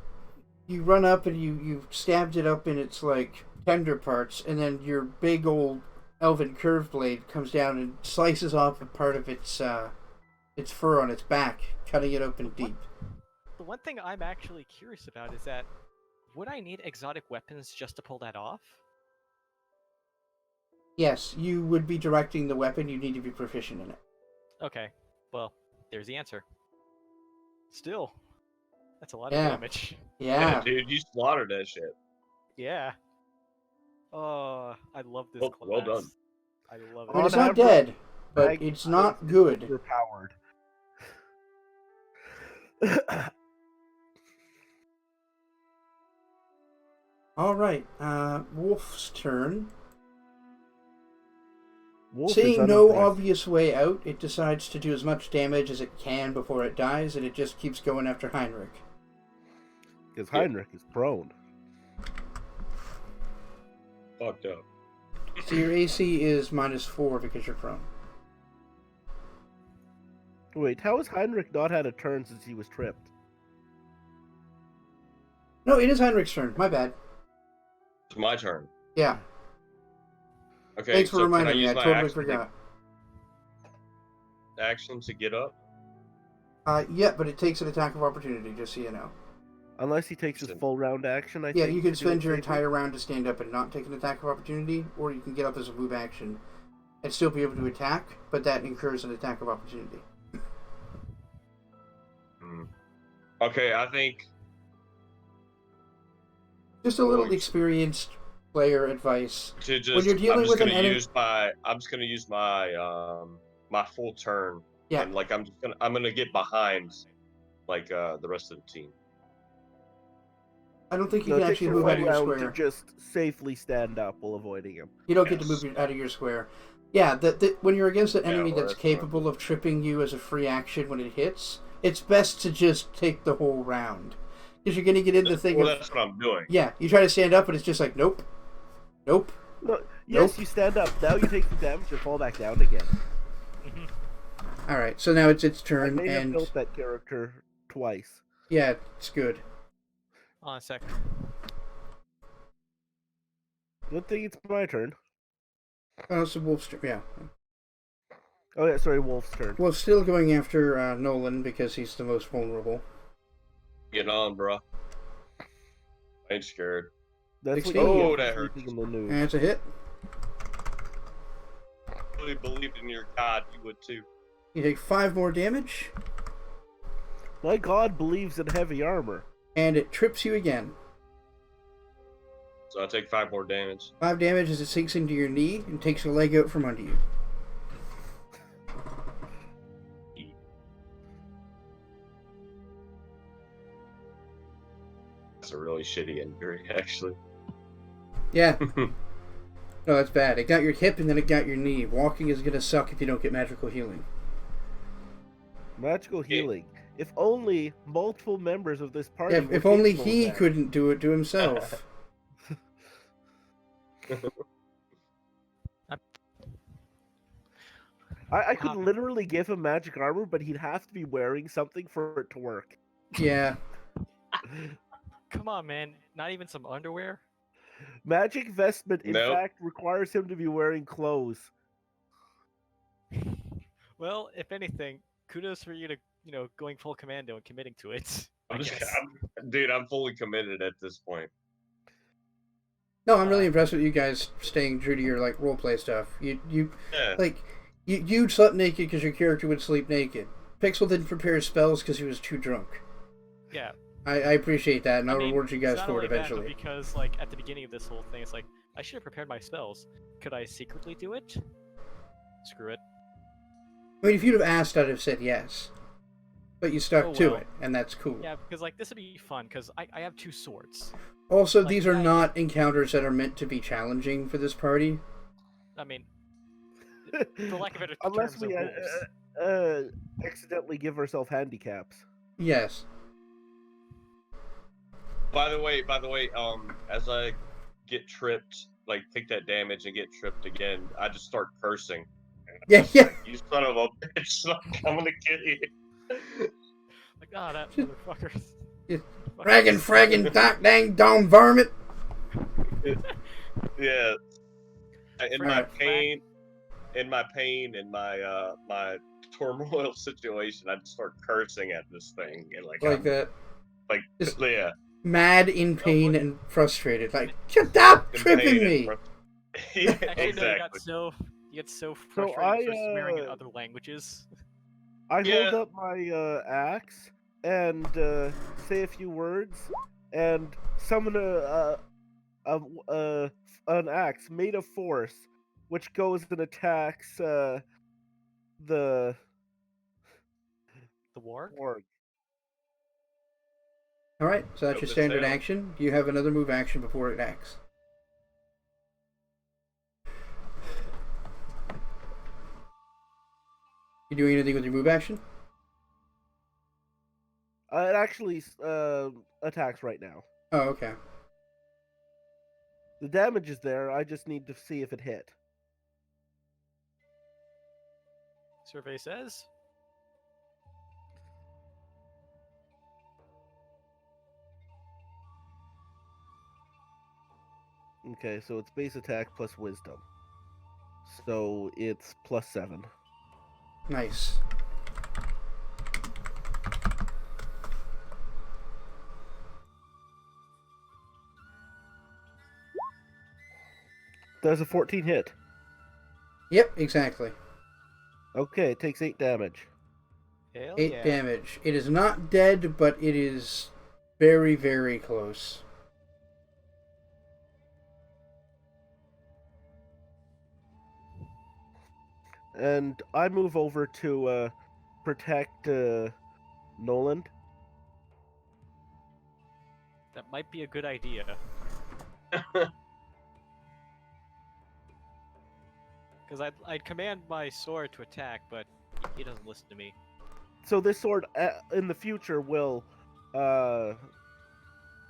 you run up and you stabbed it up in its like tender parts, and then your big old elven curve blade comes down and slices off a part of its fur on its back, cutting it open deep. The one thing I'm actually curious about is that, would I need exotic weapons just to pull that off? Yes, you would be directing the weapon. You need to be proficient in it. Okay, well, there's the answer. Still, that's a lot Yeah. of damage. Yeah. Dude, you slaughtered that shit. Yeah. Oh, I love this class. Well done. I love I mean, it. it's On not average, dead, but Mag- it's not good. Overpowered. All right, Wolf's turn. Wolf is Seeing no unimpressed. obvious way out, it decides to do as much damage as it can before it dies, and it just keeps going after Heinrich. Because Heinrich is prone. Fucked up. So your AC is -4 because you're prone. Wait, how has Heinrich not had a turn since he was tripped? No, it is Heinrich's turn. My bad. It's my turn. Yeah. Okay, Thanks for so can reminding me. use I my totally action to- forgot. Action to get up? Yeah, but it takes an attack of opportunity, just so you know. Unless he takes his Interesting. full round action, I Yeah, think. you can to do spend it your safely. entire round to stand up and not take an attack of opportunity, or you can get up as a move action and still be able to attack, but that incurs an attack of opportunity. Okay, I think Just a little Well, experienced player advice. to just When you're dealing I'm just with an gonna enemy- use my I'm just gonna use my my full turn. Yeah. And like I'm gonna get behind like the rest of the team. I don't think you No, can take actually your move full out of your round square. to just safely stand up while avoiding him. You don't get to Yes. move out of your square. Yeah, when you're against an Yeah, enemy well, that's that's fine. capable of tripping you as a free action when it hits, it's best to just take the whole round. Because you're going to get into the thing Well, of... that's what I'm doing. Yeah, you try to stand up and it's just like, nope. Nope. No, yes, Nope. you stand up. Now you take the damage and fall back down again. All right, so now it's its I turn, may have and built that character twice. yeah, it's good. On a sec. Good thing it's my turn. Oh, it's the wolf's turn. Yeah. Oh yeah, sorry, Wolf's turn. Well, still going after Nolan because he's the most vulnerable. Get on, bro. I ain't scared. That's what 16. you Oh, get that for hurts. sleeping in the news. And it's a hit. If you really believed in your god, you would too. You take 5 more damage, My god believes in heavy armor. and it trips you again. So I take 5 more damage. 5 damage as it sinks into your knee and takes your leg out from under you. That's a really shitty injury, actually. Yeah. No, that's bad. It got your hip and then it got your knee. Walking is gonna suck if you don't get magical healing. Magical healing. If only multiple members of this party. If, were if only capable of he that. couldn't do it to himself. I could literally give him magic armor, but he'd have to be wearing something for it to work. Yeah. Come on, man. Not even some underwear? Magic vestment, in Nope. fact, requires him to be wearing clothes. Well, if anything, kudos for you to, going full commando and committing to it. I I'm just, guess. dude, I'm fully committed at this point. No, I'm really impressed with you guys staying true to your like roleplay stuff. You Yeah. you slept naked because your character would sleep naked. Pixel didn't prepare spells because he was too drunk. Yeah. I appreciate that, and I'll mean, reward you it's guys not for it only that, but eventually. because, at the beginning of this whole thing, it's like, I should have prepared my spells. Could I secretly do it? Screw it. I mean, if you'd have asked, I'd have said yes. But you stuck Oh, to well. it, and that's cool. Yeah, because, this would be fun, because I have 2 swords. Also, Like, these are yeah, not encounters that are meant to be challenging for this party. I mean, for lack of better Unless terms, we of wolves. accidentally give ourselves handicaps. Yes. By the way, as I get tripped, take that damage and get tripped again, I just start cursing. Yeah, yeah. You son of a bitch, I'm gonna kill you. That motherfucker. Yeah. Fraggin', doc, dang, dong, varmint. Yeah. In my Frag. pain, and my turmoil situation, I just start cursing at this thing, and Like that. Just- yeah. Mad, in pain, and frustrated. Like, stop in tripping pain and me! yeah, Actually, no, exactly. you get so frustrated for swearing in I, other languages. I Yeah. hold up my axe and say a few words and summon an axe made of force, which goes and attacks the The warg? orc. Alright, so that's Nope, your it's standard failed. action. Do you have another move action before it acts? You doing anything with your move action? It actually attacks right now. Oh, okay. The damage is there. I just need to see if it hit. Survey says. Okay, so it's base attack plus wisdom. So it's +7. Nice. Does a 14 hit? Yep, exactly. Okay, it takes 8 damage. Hell 8 yeah. damage. It is not dead, but it is very, very close. And I move over to protect Nolan. That might be a good idea. Because I'd command my sword to attack, but he doesn't listen to me. So this sword in the future will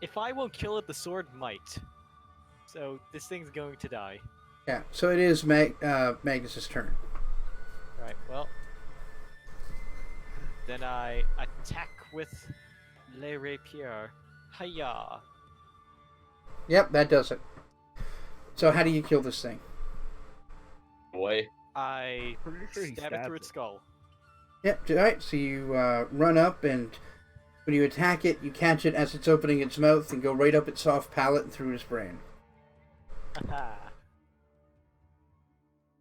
If I won't kill it, the sword might. So this thing's going to die. Yeah, so it is Magnus's turn. Right. Well, then I attack with Le Rapier. Hiya! Yep, that does it. So how do you kill this thing? Boy. I Pretty sure he stab it through stabbed its skull. Yep, alright, so you run up, and when you attack it, you catch it as it's opening its mouth and go right up its soft palate and through its brain. Haha.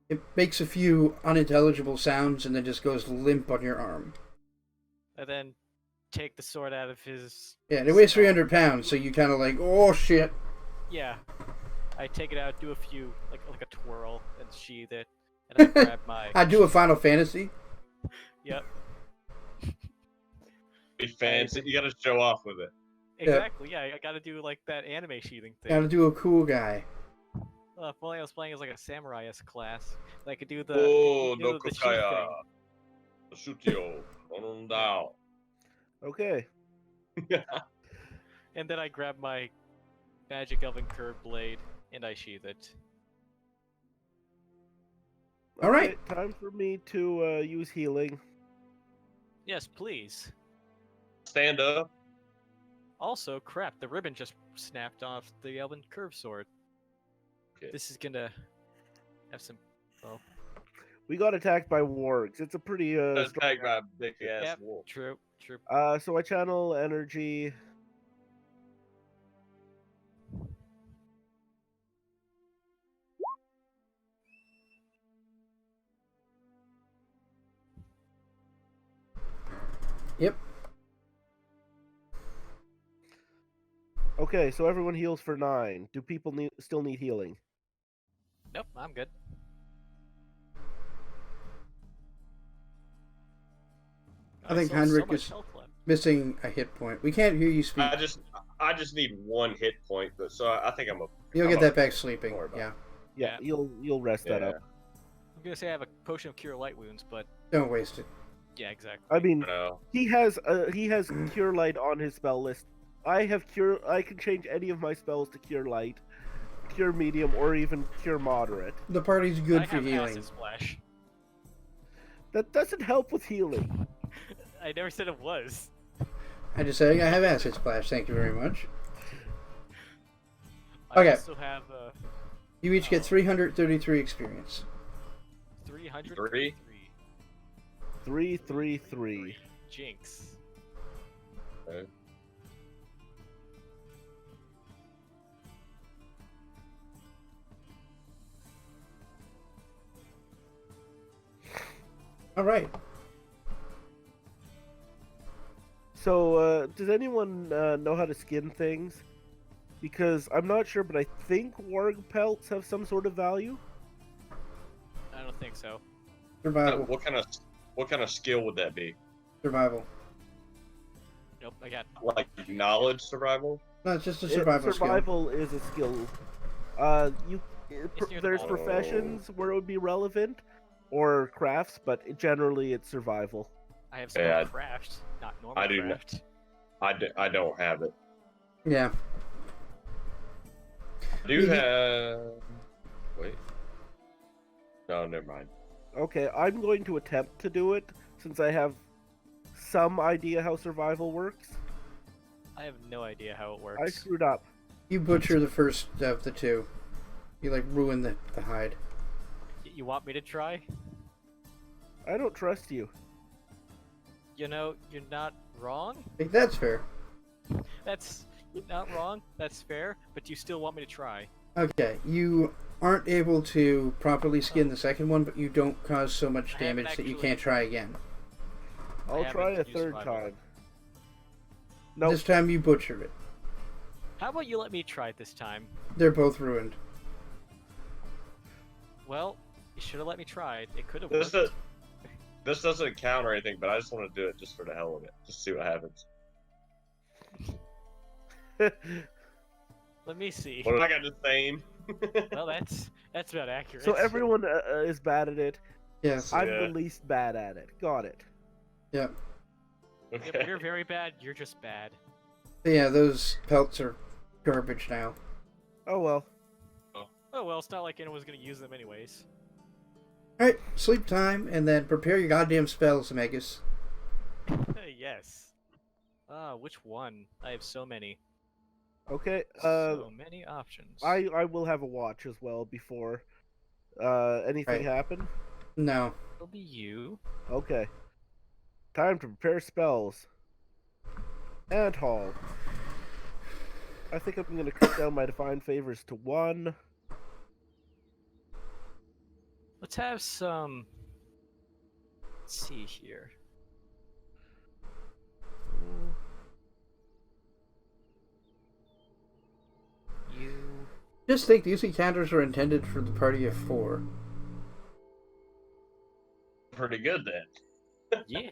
It makes a few unintelligible sounds and then just goes limp on your arm. And then take the sword out of his. Yeah, and it weighs skull. 300 pounds, so you kind of like, oh shit. Yeah. I take it out, do a few like a twirl, and sheathe it, and I grab my. I do a Final Fantasy. Yep. Be fancy. You gotta show off with it. Exactly. Yeah, I gotta do like that anime sheathing thing. Gotta do a cool guy. If only I was playing as like a samurai-esque class, and I could do the. Oh, do no the sheath kokaya. thing. Shutio. On down. Okay. And then I grab my magic elven curved blade and I sheath it. All right. Okay, time for me to use healing. Yes, please. Stand up. Also, crap, the ribbon just snapped off the elven curved sword. Okay. This is gonna have some. Oh, We got attacked by wargs. It's a pretty Let's strong. take my big ass yep, wolf. true, true. So I channel energy. Yep. Okay, so everyone heals for 9. Do people still need healing? Nope, I'm good. I think still have Heinrich much is health left. missing a hit point. We can't hear you speak. I just need 1 hit point, but so I think I'm a. You'll I'm get a- that back sleeping. Don't worry about Yeah. Yeah, Yeah. you'll rest that Yeah. up. I'm gonna say I have a potion of cure light wounds, but Don't waste it. yeah, exactly. I mean, No. he has cure light on his spell list. I can change any of my spells to cure light, cure medium, or even cure moderate. The party's good I for have healing. acid splash. That doesn't help with healing. I never said it was. I just said I have acid splash. Thank you very much. I Okay. also have You each get 333 experience. 303. 333. Jinx. Okay. All right. So, does anyone know how to skin things? Because I'm not sure, but I think warg pelts have some sort of value. I don't think so. Survival. What kind of skill would that be? Survival. Nope, I got. Like knowledge survival? No, it's just a survival skill. Survival is a skill. near the There's bottom. professions where it would be relevant, or crafts, but generally it's survival. I have some Yeah, craft, not normal I do not- craft. I don't have it. Yeah. I do have. Wait. No, never mind. Okay, I'm going to attempt to do it since I have some idea how survival works. I have no idea how it works. I screwed up. You butcher the first of the two. You like ruin the hide. You want me to try? I don't trust you. You know, you're not wrong. I think that's fair. That's you're not wrong. That's fair. But you still want me to try? Okay, you aren't able to properly skin the second one, but you don't cause so much I haven't damage that you actually- can't try again. I'll haven't try a used third survival. time. No, This time you butcher it. How about you let me try it this time? They're both ruined. Well, you should have let me try it. It could have This worked. This doesn't count or anything, but I just want to do it just for the hell of it, just to see what happens. Let me see. What if I got the same? Well, that's about accurate. so everyone is bad at it. Yes. I'm Yeah. the least bad at it. Got it. Yeah. Yeah, but Okay. you're very bad. You're just bad. Yeah, those pelts are garbage now. Oh well. Oh well, it's not like anyone's gonna use them anyways. Alright, sleep time, and then prepare your goddamn spells, Magus. Yes. Which one? I have so many. Okay. So many options. I will have a watch as well before anything Right. happen. No. It'll be you. Okay. Time to prepare spells. And haul. I think I'm gonna cut down my divine favors to 1. Let's have some. Let's see here. You. Just think these encounters are intended for the party of 4. Pretty good then. Yeah.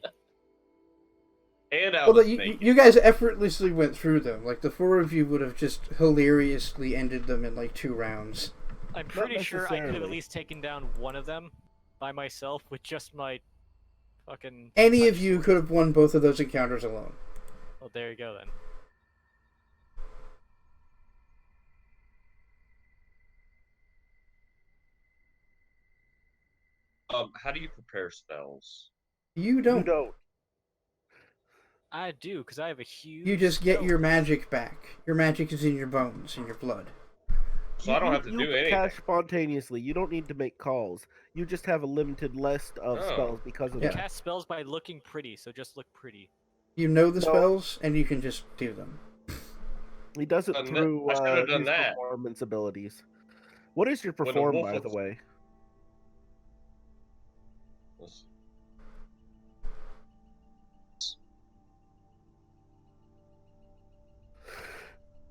And I Well, was you naked. guys effortlessly went through them. Like, the 4 of you would have just hilariously ended them in, like, 2 rounds. I'm pretty sure I could have at necessarily. least taken down one of them by myself with just my fucking. Any of touch you sword. could have won both of those encounters alone. Well, there you go then. How do you prepare spells? You You don't. don't. I do, because I have a huge. You just get spell your list. magic back. Your magic is in your bones, in your blood. So I don't have to you do anything. cast spontaneously. You don't need to make calls. You just have a limited list of Oh. spells because of Yeah. that. Cast spells by looking pretty, so just look pretty. You know the No. spells, and you can just do them. He does it Done that- through I should've done his that. performance abilities. What is your When the perform, wolf by the was- way?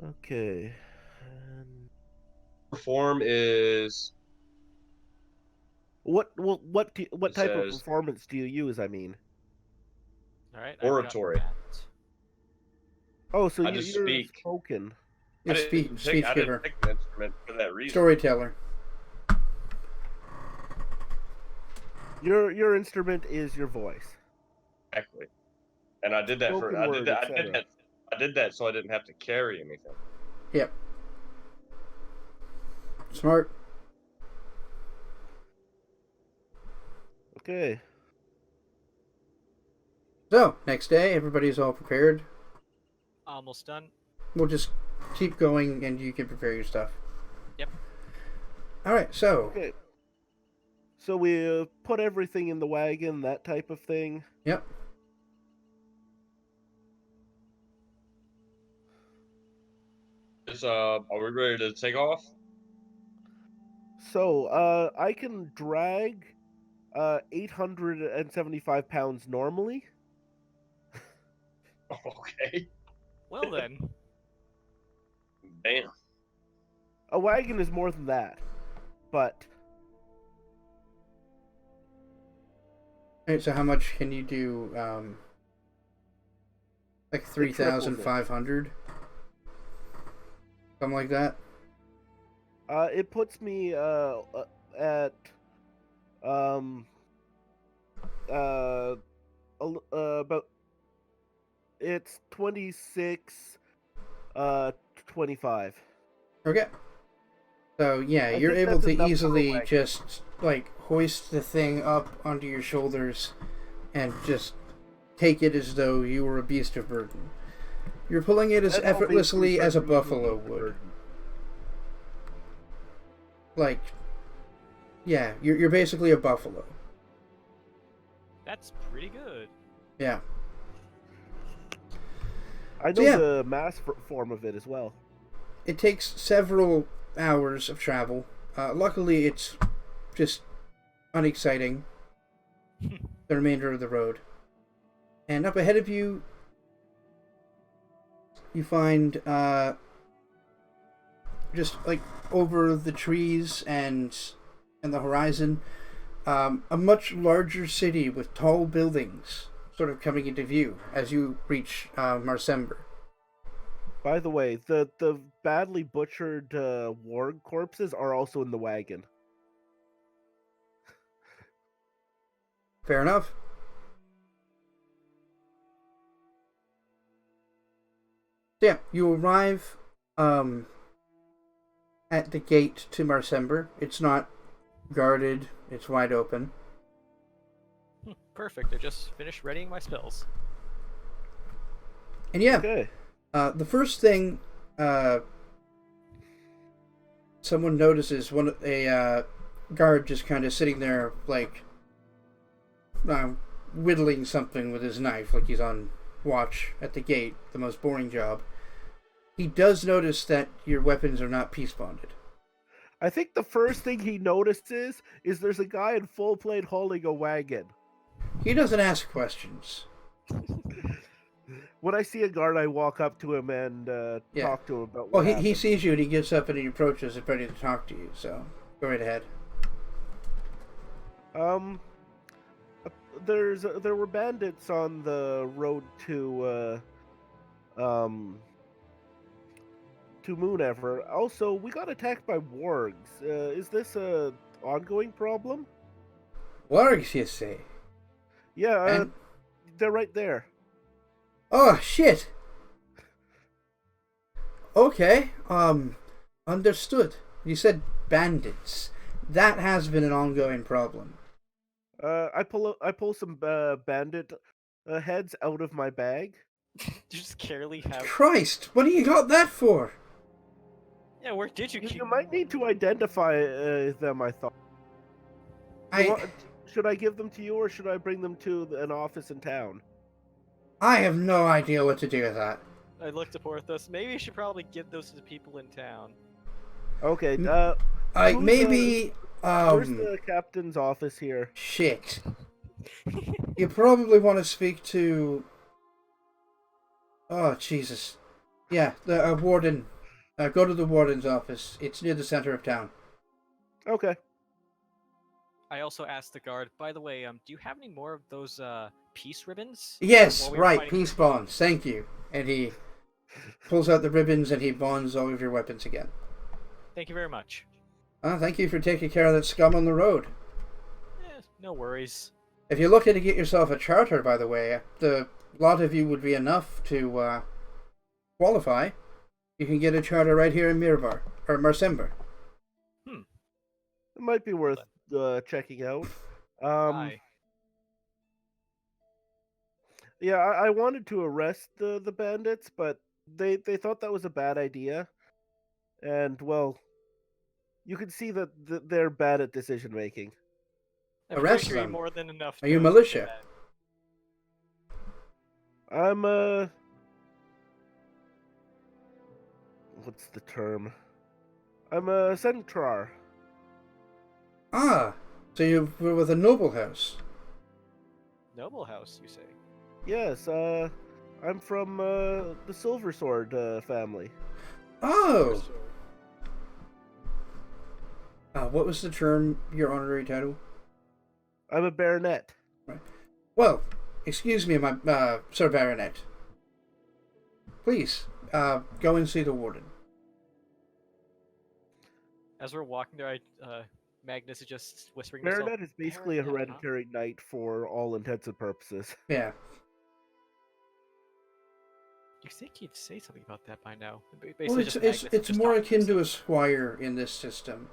Okay. Perform is What It type of says- performance do you use? I mean. All right. Oratory. Oh, so I just you're speak. spoken. You're I didn't speech giver. pick an instrument for that reason. Storyteller. Your instrument is your voice. Exactly. And I did that Spoken for I word, did that I etc. did that I did that so I didn't have to carry anything. Yep. Smart. Okay. So, next day, everybody's all prepared. Almost done. We'll just keep going, and you can prepare your stuff. Yep. Alright, so, Okay. So we put everything in the wagon, that type of thing. yep. Are we ready to take off? So I can drag 875 pounds normally. Okay. Well then. Damn. A wagon is more than that, but Alright, so how much can you do? Like 3,500? Something like that? it puts me at about it's 26 25. Okay. So, yeah, I you're think able that's to enough for a easily wagon. just, like, hoist the thing up onto your shoulders and just take it as though you were a beast of burden. You're pulling it as And I'll effortlessly basically as a start using buffalo the would. burden. Like, yeah, you're basically a buffalo. That's pretty good. Yeah. I know yeah. the mass form of it as well. It takes several hours of travel. Luckily, it's just unexciting, the remainder of the road. And up ahead of you, you find, just, like, over the trees and the horizon, a much larger city with tall buildings sort of coming into view as you reach Marsember. By the way, the badly butchered warg corpses are also in the wagon. Fair enough. Yeah, you arrive at the gate to Marsember. It's not guarded. It's wide open. Perfect. I just finished readying my spells. And yeah, Okay. the first thing someone notices, a guard just kind of sitting there, like, whittling something with his knife, like he's on watch at the gate, the most boring job. He does notice that your weapons are not peace bonded. I think the first thing he notices is there's a guy in full plate hauling a wagon. He doesn't ask questions. When I see a guard, I walk up to him and Yeah. talk to him about Well, what he happened. sees you and he gets up and he approaches and ready to talk to you, so go right ahead. There were bandits on the road to Moonever. Also, we got attacked by wargs. Is this a ongoing problem? Wargs, you say? Yeah, And- they're right there. Oh, shit! Okay, understood. You said bandits. That has been an ongoing problem. I pull some bandit heads out of my bag. You just carefully have. Christ, what do you got that for? Yeah, where did you keep? You might need to identify them. I thought. Should I give them to you, or should I bring them to an office in town? I have no idea what to do with that. I looked at Porthos. Maybe you should probably give those to the people in town. Okay. I Who's, maybe Where's the captain's office here? shit. You probably want to speak to. Oh Jesus, yeah, the warden. Go to the warden's office. It's near the center of town. Okay. I also asked the guard. By the way, do you have any more of those peace ribbons? Yes, While we were right. fighting- Peace bonds. Thank you. And he pulls out the ribbons and he bonds all of your weapons again. Thank you very much. Thank you for taking care of that scum on the road. No worries. If you're looking to get yourself a charter, by the way, the lot of you would be enough to qualify. You can get a charter right here in Mirbar or Marsember. It might be worth checking out. Aye. Yeah, I wanted to arrest the bandits, but they thought that was a bad idea. And, well, you can see that they're bad at decision making. I'm Arrest pretty sure you're them. more than enough. Are you to do militia? that. I'm what's the term? I'm a centrar. Ah, so you were with a noble house. Noble house, you say? Yes, I'm from the Silver Sword family. Oh! What was the term, your honorary title? I'm a baronet. Well, excuse me, my Sir Baronet. Please, go and see the warden. As we're walking there, Magnus is just whispering to himself. Baronet is basically a Baronet, huh? hereditary knight for all intents and purposes. Yeah. You think he'd say something about that by now? Well, Basically, just Magnus it's just more talking akin to a himself. squire in this system.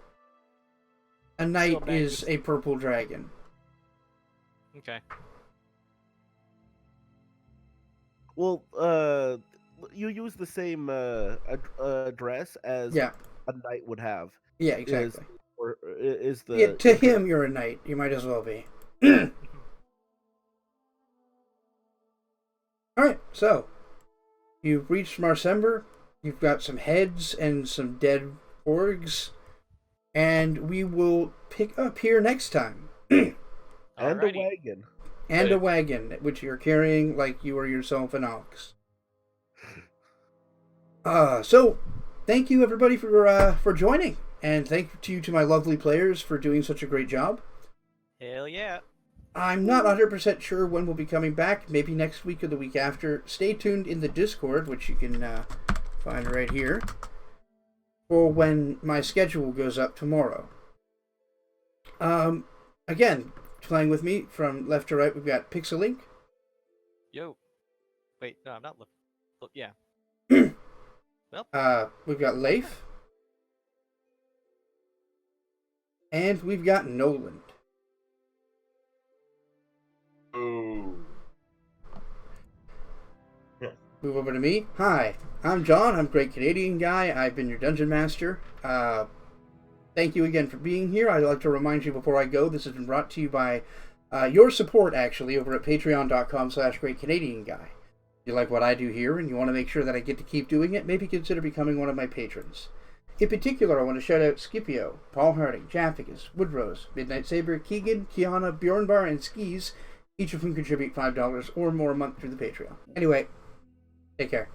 A knight Magnus- is a purple dragon. Okay. Well, you use the same address as Yeah, a knight would have. yeah, exactly. Is the Yeah, to him, you're a knight. You might as well be. Alright, so you've reached Marsember. You've got some heads and some dead orgs. And we will pick up here next time. and a Alrighty. wagon. And a wagon, which you're carrying like you are yourself an ox. So, thank you everybody for joining. And thank you to my lovely players for doing such a great job. Hell yeah. I'm not 100% sure when we'll be coming back. Maybe next week or the week after. Stay tuned in the Discord, which you can find right here, for when my schedule goes up tomorrow. Again, playing with me from left to right, we've got Pixelink. Yo. Wait, no, I'm not. Yeah. We've got Leif. And we've got Noland. Ooh. Move over to me. Hi, I'm John. I'm Great Canadian Guy. I've been your Dungeon Master. Thank you again for being here. I'd like to remind you before I go, this has been brought to you by your support, actually, over at patreon.com/greatcanadianguy. If you like what I do here and you want to make sure that I get to keep doing it, maybe consider becoming one of my patrons. In particular, I want to shout out Scipio, Paul Harding, Jafficus, Woodrose, Midnight Saber, Keegan, Kiana, Bjornbar, and Skis, each of whom contribute $5 or more a month through the Patreon. Anyway, take care.